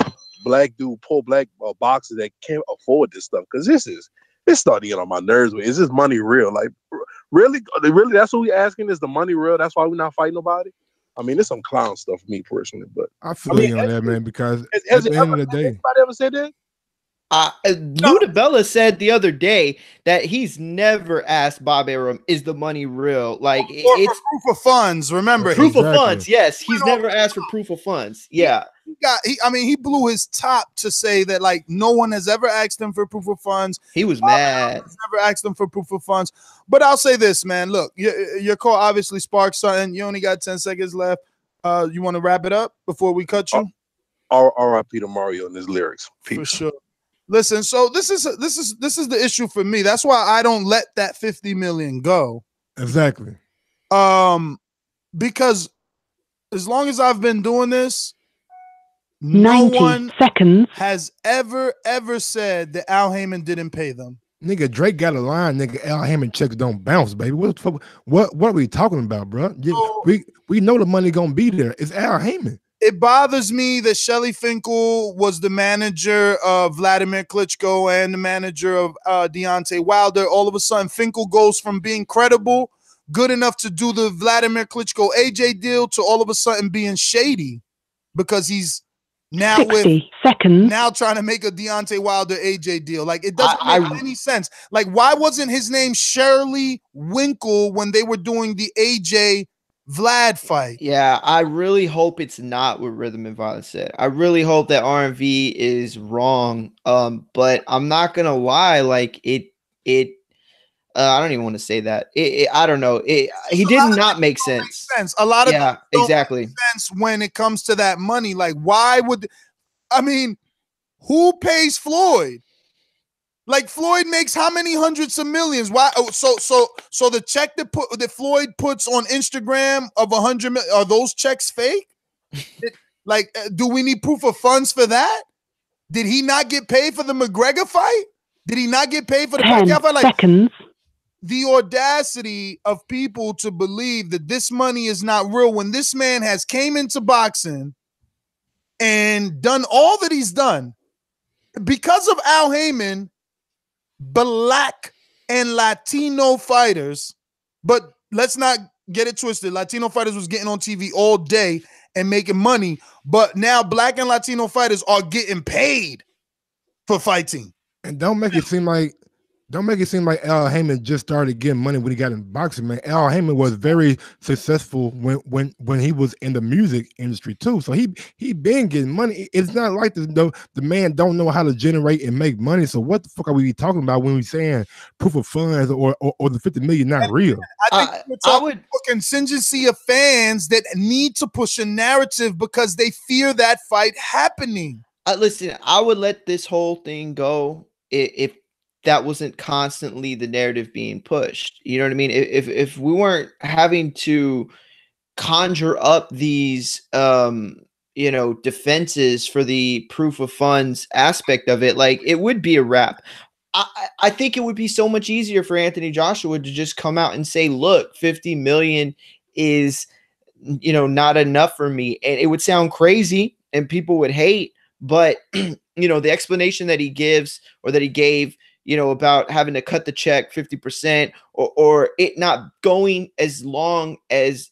black dude, poor black boxer that can't afford this stuff. Because it's starting to get on my nerves. Is this money real? Like, really? That's what we asking? Is the money real? That's why we're not fighting nobody? I mean, it's some clown stuff for me personally, but I feel you on that, man, because at the end of the day, anybody ever said that? Ludabella said the other day that he's never asked Bob Arum, is the money real? Like, it's proof of funds. Remember, proof of funds. Yes, he's never asked for proof of funds. Yeah, he blew his top to say that, like, no one has ever asked him for proof of funds. He was mad. Never asked him for proof of funds. But I'll say this, man. Look, your call obviously sparked something. You only got 10 seconds left. You want to wrap it up before we cut you? R.I.P. to Mario and his lyrics. Peace. For sure. Listen, so this is the issue for me. That's why I don't let that 50 million go. Exactly. Because as long as I've been doing this, 90 seconds has ever said that Al Heyman didn't pay them. Nigga, Drake got a line, nigga. Al Heyman checks don't bounce, baby. What the fuck? What are we talking about, bro? Yeah, we know the money gonna be there. It's Al Heyman. It bothers me that Shelly Finkel was the manager of Vladimir Klitschko and the manager of Deontay Wilder. All of a sudden, Finkel goes from being credible, good enough to do the Vladimir Klitschko AJ deal, to all of a sudden being shady because he's now 60 seconds. Now trying to make a Deontay Wilder AJ deal. Like, it doesn't make any sense. Like, why wasn't his name Shirley Winkle when they were doing the AJ Vlad fight? Yeah, I really hope it's not what Rhythm and Violence said. I really hope that R&V is wrong. But I'm not gonna lie, like it I don't even want to say that. I don't know. He did not make sense. A lot of things don't exactly make sense when it comes to that money. Like, why would who pays Floyd? Like Floyd makes how many hundreds of millions? Why? Oh, so the check that Floyd puts on Instagram of 100 million, are those checks fake? Do we need proof of funds for that? Did he not get paid for the McGregor fight? Did he not get paid for the Pacquiao fight? Seconds. The audacity of people to believe that this money is not real when this man has came into boxing and done all that he's done because of Al Heyman. Black and Latino fighters, but let's not get it twisted. Latino fighters was getting on TV all day and making money, but now black and Latino fighters are getting paid for fighting. And don't make it seem like Al Heyman just started getting money when he got in boxing, man. Al Heyman was very successful when he was in the music industry too. So he been getting money. It's not like the man don't know how to generate and make money. So what the fuck are we talking about when we saying proof of funds or the 50 million not real? I think we're talking for contingency of fans that need to push a narrative because they fear that fight happening. Listen, I would let this whole thing go if that wasn't constantly the narrative being pushed. You know what I mean? If we weren't having to conjure up these defenses for the proof of funds aspect of it, like it would be a wrap. I think it would be so much easier for Anthony Joshua to just come out and say, look, 50 million is not enough for me. And it would sound crazy and people would hate, but the explanation that he gives or that he gave about having to cut the check 50% or it not going as long as,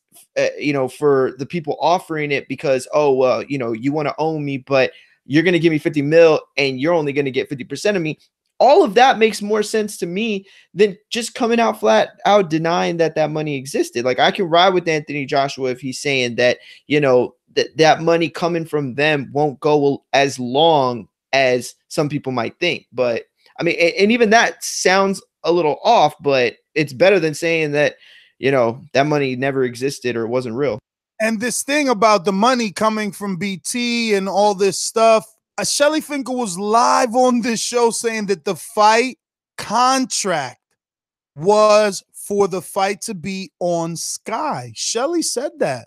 for the people offering it because, you want to own me, but you're going to give me 50 mil and you're only going to get 50% of me. All of that makes more sense to me than just coming out flat out denying that money existed. Like I can ride with Anthony Joshua if he's saying that, that money coming from them won't go as long as some people might think. But I mean, and even that sounds a little off, but it's better than saying that, that money never existed or wasn't real. And this thing about the money coming from BT and all this stuff, Shelly Finkel was live on this show saying that the fight contract was for the fight to be on Sky. Shelly said that.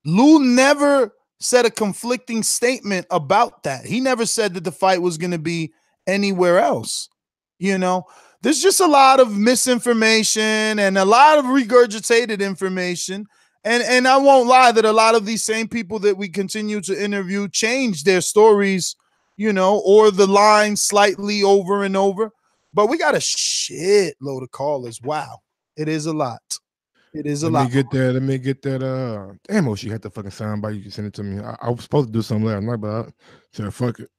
Lou never said a conflicting statement about that. He never said that the fight was going to be anywhere else. There's just a lot of misinformation and a lot of regurgitated information. And I won't lie that a lot of these same people that we continue to interview change their stories, or the line slightly over and over. But we got a shitload of callers. Wow. It is a lot. It is a lot. Let me get that. Damn, she had the fucking soundbite. You can send it to me. I was supposed to do something last night, but I said fuck it.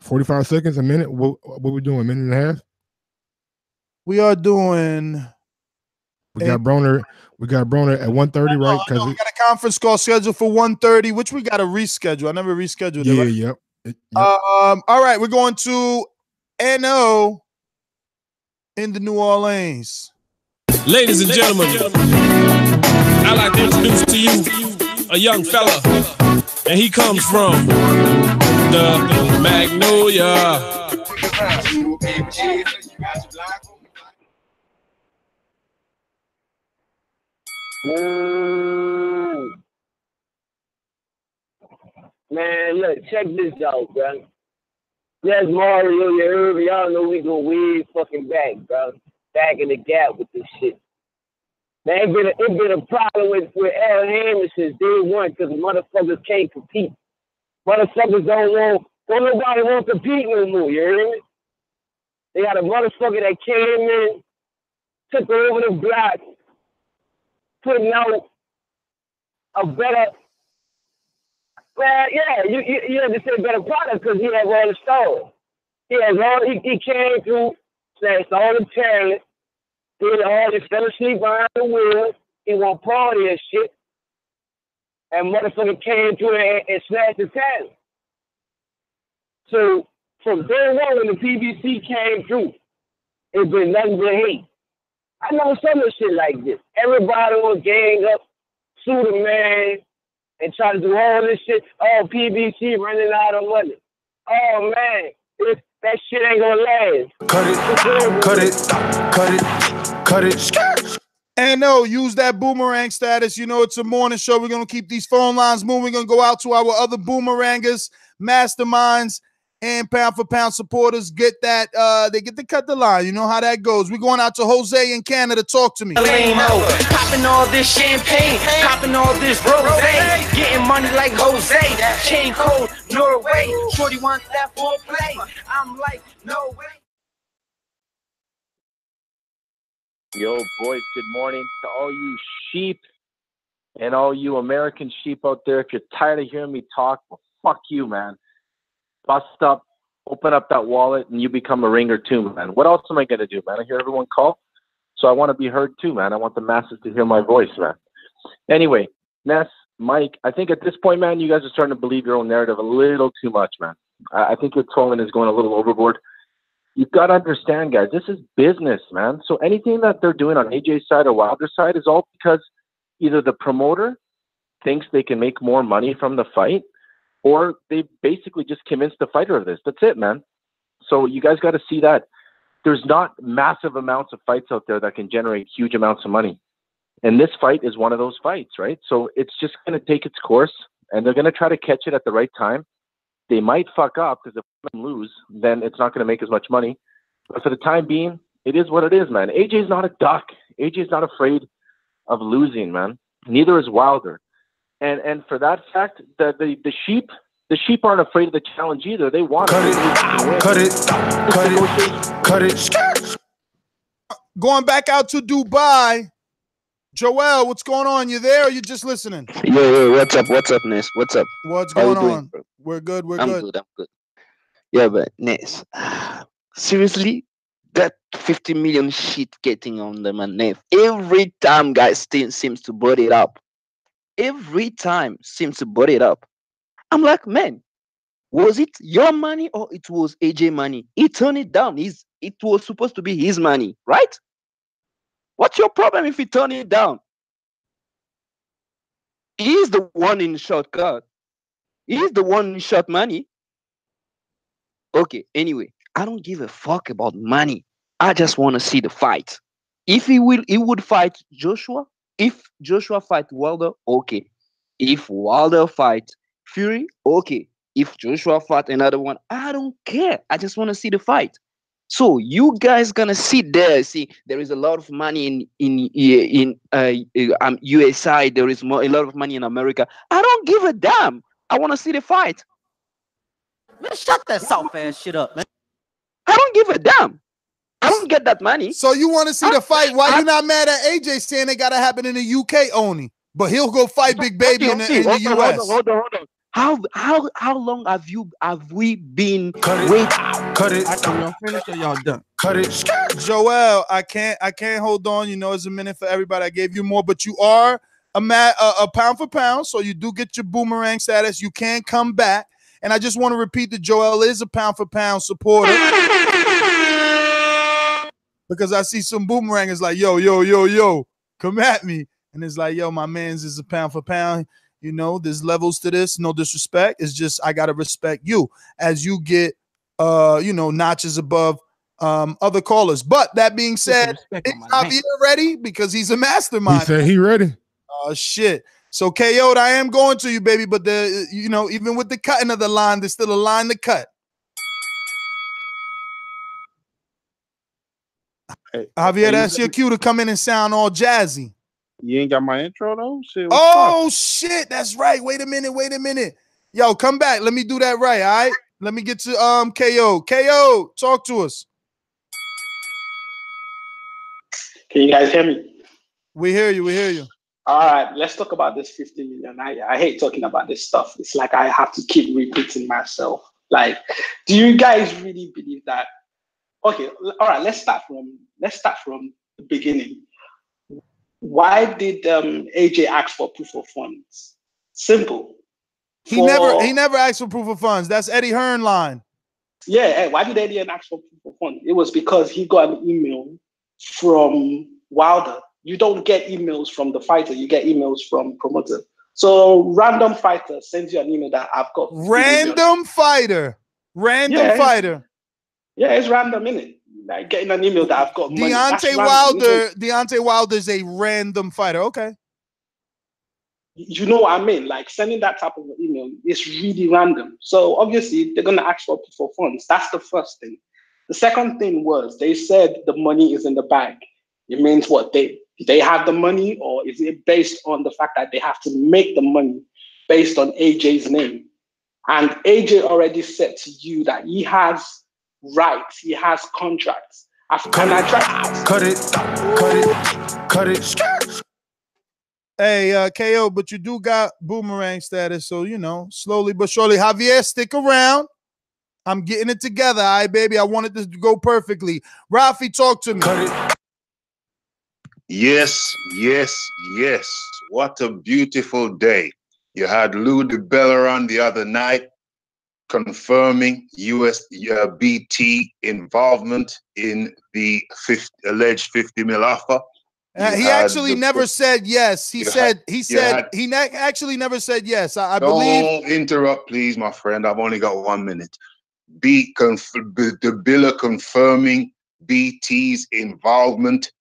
45 seconds, a minute. What we doing? A minute and a half? We are doing. We got Broner at 1:30, right? Because we got a conference call scheduled for 1:30, which we got to reschedule. I never rescheduled it. Right? Yep. All right, we're going to NO in the New Orleans. Ladies and gentlemen, I'd like to introduce to you a young fella, and he comes from the Magnolia. Man, look, check this out, bro. Yes, Mario, you heard me. Y'all know we go way fucking back, bro. Back in the gap with this shit. Man, it's been a problem with Al Heyman since day one because motherfuckers can't compete. Motherfuckers don't nobody want to compete no more, you hear me? They got a motherfucker that came in, took over the block, putting out a better, well, yeah, you have to say better product because he has all the stars. He came through, snatched all the talent, did all this, fell asleep behind the wheel, he won't party and shit, and motherfucker came through and snatched the talent. So, from day one when the PBC came through, it's been nothing but hate. I know some of shit like this. Everybody will gang up, sue the man, and try to do all this shit. Oh, PBC running out of money. Oh man, that shit ain't gonna last. Cut it. And no, use that boomerang status. You know, it's a morning show. We're going to keep these phone lines moving. We're going to go out to our other boomerangers, masterminds, and pound for pound supporters. Get that, they get to cut the line. You know how that goes. We're going out to Jose in Canada. Talk to me. Popping all this champagne, popping all this rosé, getting money like Jose, chain cold, Norway, shorty wants that foreplay, I'm like, no way. Yo, boys, good morning to all you sheep and all you American sheep out there. If you're tired of hearing me talk, well, fuck you, man. Bust up, open up that wallet, and you become a ringer too, man. What else am I going to do, man? I hear everyone call, so I want to be heard too, man. I want the masses to hear my voice, man. Anyway, Ness, Mike, I think at this point, man, you guys are starting to believe your own narrative a little too much, man. I think your tone is going a little overboard. You've got to understand, guys, this is business, man. So anything that they're doing on AJ's side or Wilder's side is all because either the promoter thinks they can make more money from the fight, or they basically just convinced the fighter of this. That's it, man. So you guys got to see that there's not massive amounts of fights out there that can generate huge amounts of money. And this fight is one of those fights, right? So it's just going to take its course, and they're going to try to catch it at the right time. They might fuck up because if they lose, then it's not going to make as much money. But for the time being, it is what it is, man. AJ's not a duck. AJ's not afraid of losing, man. Neither is Wilder. And for that fact, the sheep aren't afraid of the challenge either. They want Cut it. Going back out to Dubai. Joel, what's going on? You there or you just listening? Yo, what's up, Ness? What's up? What's How going on? Bro? We're good. I'm good. Yeah, but Ness, seriously, that 50 million shit getting on the man, Ness. Every time, guys, still seems to butt it up. I'm like, man, was it your money or it was AJ money? He turned it down. It was supposed to be his money, right? What's your problem if he turned it down? He's the one in shortcut. He's the one in short money. Okay, anyway, I don't give a fuck about money. I just want to see the fight. If he would fight Joshua. If Joshua fight Wilder, okay. If Wilder fight Fury, okay. If Joshua fight another one, I don't care. I just want to see the fight. So you guys gonna sit there, see there is a lot of money in USA. There is a lot of money in America. I don't give a damn. I want to see the fight. Man, shut that soft ass shit up, man. I don't give a damn. I don't get that money. So you want to see the fight? Why you not mad at AJ saying it got to happen in the UK only, but he'll go fight Big Baby in the US? Hold on. How long have we been waiting? Cut it. Y'all finished or y'all done? Cut it. Joel, I can't hold on. You know, it's a minute for everybody. I gave you more, but you are a pound for pound, so you do get your boomerang status. You can come back. And I just want to repeat that Joel is a pound for pound supporter. Because I see some boomerangers like, yo, come at me. And it's like, yo, my man's is a pound for pound. You know, there's levels to this. No disrespect. It's just I got to respect you as you get, notches above other callers. But that being said, is Javier ready? Because he's a mastermind. He said he ready. Oh, shit. So, KO'd, I am going to you, baby. But, even with the cutting of the line, there's still a line to cut. Hey, Javier, that's your cue to come in and sound all jazzy. You ain't got my intro, though? Shit, shit. That's right. Wait a minute. Yo, come back. Let me do that right, all right? Let me get to KO. KO, talk to us. Can you guys hear me? We hear you. All right, let's talk about this 50 million. I hate talking about this stuff. It's like I have to keep repeating myself. Like, do you guys really believe that? Okay, all right, let's start from the beginning. Why did AJ ask for proof of funds? Simple. He never asked for proof of funds. That's Eddie Hearn line. Yeah, why did Eddie ask for proof of funds? It was because he got an email from Wilder. You don't get emails from the fighter, you get emails from promoter. So random fighter sends you an email that I've got. Random fighter. Random fighter. Yeah, it's random, innit? Like getting an email that I've got money. Deontay Wilder's a random fighter. Okay. You know what I mean? Like sending that type of email is really random. So obviously they're gonna ask for funds. That's the first thing. The second thing was they said the money is in the bank. It means what they have the money, or is it based on the fact that they have to make the money based on AJ's name? And AJ already said to you that he has rights, he has contracts. Cut it. Hey, KO, but you do got boomerang status, so you know, slowly but surely. Javier, stick around. I'm getting it together, all right, baby. I wanted this to go perfectly. Rafi, talk to me. Yes. What a beautiful day. You had Lou DiBella on the other night confirming BT involvement in the alleged 50 mil offer. He actually never said yes. He actually never said yes. I believe. Don't interrupt, please, my friend. I've only got 1 minute. DiBella confirming BT's involvement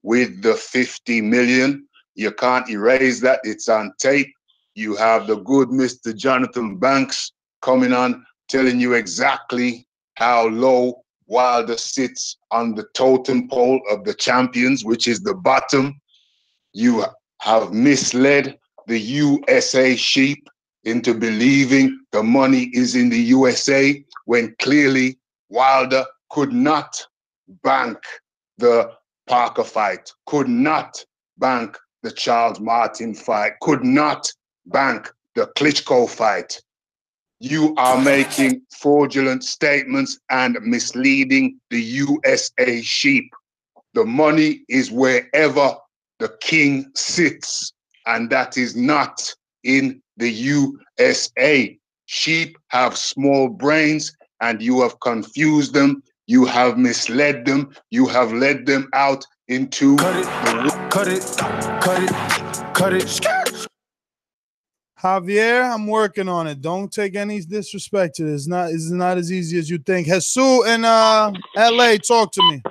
with the 50 million. You can't erase that. It's on tape. You have the good Mr. Jonathan Banks coming on, telling you exactly how low Wilder sits on the totem pole of the champions, which is the bottom. You have misled the USA sheep into believing the money is in the USA when clearly Wilder could not bank the Parker fight, could not bank the Charles Martin fight, could not bank the Klitschko fight. You are making fraudulent statements and misleading the USA sheep. The money is wherever the king sits, and that is not in the USA. Sheep have small brains, and you have confused them. You have misled them. You have led them out into cut it. Javier, I'm working on it. Don't take any disrespect to this. It's not as easy as you think. Jesus in LA, talk to me.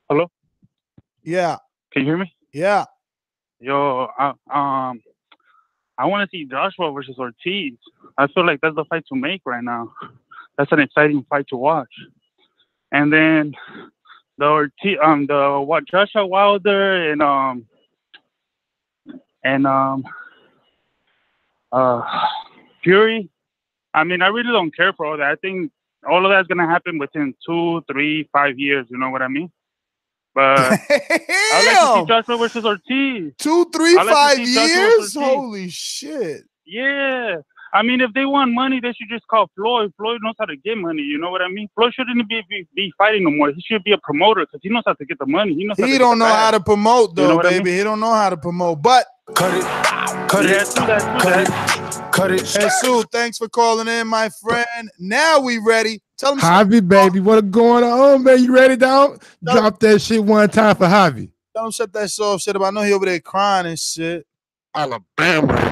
Hello? Yeah. Can you hear me? Yeah. Yo, I want to see Joshua versus Ortiz. I feel like that's the fight to make right now. That's an exciting fight to watch. And then the Joshua Wilder and Fury. I mean, I really don't care for all that. I think all of that's gonna happen within 2, 3, 5 years. You know what I mean? But I like to see Joshua versus Ortiz. 2, 3, 5 years? Holy shit! Yeah. I mean, if they want money, they should just call Floyd. Floyd knows how to get money. You know what I mean? Floyd shouldn't be fighting no more. He should be a promoter because he knows how to get the money. He don't know how to promote, though, baby. He don't know how to promote. But cut it. Jesus, thanks for calling in, my friend. Now we ready. Tell him, Javi, baby, what's going on, man? You ready, dog? Drop that shit one time for Javi. Tell him shut that soft shit up. I know he over there crying and shit. Alabama.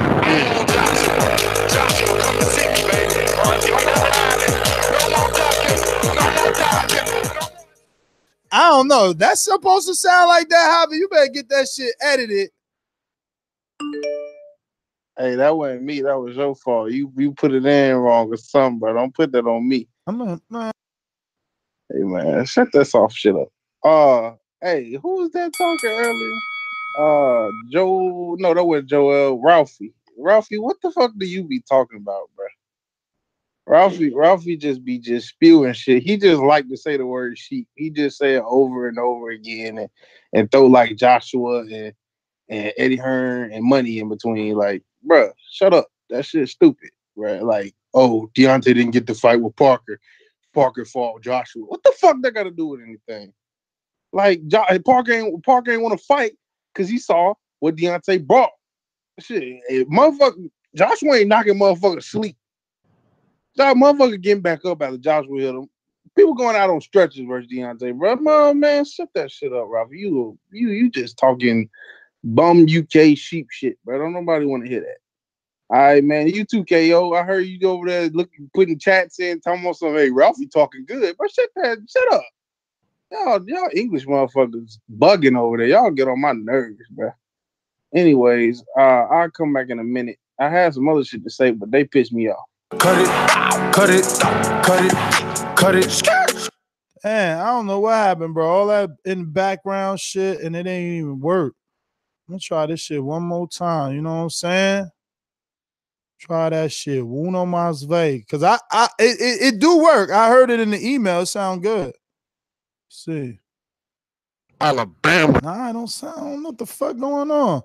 I don't know. That's supposed to sound like that, Javi. You better get that shit edited. Hey, that wasn't me. That was your fault. You put it in wrong or something, but don't put that on me. Man. Hey, man, shut that soft shit up. Hey, who was that talking earlier? Joe. No, that was Joel. Ralphie. Ralphie, what the fuck do you be talking about, bro? Ralphie just be spewing shit. He just like to say the word sheep. He just say it over and over again and throw like Joshua and Eddie Hearn and money in between. Like, bruh, shut up. That shit's stupid, right? Like, oh, Deontay didn't get to fight with Parker. Parker fought Joshua. What the fuck that got to do with anything? Like, Parker ain't want to fight because he saw what Deontay brought. Shit, motherfucker, Joshua ain't knocking motherfuckers sleep. That motherfucker getting back up after Joshua hit him. People going out on stretches versus Deontay, bro. Man, shut that shit up, Ralph. You just talking bum UK sheep shit, bro. Don't nobody want to hear that. All right, man. You too, KO. I heard you over there putting chats in, talking about some. Hey, Ralphie talking good, but shut up. Y'all English motherfuckers bugging over there. Y'all get on my nerves, bro. Anyways, I'll come back in a minute. I had some other shit to say, but they pissed me off. Cut it. Man, I don't know what happened, bro. All that in background shit, and it ain't even work. I'm gonna try this shit one more time. You know what I'm saying? Try that shit. Uno más ve. Cause it do work. I heard it in the email. It sound good. Let's see. Alabama. Nah, I don't know what the fuck going on.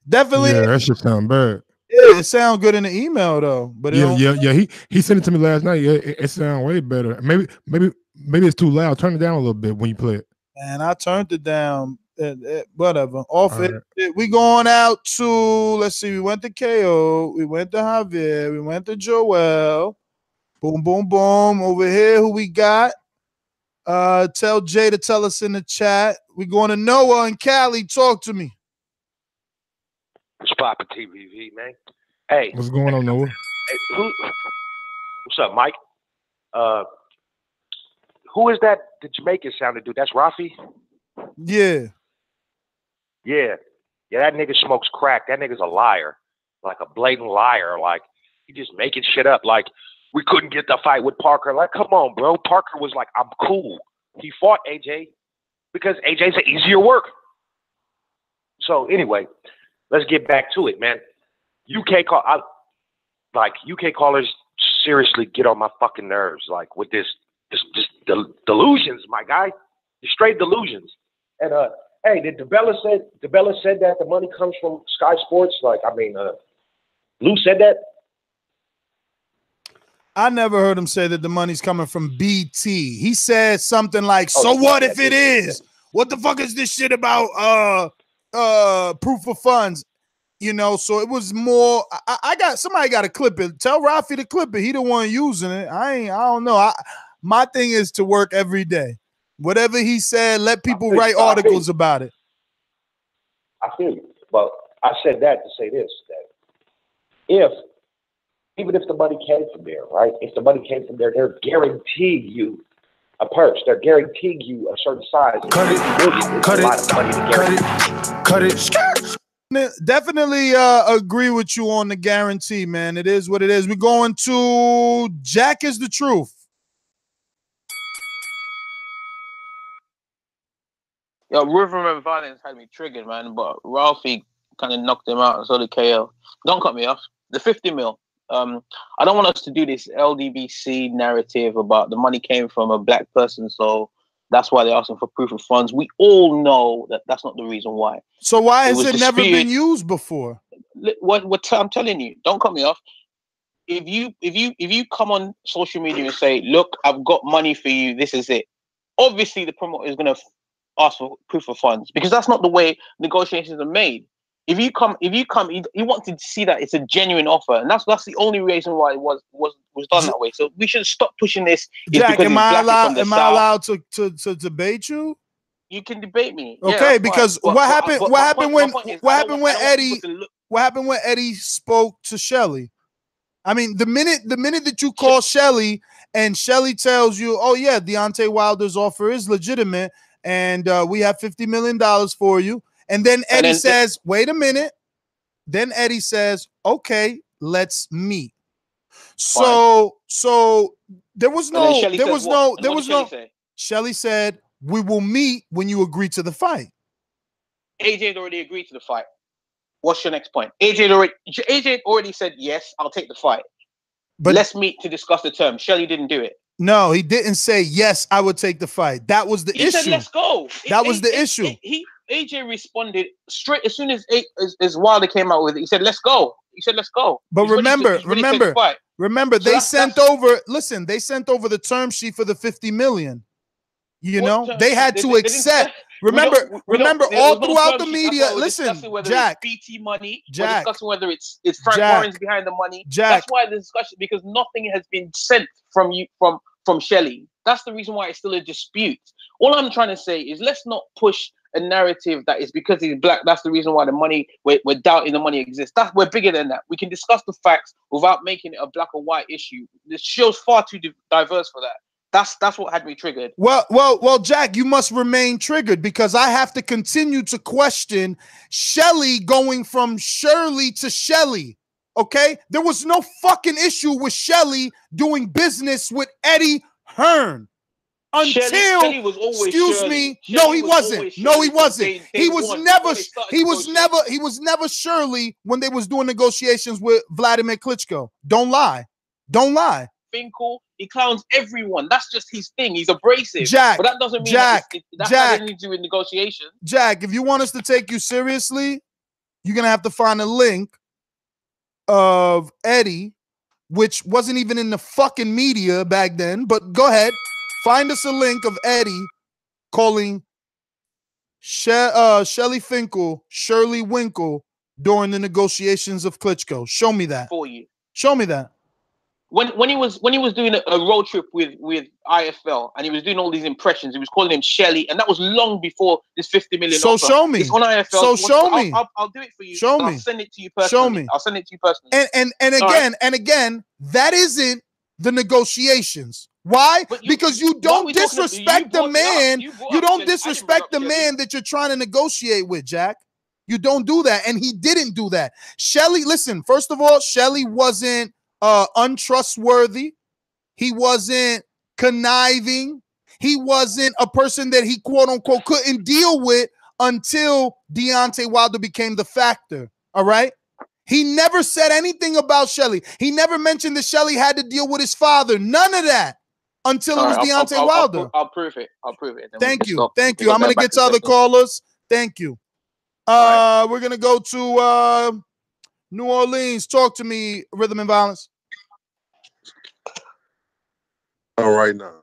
Definitely. Yeah, that shit sound bad. Yeah, it sound good in the email though. But yeah. He sent it to me last night. Yeah, it sound way better. Maybe it's too loud. Turn it down a little bit when you play it. And I turned it down. Whatever. Off it. Right. We going out to, let's see, we went to KO, we went to Javier, we went to Joel. Boom, boom, boom. Over here, who we got? Tell Jay to tell us in the chat. We going to Noah and Cali. Talk to me. What's poppin', TVV, man? Hey. What's going on, Noah? Hey, what's up, Mike? Who is that the Jamaican sounding dude? That's Rafi? Yeah. Yeah, that nigga smokes crack. That nigga's a liar, like a blatant liar. Like, he just making shit up. Like, we couldn't get the fight with Parker. Like, come on, bro. Parker was like, I'm cool. He fought AJ because AJ's an easier work. So anyway, let's get back to it, man. UK callers seriously get on my fucking nerves, like with this delusions, my guy. Straight delusions. And hey, did DeBella said that the money comes from Sky Sports? Like, I mean, Lou said that? I never heard him say that the money's coming from BT. He said something like, so what if it is? What the fuck is this shit about proof of funds? You know, so it was more, somebody got to clip it. Tell Rafi to clip it. He the one using it. I don't know. My thing is to work every day. Whatever he said, let people write articles about it. I feel you. But I said that to say this, that even if the money came from there, right? If the money came from there, they're guaranteeing you a purse. They're guaranteeing you a certain size. Cut it. Definitely agree with you on the guarantee, man. It is what it is. We're going to Jack is the Truth. Yo, Rhythm and Violence had me triggered, man, but Ralphie kind of knocked him out, and so did KO. Don't cut me off. The 50 mil. I don't want us to do this LDBC narrative about the money came from a black person, so that's why they're asking for proof of funds. We all know that that's not the reason why. So why has it never been used before? What I'm telling you, don't cut me off. If you come on social media and say, "Look, I've got money for you. This is it," obviously the promoter is going to ask for proof of funds because that's not the way negotiations are made. If you come, you want to see that it's a genuine offer, and that's the only reason why it was done that way. So we should stop pushing this. Jack, am I allowed to debate you? You can debate me. Okay, because what happened when Eddie spoke to Shelly? I mean, the minute that you call Shelly and Shelly tells you, "Oh yeah, Deontay Wilder's offer is legitimate, and we have $50 million for you," and then Eddie says, "Wait a minute." Then Eddie says, "Okay, let's meet." So there was no. Shelly said, "We will meet when you agree to the fight." AJ already agreed to the fight. What's your next point? AJ already said, yes, I'll take the fight. But let's meet to discuss the terms. Shelly didn't do it. No, he didn't say, yes, I would take the fight. That was the issue. He said, let's go. That was the issue. AJ responded straight as soon as Wilder came out with it. He said, let's go. He said, let's go. But remember, they sent over the term sheet for the $50 million. You know, they had to accept. Remember, all throughout the media. Listen, Jack. BT money. Jack. We're discussing whether it's Frank Warren's behind the money. Jack. That's why the discussion, because nothing has been sent from Shelly. That's the reason why it's still a dispute. All I'm trying to say is let's not push a narrative that is because he's black, that's the reason why the money, we're doubting the money exists. We're bigger than that. We can discuss the facts without making it a black or white issue. This show's far too diverse for that. That's what had me triggered. Well, Jack, you must remain triggered because I have to continue to question Shelly going from Shirley to Shelly. Okay, there was no fucking issue with Shelly doing business with Eddie Hearn until Shelly was always excuse Shirley. me. Shirley No, he was wasn't. always No, he Shirley wasn't. from day He was one, never. before they started He was negotiating. never. He was never Shirley when they was doing negotiations with Vladimir Klitschko. Don't lie. Don't lie. Finkel, he clowns everyone. That's just his thing. He's abrasive. Jack, but that doesn't mean Jack, that's Jack. not anything to do with negotiation. Jack, if you want us to take you seriously, you're gonna have to find a link of Eddie, which wasn't even in the fucking media back then. But go ahead, find us a link of Eddie calling Shelly Finkel Shirley Winkle during the negotiations of Klitschko. Show me that. For you. Show me that. When he was doing a road trip with IFL and he was doing all these impressions, he was calling him Shelly, and that was long before this 50 million. So offer. show me. It's on IFL. So show me. I'll do it for you. Show me. I'll send it to you personally. Show me. I'll send it to you personally. And again, that isn't the negotiations. Why? Because you don't disrespect the man. You don't disrespect the man that you're trying to negotiate with, Jack. You don't do that, and he didn't do that. Shelly, listen. First of all, Shelly wasn't untrustworthy. He wasn't conniving. He wasn't a person that he quote unquote couldn't deal with until Deontay Wilder became the factor. All right. He never said anything about Shelly. He never mentioned that Shelly had to deal with his father. None of that until it was Deontay Wilder. I'll prove it. I'll prove it. Thank you. Thank you. I'm going to get to other callers. Thank you. We're going to go to New Orleans. Talk to me, Rhythm and Violence. All right now.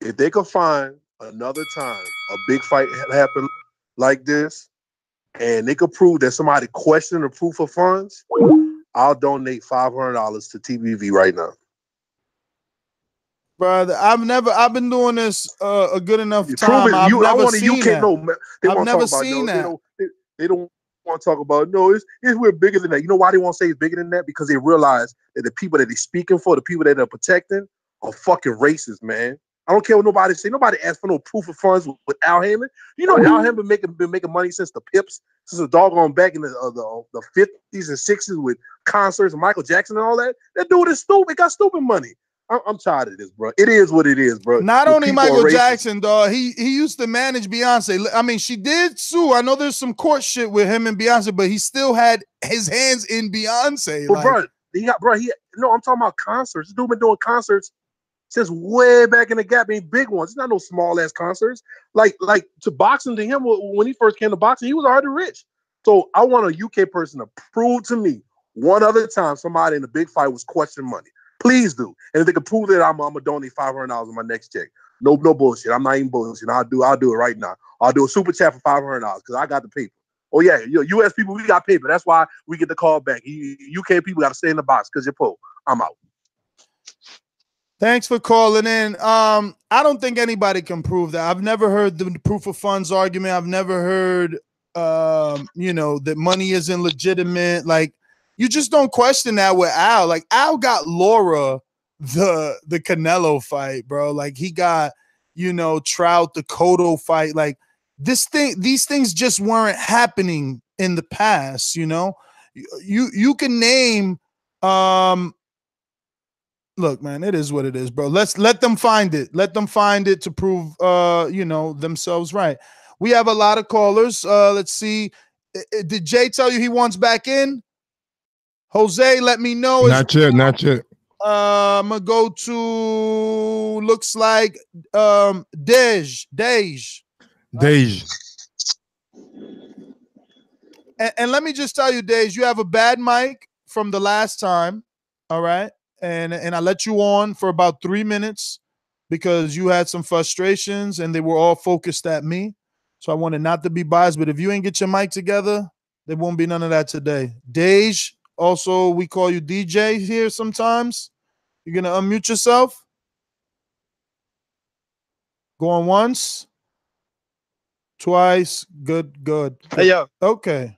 If they could find another time a big fight happen like this, and they could prove that somebody questioned the proof of funds, I'll donate $500 to TBV right now. Brother, I've been doing this a good enough time. I've never seen that. I've never seen that. They don't want to talk about, no, it's we're bigger than that. You know why they won't say it's bigger than that? Because they realize that the people that they're speaking for, the people that they're protecting, are fucking racist, man. I don't care what nobody say. Nobody asked for no proof of funds with Al Heyman. You know, Al Heyman been making money since the Pips, since the doggone back in the 50s and 60s with concerts and Michael Jackson and all that. That dude is stupid. Got stupid money. I'm tired of this, bro. It is what it is, bro. Not only Michael Jackson, dog. He used to manage Beyonce. I mean, she did sue. I know there's some court shit with him and Beyonce, but he still had his hands in Beyonce. But I'm talking about concerts. This dude been doing concerts since way back in the Gap, ain't big ones. It's not no small ass concerts. Like to boxing to him when he first came to boxing, he was already rich. So I want a UK person to prove to me one other time somebody in a big fight was questioning money. Please do. And if they can prove that, I'm gonna donate $500 in my next check. No bullshit. I'm not even bullshit. I'll do it right now. I'll do a super chat for $500 because I got the paper. Oh yeah, US people, we got paper. That's why we get the call back. UK people got to stay in the box because you're poor. I'm out. Thanks for calling in. I don't think anybody can prove that. I've never heard the proof of funds argument. I've never heard, that money isn't legitimate. Like, you just don't question that with Al. Like, Al got Laura the Canelo fight, bro. Like, he got, Trout the Cotto fight. Like, these things just weren't happening in the past. You can name. Look, man, it is what it is, bro. Let them find it. Let them find it to prove, themselves right. We have a lot of callers. Let's see. Did Jay tell you he wants back in? Jose, let me know. Not yet. I'm gonna go to looks like Dej. And let me just tell you, Dej, you have a bad mic from the last time. All right. And I let you on for about 3 minutes because you had some frustrations and they were all focused at me. So I wanted not to be biased, but if you ain't get your mic together, there won't be none of that today. Dej, also we call you DJ here sometimes. You're going to unmute yourself. Going once. Twice. Good. Hey, yo. Okay.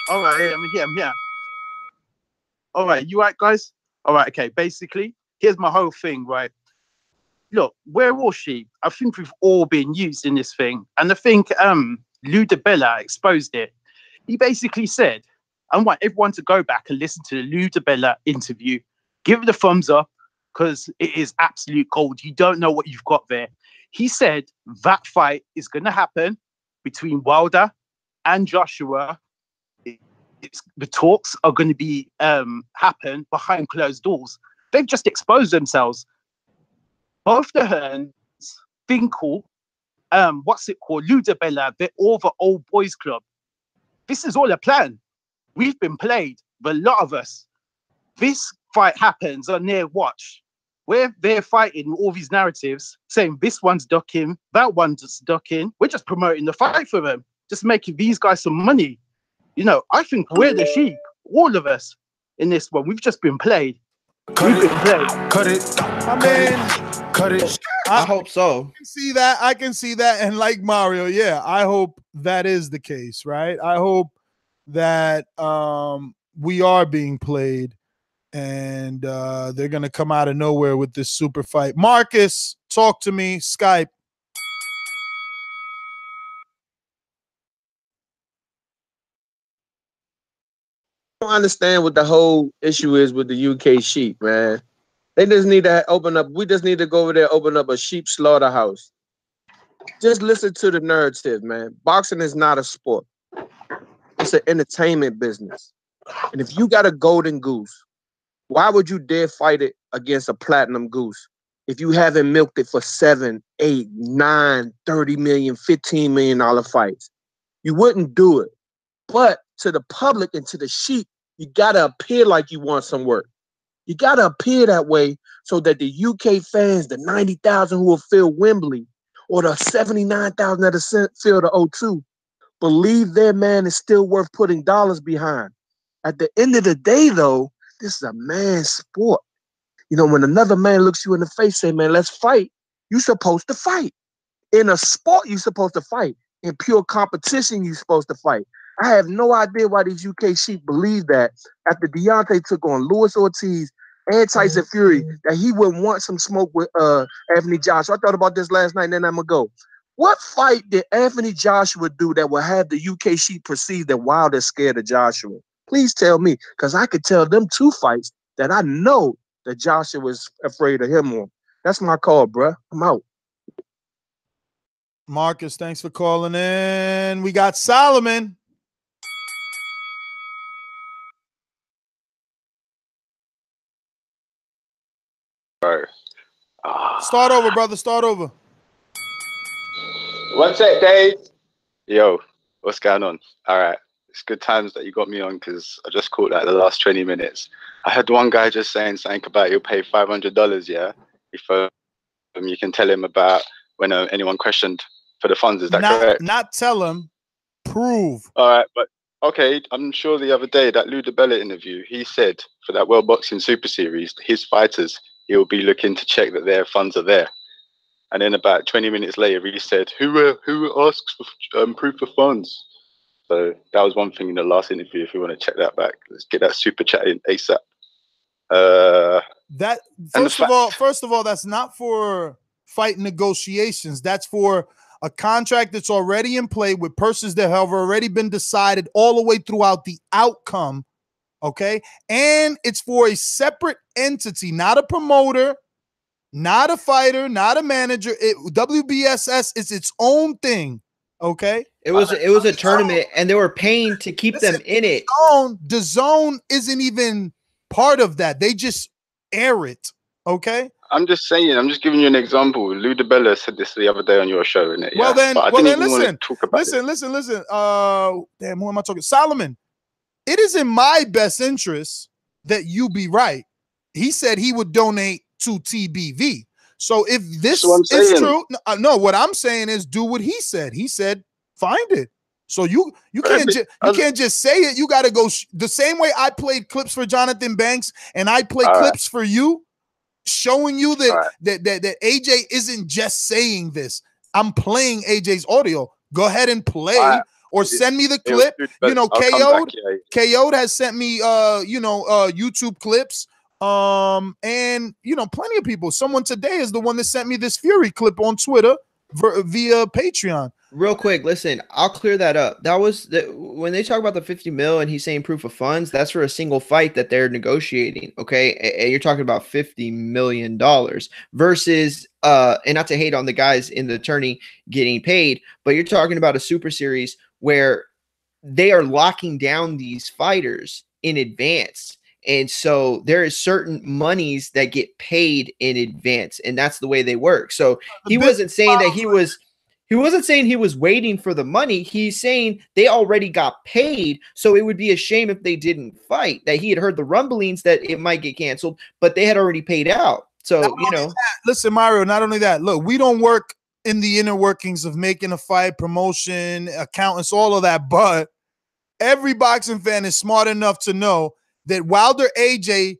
All right, I'm here. All right, you right, guys? All right, okay. Basically, here's my whole thing, right? Look, we're all sheep. I think we've all been used in this thing. And I think Lou DiBella exposed it. He basically said, I want everyone to go back and listen to the Lou DiBella interview. Give it a thumbs up because it is absolute gold. You don't know what you've got there. He said that fight is going to happen between Wilder and Joshua. The talks are going to be happen behind closed doors. They've just exposed themselves. Both the Hearns, Finkel, what's it called, Lou DiBella, they're all the old boys club. This is all a plan. We've been played, but a lot of us. This fight happens on their watch. Where they're fighting all these narratives, saying this one's ducking, that one's ducking. We're just promoting the fight for them, just making these guys some money. You know, I think we're the sheep, all of us in this one. We've just been played. Cut it. I mean, cut it. I hope so. I can see that. And like Mario, yeah, I hope that is the case, right? I hope that we are being played and they're going to come out of nowhere with this super fight. Marcus, talk to me. Skype. I don't understand what the whole issue is with the UK sheep, man. They just need to open up. We just need to go over there, open up a sheep slaughterhouse. Just listen to the narrative, man. Boxing is not a sport. It's an entertainment business. And if you got a golden goose, why would you dare fight it against a platinum goose if you haven't milked it for 7, 8, 9, 30 million, $15 million fights? You wouldn't do it. But to the public and to the sheep, you got to appear like you want some work. You got to appear that way so that the UK fans, the 90,000 who will fill Wembley, or the 79,000 that will fill the O2, believe their man is still worth putting dollars behind. At the end of the day, though, this is a man's sport. You know, when another man looks you in the face, say, man, let's fight, you're supposed to fight. In a sport, you're supposed to fight. In pure competition, you're supposed to fight. I have no idea why these UK sheep believe that after Deontay took on Luis Ortiz and Tyson Fury, that he would want some smoke with Anthony Joshua. I thought about this last night, and then I'm going to go. What fight did Anthony Joshua do that will have the UK sheep perceive that Wilder's scared of Joshua? Please tell me, because I could tell them 2 fights that I know that Joshua was afraid of him on. That's my call, bruh. I'm out. Marcus, thanks for calling in. We got Solomon. Right. Start over, brother. Start over. What's it, Dave? Yo, what's going on? All right. It's good times that you got me on because I just caught that the last 20 minutes. I heard one guy just saying something about he'll pay $500, yeah? If you can tell him about when anyone questioned for the funds. Is that correct? Not tell him, prove. All right, but okay, I'm sure the other day, that Lou DiBella interview, he said for that World Boxing Super Series, his fighters, he'll be looking to check that their funds are there. And then about 20 minutes later, he said, who asks for proof of funds? So that was one thing in the last interview. If you want to check that back, let's get that super chat in ASAP. That first of all, that's not for fight negotiations. That's for a contract that's already in play with purses that have already been decided all the way throughout the outcome. Okay, and it's for a separate entity, not a promoter, not a fighter, not a manager. WBSS is its own thing. Okay, it was a tournament, and they were paying to keep them in it. The zone isn't even part of that. They just air it. Okay. I'm just saying. I'm just giving you an example. Lou DiBella said this the other day on your show, innit? Well, yeah. then, listen. Damn, who am I talking? Solomon. It is in my best interest that you be right. He said he would donate to TBV. So if this is true, no, what I'm saying is do what he said. He said find it. So you can't just say it. You got to go the same way I played clips for Jonathan Banks and I play clips for you, showing you that AJ isn't just saying this. I'm playing AJ's audio. go ahead and play or send me the clip. You know, KO'd has sent me YouTube clips. And you know, plenty of people. Someone today is the one that sent me this Fury clip on Twitter via Patreon. Real quick, listen, I'll clear that up. That was when they talk about the 50 mil and he's saying proof of funds, that's for a single fight that they're negotiating. Okay. And you're talking about $50 million versus, and not to hate on the guys in the attorney getting paid, but you're talking about a super series where they are locking down these fighters in advance. And so there is certain monies that get paid in advance, and that's the way they work. So he wasn't saying that he wasn't saying he was waiting for the money. He's saying they already got paid. So it would be a shame if they didn't fight, that he had heard the rumblings that it might get canceled, but they had already paid out. So, you know, listen, Mario, not only that, look, we don't work in the inner workings of making a fight, promotion, accountants, all of that, but every boxing fan is smart enough to know that Wilder AJ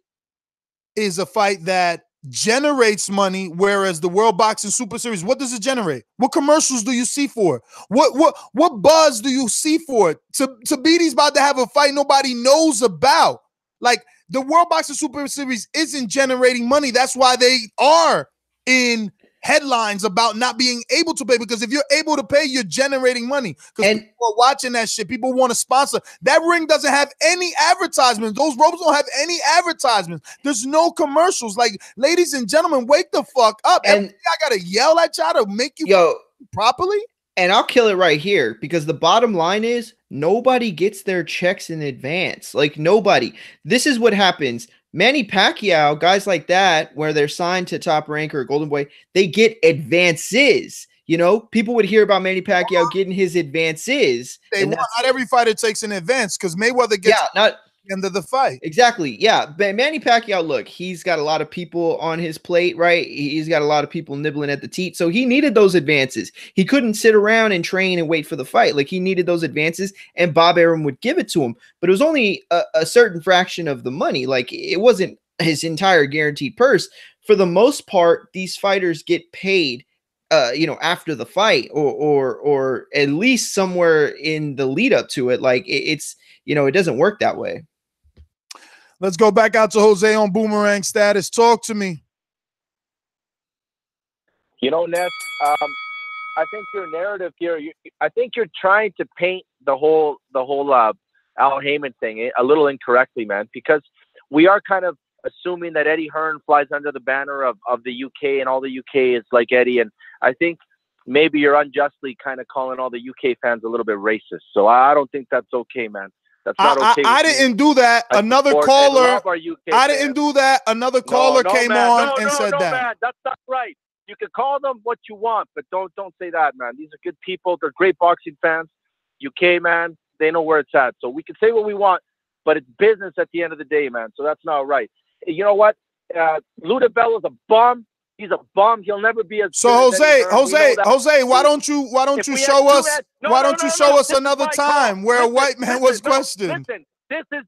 is a fight that generates money, whereas the World Boxing Super Series, what does it generate? What commercials do you see for it? What buzz do you see for it? Tabiti's about to have a fight nobody knows about. Like, the World Boxing Super Series isn't generating money. That's why they are in headlines about not being able to pay, because if you're able to pay, you're generating money, because people are watching that shit. People want to sponsor. That ring doesn't have any advertisements. Those ropes don't have any advertisements. There's no commercials. Like, ladies and gentlemen, wake the fuck up. And I gotta yell at y'all to make you properly. And I'll kill it right here, because the bottom line is nobody gets their checks in advance. Like, nobody. This is what happens. Manny Pacquiao, guys like that, where they're signed to Top Rank or Golden Boy, they get advances. You know, people would hear about Manny Pacquiao getting his advances. Not every fighter takes an advance, because Mayweather gets not the end of the fight. Exactly. Yeah. But Manny Pacquiao, look, he's got a lot of people on his plate, right? He's got a lot of people nibbling at the teat. So he needed those advances. He couldn't sit around and train and wait for the fight. Like, he needed those advances, and Bob Arum would give it to him. But it was only a certain fraction of the money. Like, it wasn't his entire guaranteed purse. For the most part, these fighters get paid after the fight, or at least somewhere in the lead up to it. Like, it's it doesn't work that way. Let's go back out to Jose on Boomerang Status. Talk to me. You know, Ness, I think your narrative here, I think you're trying to paint the whole Al Heyman thing a little incorrectly, man, because we are kind of assuming that Eddie Hearn flies under the banner of the UK, and all the UK is like Eddie. And I think maybe you're unjustly kind of calling all the UK fans a little bit racist. So I don't think that's okay, man. That's not okay. I didn't do that. Another caller. I didn't do that. Another caller came on and said that. Man, that's not right. You can call them what you want, but don't say that, man. These are good people. They're great boxing fans. UK, man, they know where it's at. So we can say what we want, but it's business at the end of the day, man. So that's not right. You know what? Ludabella's a bum. He's a bum. He'll never be as so Jose, why don't you show us show us another time where a white man was questioned? Listen, this is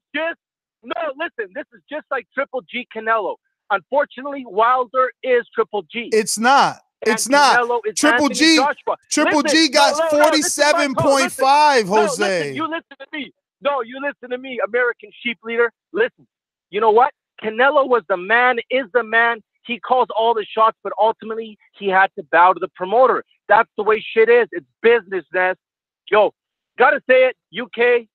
just like Triple G Canelo. Unfortunately, Wilder is Triple G. It's not. It's not. Triple G got 47.5, Jose. You listen to me. No, you listen to me, American sheep leader. Listen. You know what? Canelo was the man, is the man. He calls all the shots, but ultimately he had to bow to the promoter. That's the way shit is. It's business, Ness. Yo, gotta say it, UK,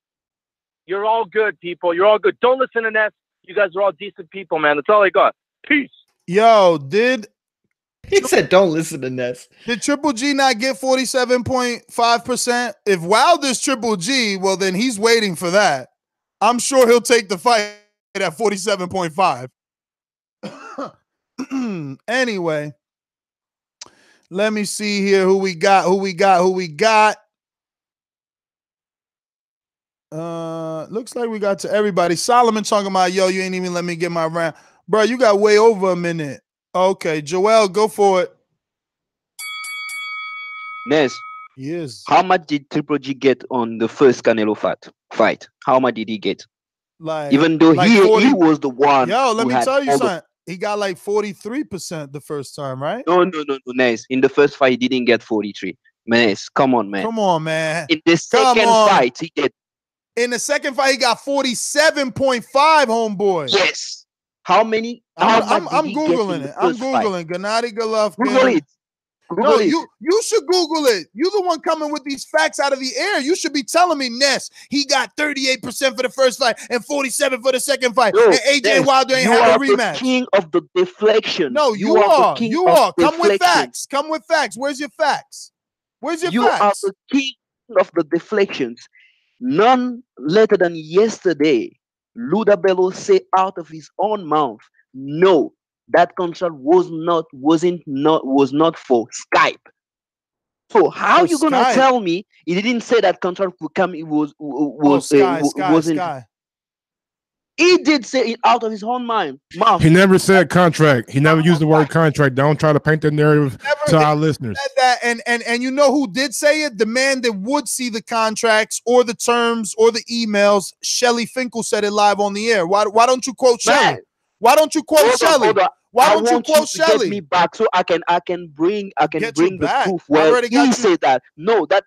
you're all good, people. You're all good. Don't listen to Ness. You guys are all decent people, man. That's all I got. Peace. Yo, he said don't listen to Ness. Did Triple G not get 47.5%? If Wilder's Triple G, well, then he's waiting for that. I'm sure he'll take the fight at 47.5. Anyway, let me see here who we got. Looks like we got to everybody. Solomon talking about, yo, you ain't even let me get my round. Bro, you got way over a minute. Okay, Joel, go for it. Ness. Yes. How much did Triple G get on the first Canelo fight? How much did he get? Like, even though like he 40, he was the one. Yo, let me tell you all something. He got like 43% the first time, right? No, Ness. In the first fight, he didn't get 43. Man, come on, man. Come on, man. In the second fight, he get. In the second fight, he got 47.5, homeboy. Yes. How many? I'm Googling Googling it. I'm Googling Gennady Golovkin. Google it. No, you should Google it. You're the one coming with these facts out of the air. You should be telling me, Ness, he got 38% for the first fight and 47% for the second fight. Yo, and AJ Ness, Wilder ain't you have a are rematch. the king of the deflection. No, you are. are. You are. Come with facts. Come with facts. Where's your facts? Where's your facts? You are the king of the deflections. None later than yesterday, Ludabello said out of his own mouth, no, that contract was not for Skype. So how you gonna tell me he didn't say that contract would come? It wasn't. He did say it out of his own mouth. He never said contract. He never used the word contract. Don't try to paint that narrative to our listeners. That, and you know who did say it? The man that would see the contracts or the terms or the emails. Shelly Finkel said it live on the air. Why don't you quote Shelly? Why don't you quote Shelly? Why don't you quote Shelly? Get me back so I can bring the proof where he said that. No, that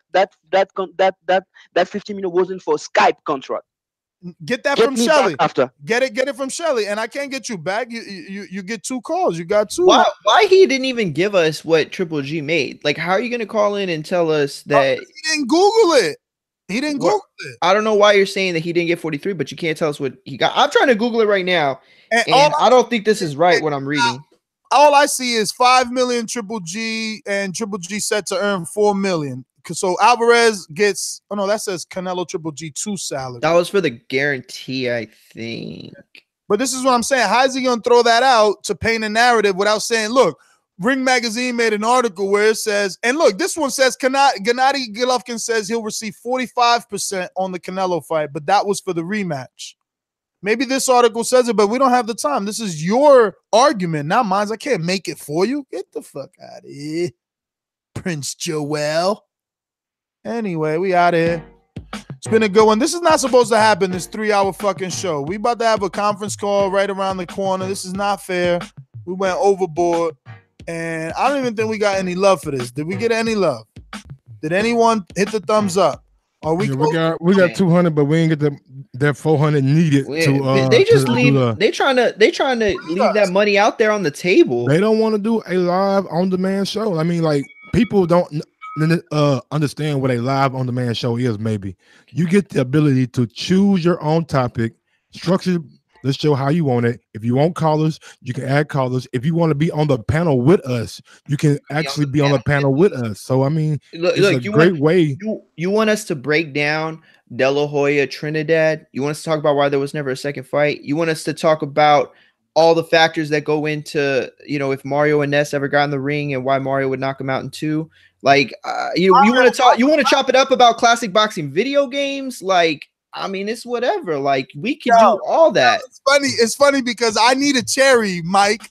50 million wasn't for Skype contract. Get that from Shelly. Get it from Shelly, and I can't get you back. You get 2 calls. You got 2. Why he didn't even give us what Triple G made? Like, how are you going to call in and tell us that he didn't Google it? He didn't Google it. I don't know why you're saying that he didn't get 43, but you can't tell us what he got. I'm trying to Google it right now, and I don't think this is right what I'm reading. All I see is 5 million Triple G, and Triple G set to earn 4 million. So Alvarez gets, oh no, that says Canelo Triple G 2 salary. That was for the guarantee, I think. But this is what I'm saying. How is he going to throw that out to paint a narrative without saying, look, Ring Magazine made an article where it says, and look, this one says Gennady Golovkin says he'll receive 45% on the Canelo fight, but that was for the rematch. Maybe this article says it, but we don't have the time. This is your argument, not mine. I can't make it for you. Get the fuck out of here, Prince Joel. Anyway, we out of here. It's been a good one. This is not supposed to happen, this 3-hour fucking show. We about to have a conference call right around the corner. This is not fair. We went overboard, and I don't even think we got any love for this. Did we get any love? Did anyone hit the thumbs up? Are we we got 200, but we ain't get that 400 needed to they just leave. They trying to leave that money out there on the table. They don't want to do a live on demand show. I mean, like, people don't understand what a live on demand show is. Maybe you get the ability to choose your own topic, structure the show how you want it. If you want callers, you can add callers. If you want to be on the panel with us, you can actually be on the panel with us. So I mean, it's a great way. You want us to break down De La Hoya Trinidad? You want us to talk about why there was never a second fight? You want us to talk about all the factors that go into, if Mario and Ness ever got in the ring and why Mario would knock him out in 2? Like, you want to chop it up about classic boxing video games? Like, I mean, it's whatever. Like, we can do all that. It's funny because I need a cherry, Mike.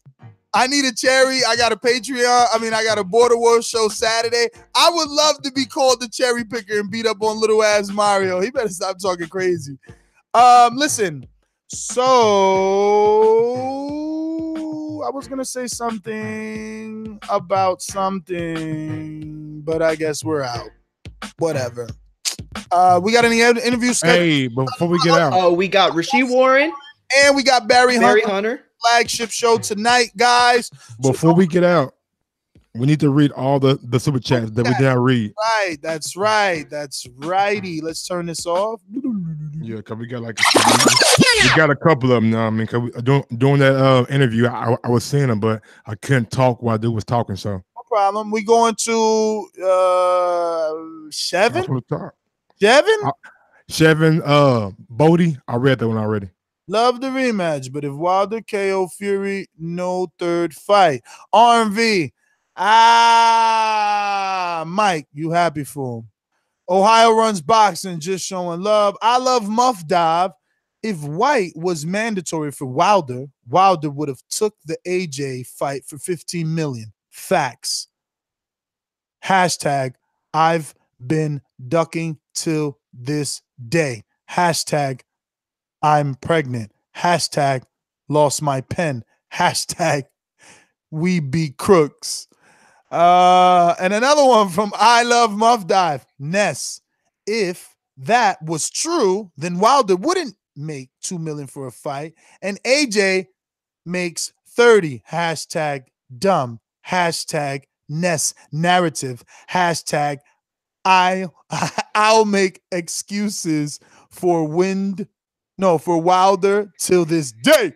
I need a cherry. I got a Patreon. I mean, I got a Border Wars show Saturday. I would love to be called the cherry picker and beat up on little ass Mario. He better stop talking crazy. Listen. So I was gonna say something about something, but I guess we're out. Whatever. We got any interviews? Hey, before we get out, we got Rasheed Warren and we got Barry Hunter. Flagship show tonight, guys. Before we get out, we need to read all the super chats that we didn't read. Right, that's right. That's righty. Let's turn this off. Yeah, because we got a couple of them now. I mean, cause during that interview, I was seeing them, but I couldn't talk while dude was talking. So no problem. We going to Chevin. Chevin, Bodie. I read that one already. Love the rematch, but if Wilder KO Fury, no third fight. RMV. Mike, you happy for him? Ohio runs boxing, just showing love. I love Muff Dive. If White was mandatory for Wilder, Wilder would have took the AJ fight for 15 million. Facts. Hashtag I've been ducking till this day. Hashtag I'm pregnant. Hashtag lost my pen. Hashtag we be crooks. And another one from I Love Muff Dive. Ness, if that was true, then Wilder wouldn't make $2 million for a fight, and AJ makes 30. Hashtag dumb. Hashtag Ness narrative. Hashtag I'll make excuses for Wilder till this day.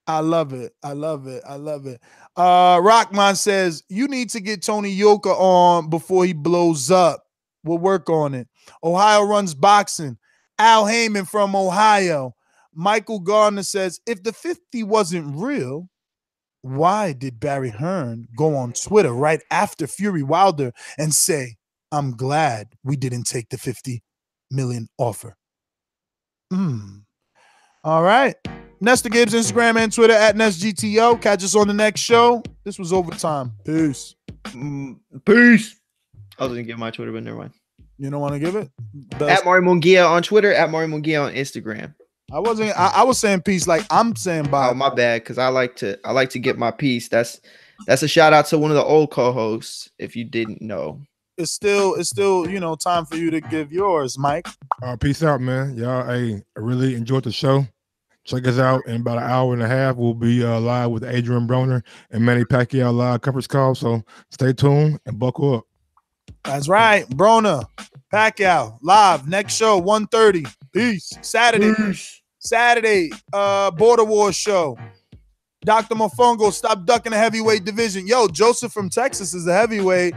I love it. I love it. I love it. Rockman says, you need to get Tony Yoka on before he blows up. We'll work on it. Ohio runs boxing. Al Heyman from Ohio. Michael Gardner says, if the 50 wasn't real, why did Barry Hearn go on Twitter right after Fury-Wilder and say, I'm glad we didn't take the 50 million offer? All right. Nestor Gibbs, Instagram and Twitter at NestGTO. Catch us on the next show. This was Overtime. Peace. Peace. I was going to give my Twitter, but never mind. You don't want to give it? At Mario Munguia on Twitter, at Mario Munguia on Instagram. I was saying peace like I'm saying bye. Oh, my bad, because I like to get my piece. That's a shout out to one of the old co-hosts, if you didn't know. It's still, time for you to give yours, Mike. Peace out, man. Y'all, I really enjoyed the show. Check us out in about an hour and a half. We'll be live with Adrian Broner and Manny Pacquiao live conference call. So stay tuned and buckle up. That's right. Broner, Pacquiao, live. Next show, 1:30. Peace. Saturday, Border Wars show. Dr. Mofongo, stop ducking the heavyweight division. Yo, Joseph from Texas is a heavyweight.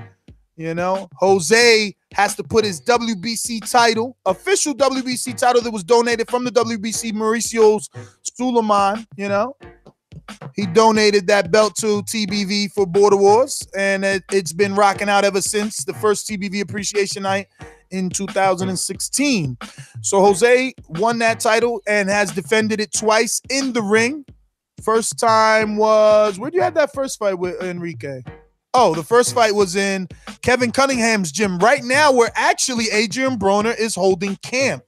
Jose has to put his WBC title, official WBC title that was donated from the WBC, Mauricio Suleiman, He donated that belt to TBV for Border Wars, and it's been rocking out ever since the first TBV Appreciation Night in 2016. So Jose won that title and has defended it twice in the ring. First time was, where'd you have that first fight with Enrique? Oh, the first fight was in Kevin Cunningham's gym. Right now, where actually Adrian Broner is holding camp.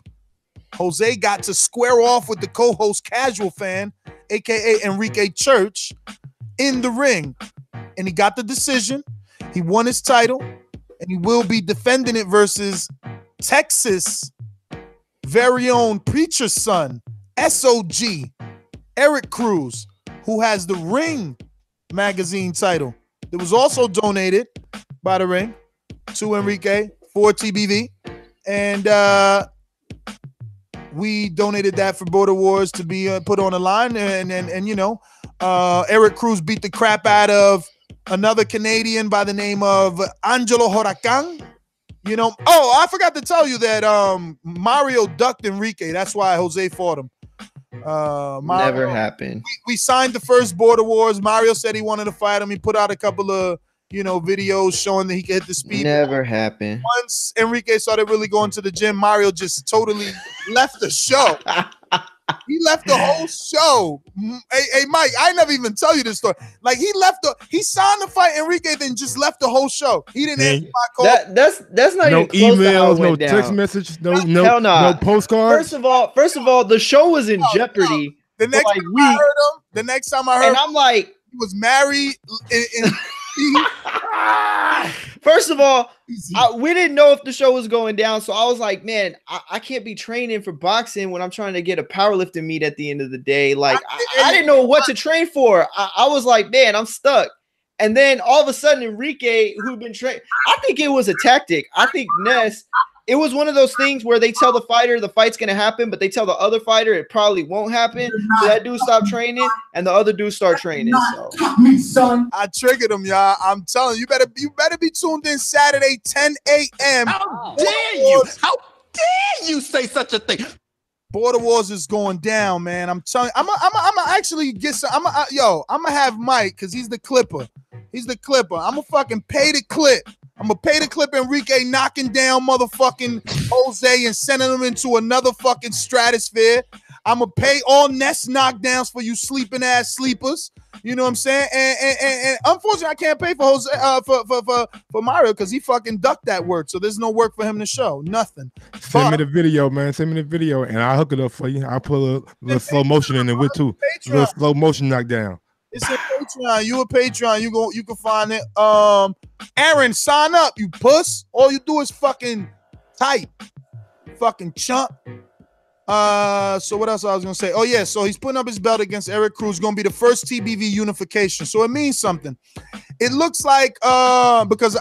Jose got to square off with the co-host Casual Fan, a.k.a. Enrique Church, in the ring. And he got the decision. He won his title. And he will be defending it versus Texas' very own preacher's son, SOG, Eric Cruz, who has the Ring magazine title. It was also donated by the Ring to Enrique for TBV. And we donated that for Border Wars to be put on the line. And Eric Cruz beat the crap out of another Canadian by the name of Angelo Huracan. I forgot to tell you that Mario ducked Enrique. That's why Jose fought him. Mario, never happened. We signed the first Border Wars. Mario said he wanted to fight him. He put out a couple of videos showing that he could hit the speed. Never happened. Once Enrique started really going to the gym, Mario just totally left the show. He left the whole show. Hey, Mike, I never even tell you this story. Like he signed to fight Enrique, then just left the whole show. He didn't answer my call. That's not no even close to how emails, it went no down. text message, no postcards. First of all, the show was in jeopardy. The next time I heard him, and I'm like, he was married. First of all, we didn't know if the show was going down, so I was like, man, I can't be training for boxing when I'm trying to get a powerlifting meet at the end of the day. Like, I didn't know what to train for. I was like, man, I'm stuck. And then all of a sudden, Enrique, who'd been trained, I think it was a tactic. I think Ness, it was one of those things where they tell the fighter the fight's going to happen, but they tell the other fighter it probably won't happen. So that dude stopped training, and the other dude start training. So. I triggered him, y'all. I'm telling you, you better be tuned in Saturday, 10 a.m. How dare you? How dare you say such a thing? Border Wars is going down, man. I'm telling you, I'm actually get some. I'm gonna have Mike because he's the clipper. He's the clipper. I'm gonna fucking pay the clip. I'm gonna pay the clip Enrique knocking down motherfucking Jose and sending him into another fucking stratosphere. I'm gonna pay all Nest knockdowns for you sleeping ass sleepers. You know what I'm saying? And unfortunately, I can't pay for Jose for Mario because he fucking ducked that work. So there's no work for him to show. Nothing. Send me the video, man. Send me the video, and I'll hook it up for you. I'll put a little slow motion in it with too. A little slow motion knockdown. It's in Patreon. You a Patreon. You can find it. Aaron, sign up, you puss. All you do is fucking type. Fucking chump. So what else I was gonna say? Oh yeah, so he's putting up his belt against Eric Cruz. Gonna be the first TBV unification. So it means something. It looks like because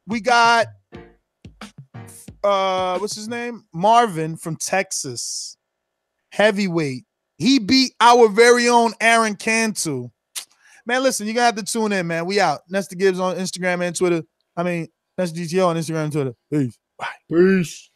we got what's his name? Marvin from Texas. Heavyweight. He beat our very own Aaron Cantu. Man, listen, you're gonna have to tune in, man. We out. Nestor Gibbs on Instagram and Twitter. Nestor GTO on Instagram and Twitter. Peace. Bye. Peace.